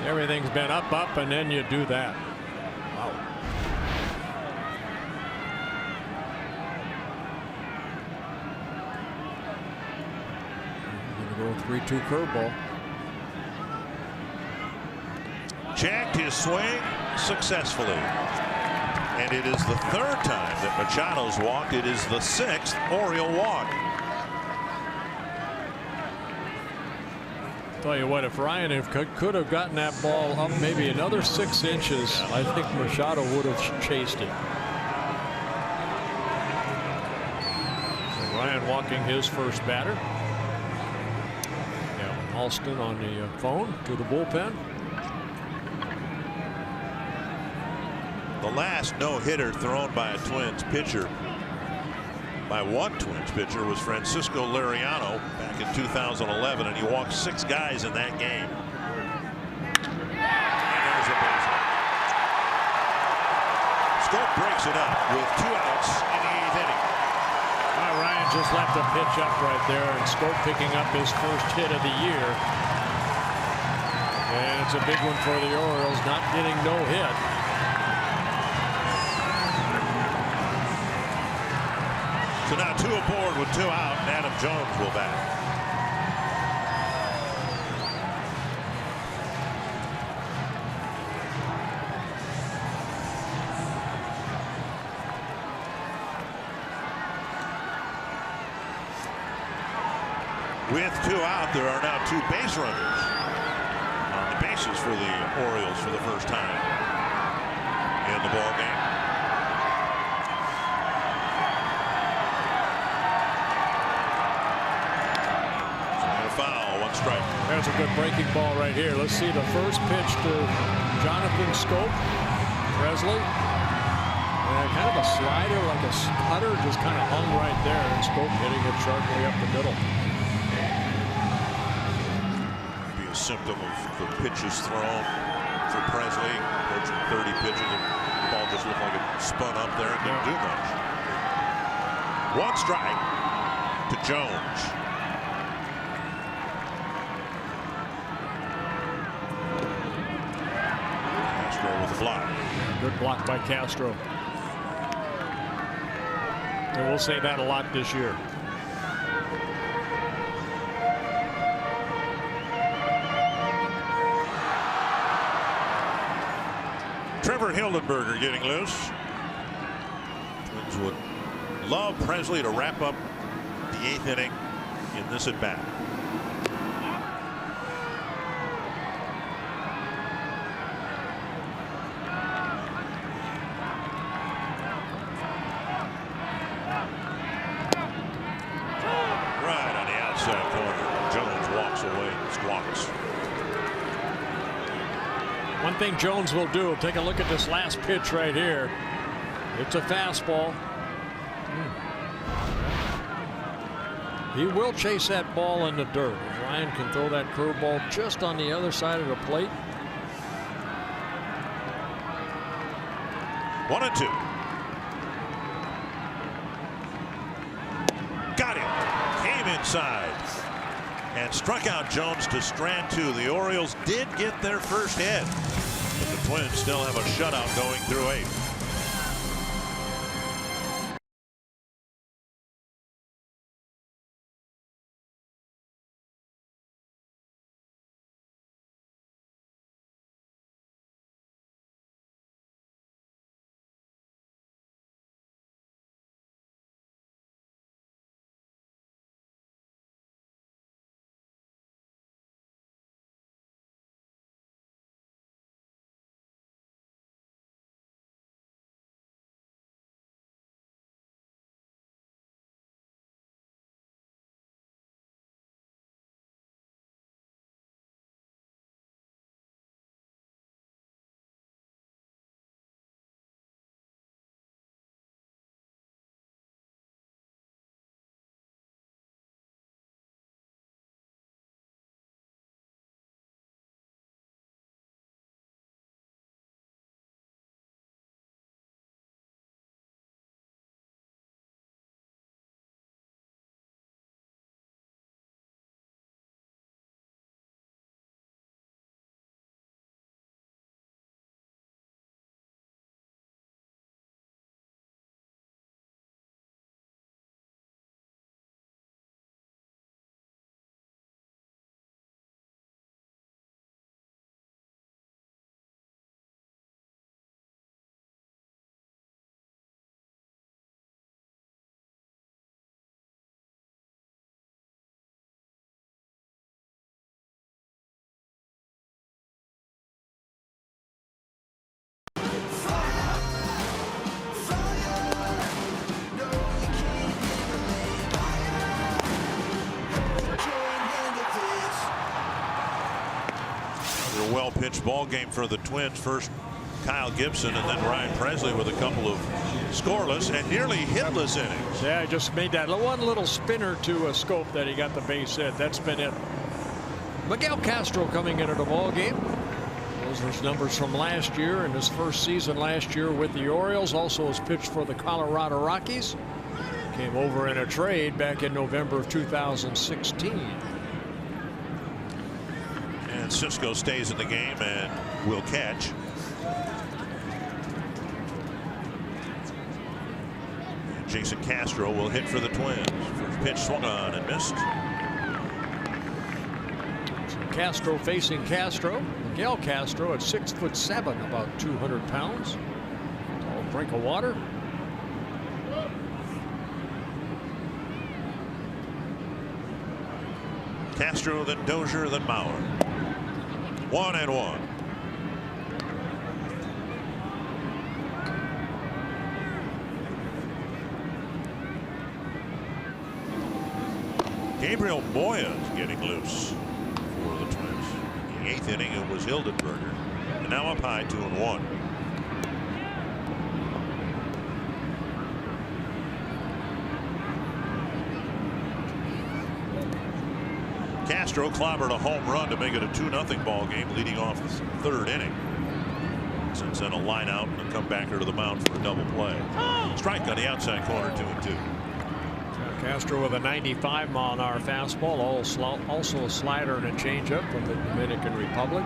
Everything's been up, and then you do that. Wow. Gonna go 3-2 curveball. Checked his swing successfully. And it is the 3rd time that Machado's walked. It is the 6th Oriole walk. Tell you what, if Ryan could have gotten that ball up maybe another 6 inches, I think Machado would have chased it. So Ryan walking his first batter. Yeah, Alston on the phone to the bullpen. The last no-hitter thrown by a Twins pitcher, by one Twins pitcher, was Francisco Liriano back in 2011, and he walked 6 guys in that game. And there's a base hit. Scope breaks it up with 2 outs in the 8th inning. Ryan just left a pitch up right there, and Scope picking up his first hit of the year. And it's a big one for the Orioles, not getting no hit. So now 2 aboard with 2 out, and Adam Jones will bat. With 2 out, there are now 2 base runners on the bases for the Orioles for the first time in the ball game. Strike. There's a good breaking ball right here. Let's see the first pitch to Jonathan Scope. Presley. And kind of a slider, like a cutter, just kind of hung right there. And Scope hitting it sharply up the middle. Be a symptom of the pitches thrown for Presley. Approaching 30 pitches. The ball just looked like it spun up there and didn't do much. 1 strike to Jones. fly. Good block by Castro. And we'll say that a lot this year. Trevor Hildenberger getting loose. Twins would love Presley to wrap up the 8th inning in this at bat. Right on the outside corner. Jones walks away and squawks. One thing Jones will do, take a look at this last pitch right here. It's a fastball. He will chase that ball in the dirt. If Ryan can throw that curveball just on the other side of the plate. 1-2. Got him. Came inside and struck out Jones to strand 2. The Orioles did get their first hit, but the Twins still have a shutout going through 8. Well pitched ball game for the Twins. First Kyle Gibson and then Ryan Presley with a couple of scoreless and nearly hitless innings. Yeah, I just made that one little spinner to a scope that he got the base hit. That's been it. Miguel Castro coming into the ball game. Those are his numbers from last year and his first season last year with the Orioles. Also has pitched for the Colorado Rockies. Came over in a trade back in November of 2016. And Cisco stays in the game and will catch. And Jason Castro will hit for the Twins. First pitch swung on and missed. So Castro facing Castro. Miguel Castro at 6'7", about 200 pounds. Tall drink of water. Castro, then Dozier, then Mauer. 1-1. Gabriel Moya's getting loose for the Twins. In the 8th inning, it was Hildenberger. And now up high, 2-1. Castro clobbered a home run to make it a 2-0 ball game, leading off the 3rd inning. Since then, a line out and a comebacker to the mound for a double play. Strike on the outside corner, 2-2. Castro with a 95-mile-an-hour fastball, also a slider and a changeup from the Dominican Republic.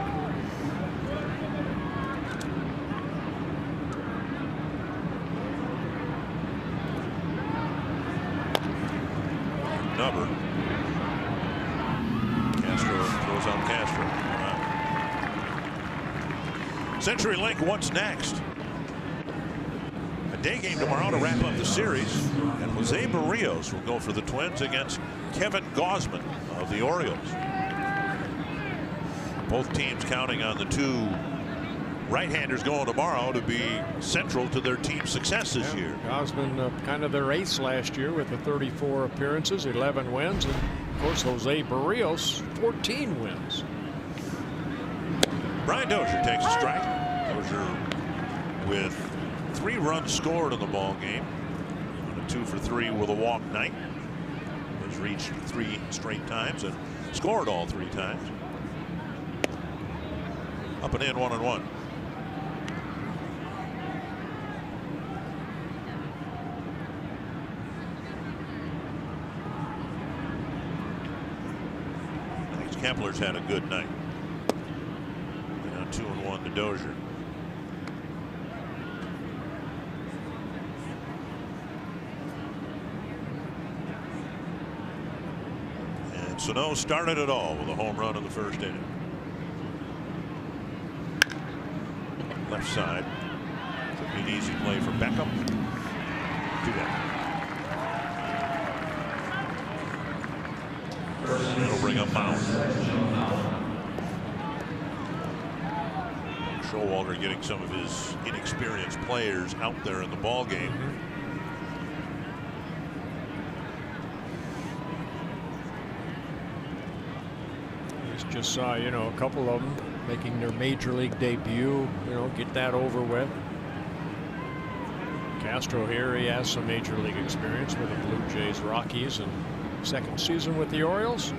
number. Castro throws out Castro. CenturyLink, what's next? A day game tomorrow to wrap up the series, and Jose Barrios will go for the Twins against Kevin Gausman of the Orioles. Both teams counting on the two right-handers going tomorrow to be central to their team's success this year. Gausman, kind of their ace last year with the 34 appearances, 11 wins, and of course Jose Barrios, 14 wins. Brian Dozier takes a strike. Dozier with 3 runs scored in the ball game. A 2 for 3 with a walk night. Has reached 3 straight times and scored all 3 times. Up and in, 1-1. Kepler's had a good night. Now 2-1 to Dozier. And Sano started it all with a home run in the first inning. Left side. Could be an easy play for Beckham. Too bad. That'll bring up Mount. Showalter getting some of his inexperienced players out there in the ball game. Just saw, a couple of them making their major league debut, get that over with. Castro here, he has some major league experience with the Blue Jays, Rockies, and second season with the Orioles.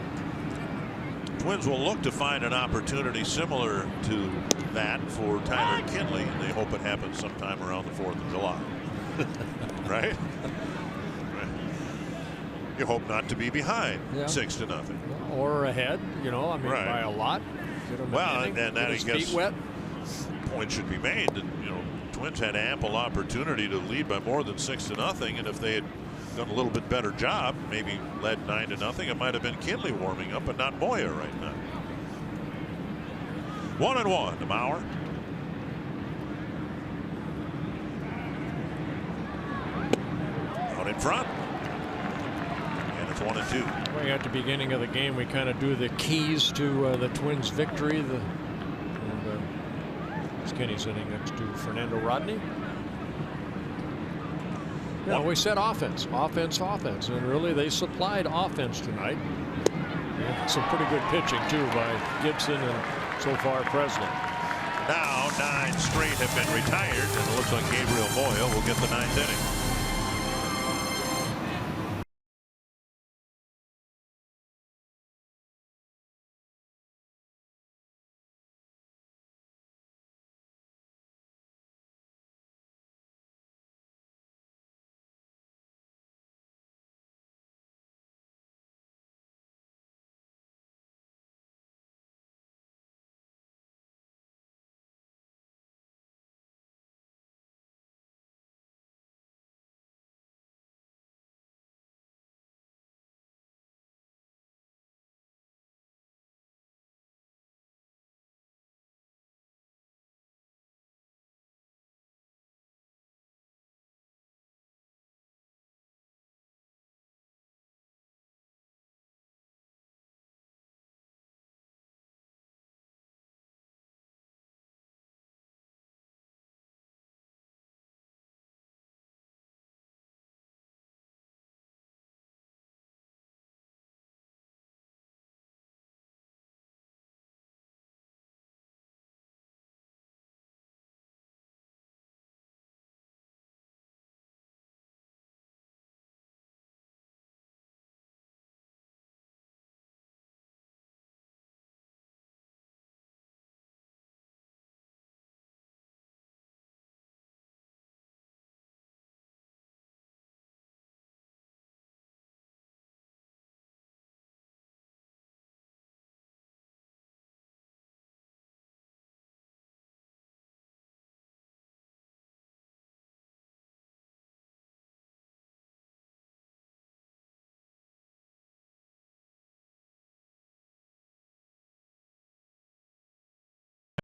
Twins will look to find an opportunity similar to that for Tyler Kinley, and they hope it happens sometime around the 4th of July. Right? You hope not to be behind 6-0. Or ahead, right. By a lot. Well, and that I guess feet wet. Point should be made that, Twins had ample opportunity to lead by more than 6-0, and if they had done a little bit better job, maybe led 9-0, it might have been Kinley warming up, but not Moya right now. 1-1 to Mauer. Out in front. And it's 1-2. Well, at the beginning of the game, we kind of do the keys to the Twins' victory. Skinny's sitting next to Fernando Rodney. We said offense, and really they supplied offense tonight. Some pretty good pitching too by Gibson and so far Presley. Now 9 straight have been retired, and it looks like Gabriel Moya will get the 9th inning.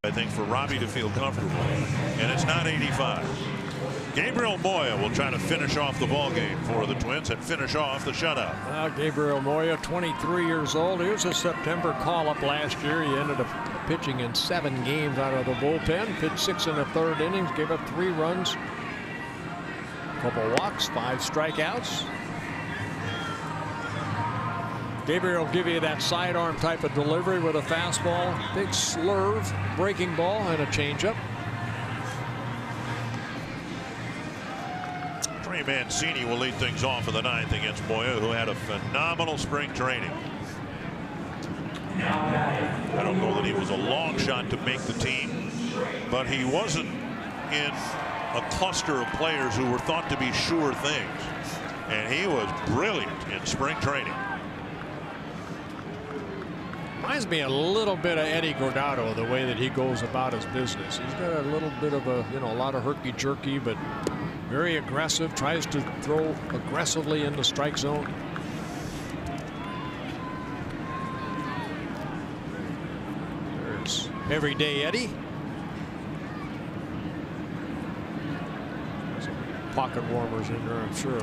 I think, for Robbie to feel comfortable, and it's not 85. Gabriel Moya will try to finish off the ball game for the Twins and finish off the shutout. Gabriel Moya, 23 years old. He was a September call-up last year. He ended up pitching in 7 games out of the bullpen. Pitched 6 1/3 innings, gave up 3 runs, a couple walks, 5 strikeouts. Gabriel will give you that sidearm type of delivery with a fastball, big slurve, breaking ball, and a changeup. Trey Mancini will lead things off in the 9th against Moya, who had a phenomenal spring training. I don't know that he was a long shot to make the team, but he wasn't in a cluster of players who were thought to be sure things. And he was brilliant in spring training. Reminds me a little bit of Eddie Gordado, the way that he goes about his business. He's got a little bit of a, a lot of herky-jerky, but very aggressive, tries to throw aggressively in the strike zone. There's Everyday Eddie. Some pocket warmers in there, I'm sure.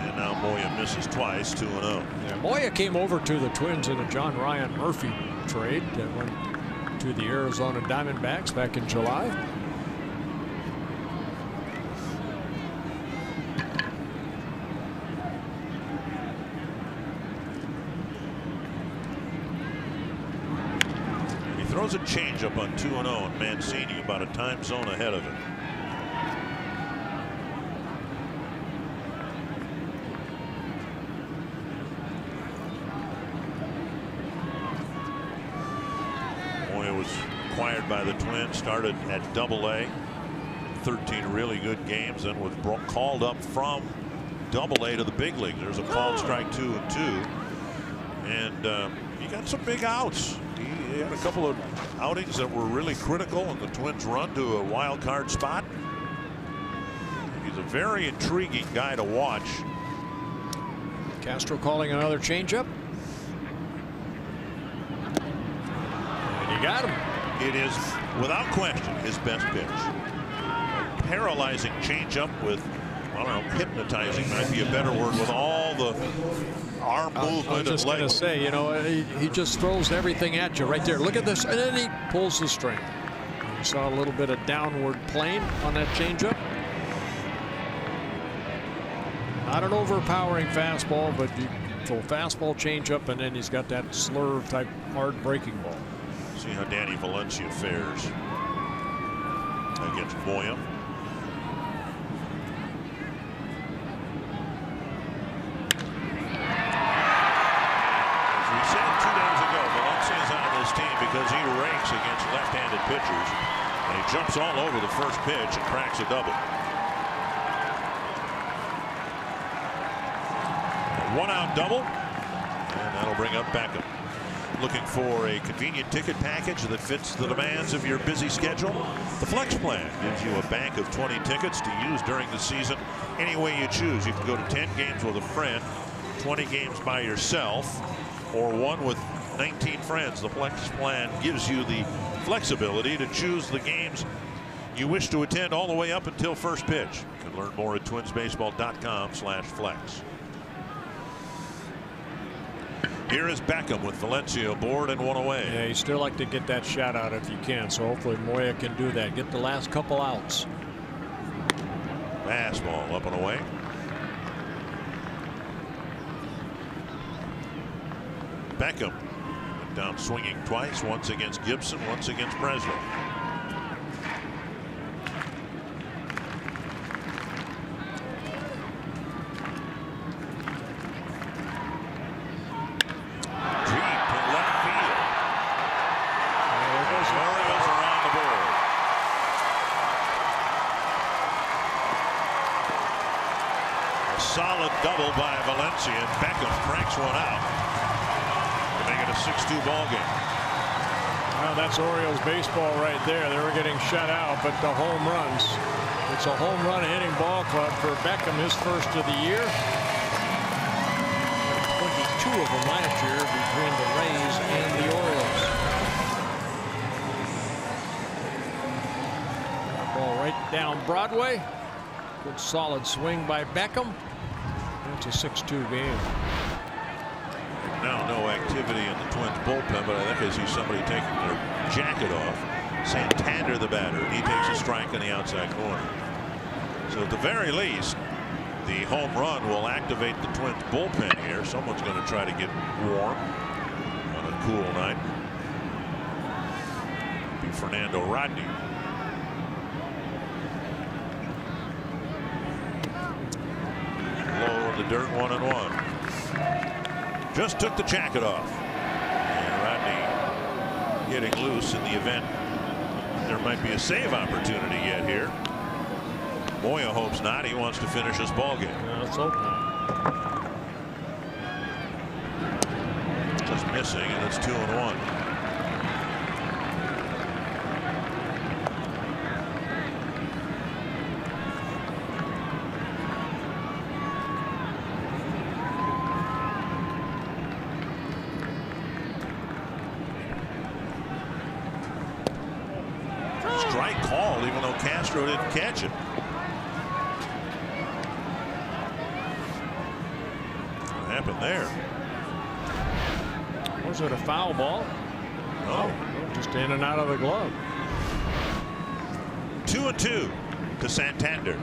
And now Moya misses twice, 2-0. Yeah, Moya came over to the Twins in a John Ryan Murphy trade that went to the Arizona Diamondbacks back in July. Throws a changeup on 2-0, and Mancini about a time zone ahead of him. Moya was acquired by the Twins, started at AA, 13 really good games, then was called up from AA to the big leagues. There's a called strike 2-2, and he got some big outs. He had a couple of outings that were really critical in the Twins' run to a wild card spot. He's a very intriguing guy to watch. Castro calling another changeup. And he got him. It is, without question, his best pitch. A paralyzing changeup with, I don't know, hypnotizing might be a better word, with all the arm movement. I was just going to say, he just throws everything at you right there. Look at this, and then he pulls the string. You saw a little bit of downward plane on that changeup. Not an overpowering fastball, but you throw fastball, changeup, and then he's got that slurve type hard breaking ball. See how Danny Valencia fares against Moya. Because he rakes against left-handed pitchers, and he jumps all over the first pitch and cracks a double. A 1-out double, and that'll bring up Beckham. Looking for a convenient ticket package that fits the demands of your busy schedule? The Flex Plan gives you a bank of 20 tickets to use during the season any way you choose. You can go to 10 games with a friend, 20 games by yourself, or one with 19 friends. The Flex Plan gives you the flexibility to choose the games you wish to attend all the way up until first pitch. You can learn more at twinsbaseball.com/flex. Here is Beckham with Valencia aboard and one away. Yeah, you still like to get that shot out if you can, so hopefully Moya can do that. Get the last couple outs. Fastball up and away. Beckham went down swinging twice, once against Gibson, once against Breslin. Deep to left field. There goes the Orioles around the board. A solid double by Valencia, and Beckham cranks one out. Make it a 6-2 ball game. Well, that's Orioles baseball right there. They were getting shut out, but the home runs. It's a home run hitting ball club for Beckham, his first of the year. 22 of them last year between the Rays and the Orioles. Ball right down Broadway. Good solid swing by Beckham. It's a 6-2 game. Now no activity in the Twins bullpen, but I think I see somebody taking their jacket off. Santander, the batter, and he takes a strike in the outside corner. So at the very least, the home run will activate the Twins bullpen here. Someone's going to try to get warm on a cool night. It'll be Fernando Rodney. Low in the dirt, 1-1. Just took the jacket off. And Rodney getting loose in the event there might be a save opportunity yet here. Moya hopes not. He wants to finish this ball game. Let's hope not. Just missing, and it's 2-1. Strike called, even though Castro didn't catch it. What happened there? Was it a foul ball? No. Just in and out of the glove. 2-2 to Santander.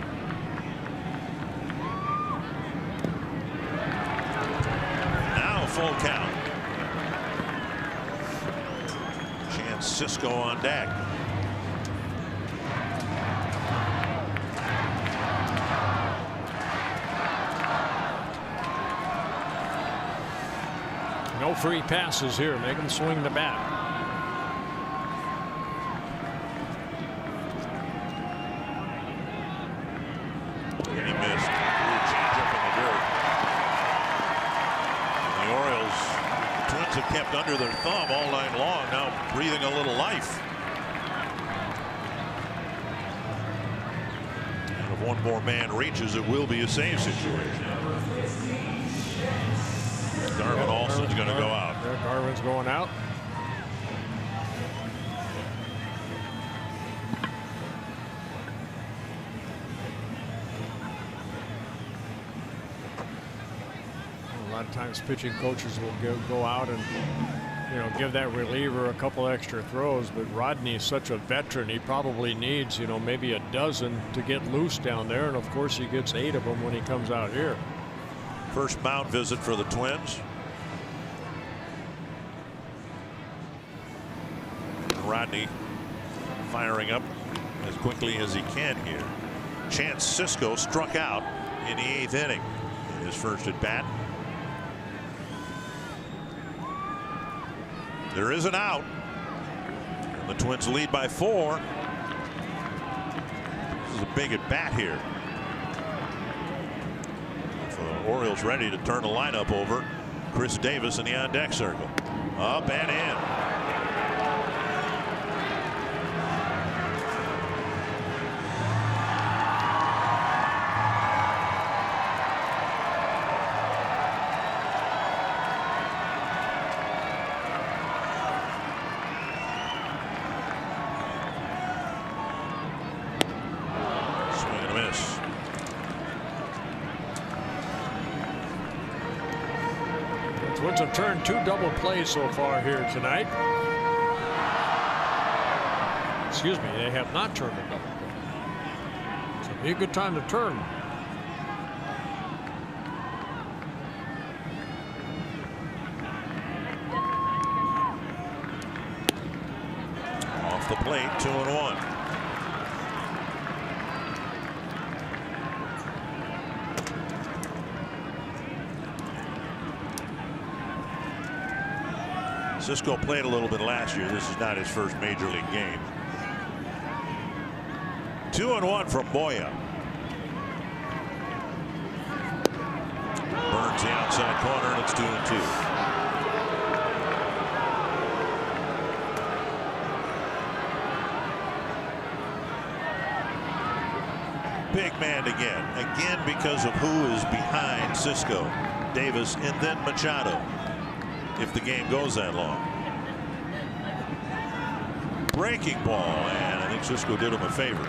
Now full count. Chance Cisco on deck. No free passes here. Make him swing the bat. And he missed. Changeup in the dirt. And the Orioles, the Twins have kept under their thumb all night long. Now breathing a little life. And if one more man reaches, it will be a save situation. Darvin Olsen's going to go out. Darvin's going out. A lot of times pitching coaches will go out and give that reliever a couple extra throws, but Rodney is such a veteran. He probably needs maybe a dozen to get loose down there, and of course he gets 8 of them when he comes out here. First mound visit for the Twins. Rodney firing up as quickly as he can here. Chance Cisco struck out in the 8th inning in his first at bat. There is an out. And the Twins lead by 4. This is a big at bat here. The Orioles ready to turn the lineup over. Chris Davis in the on deck circle. Up and in. Twins have turned 2 double plays so far here tonight. Excuse me, they have not turned a double play. So it'd be a good time to turn. Off the plate, 2-1. Cisco played a little bit last year. This is not his first major league game. 2-1 from Moya. Burns the outside corner, and it's 2-2. Big man again because of who is behind Cisco, Davis, and then Machado. If the game goes that long. Breaking ball, and I think Cisco did him a favor.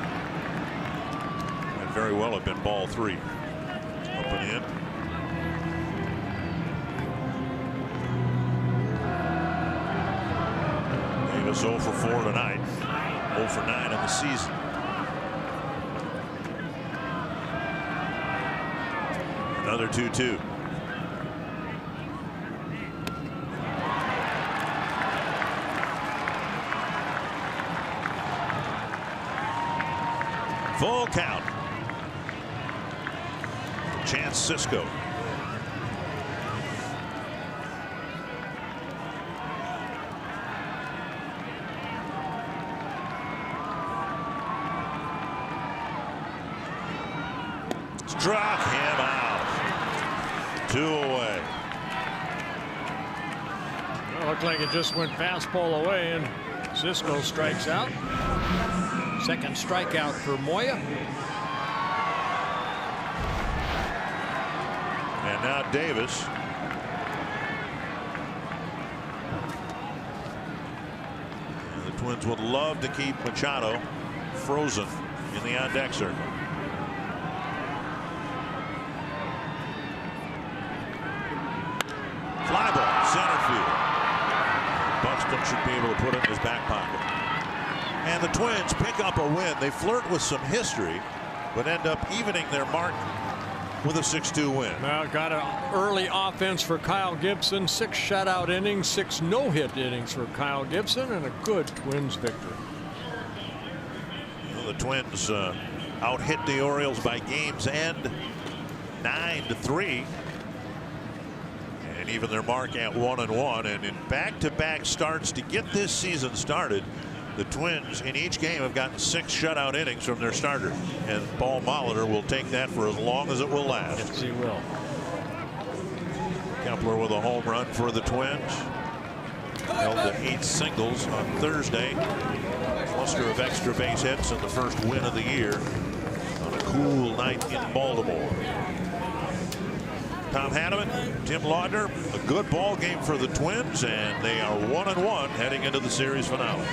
very well have been ball 3. Up and in. Davis 0 for 4 tonight. 0 for 9 in the season. Another 2-2. Full count. Chance Cisco. Struck him out. 2 away. Well, looked like it just went fastball away, and Cisco strikes out. Second strikeout for Moya. And now Davis. And the Twins would love to keep Machado frozen in the on-deck circle. Fly ball, center field. Buxton should be able to put it in his back pocket. And the Twins pick up a win. They flirt with some history, but end up evening their mark with a 6-2 win. Well, got an early offense for Kyle Gibson. 6 shutout innings, 6 no-hit innings for Kyle Gibson, and a good Twins victory. Well, the Twins out-hit the Orioles by game's end 9-3. And even their mark at 1-1. And in back-to-back starts to get this season started, the Twins in each game have gotten 6 shutout innings from their starter, and Paul Molitor will take that for as long as it will last. Yes, he will. Kepler with a home run for the Twins. Held to 8 singles on Thursday. Cluster of extra base hits and the first win of the year on a cool night in Baltimore. Tom Hanneman, Tim Laudner, a good ball game for the Twins, and they are 1-1 heading into the series finale.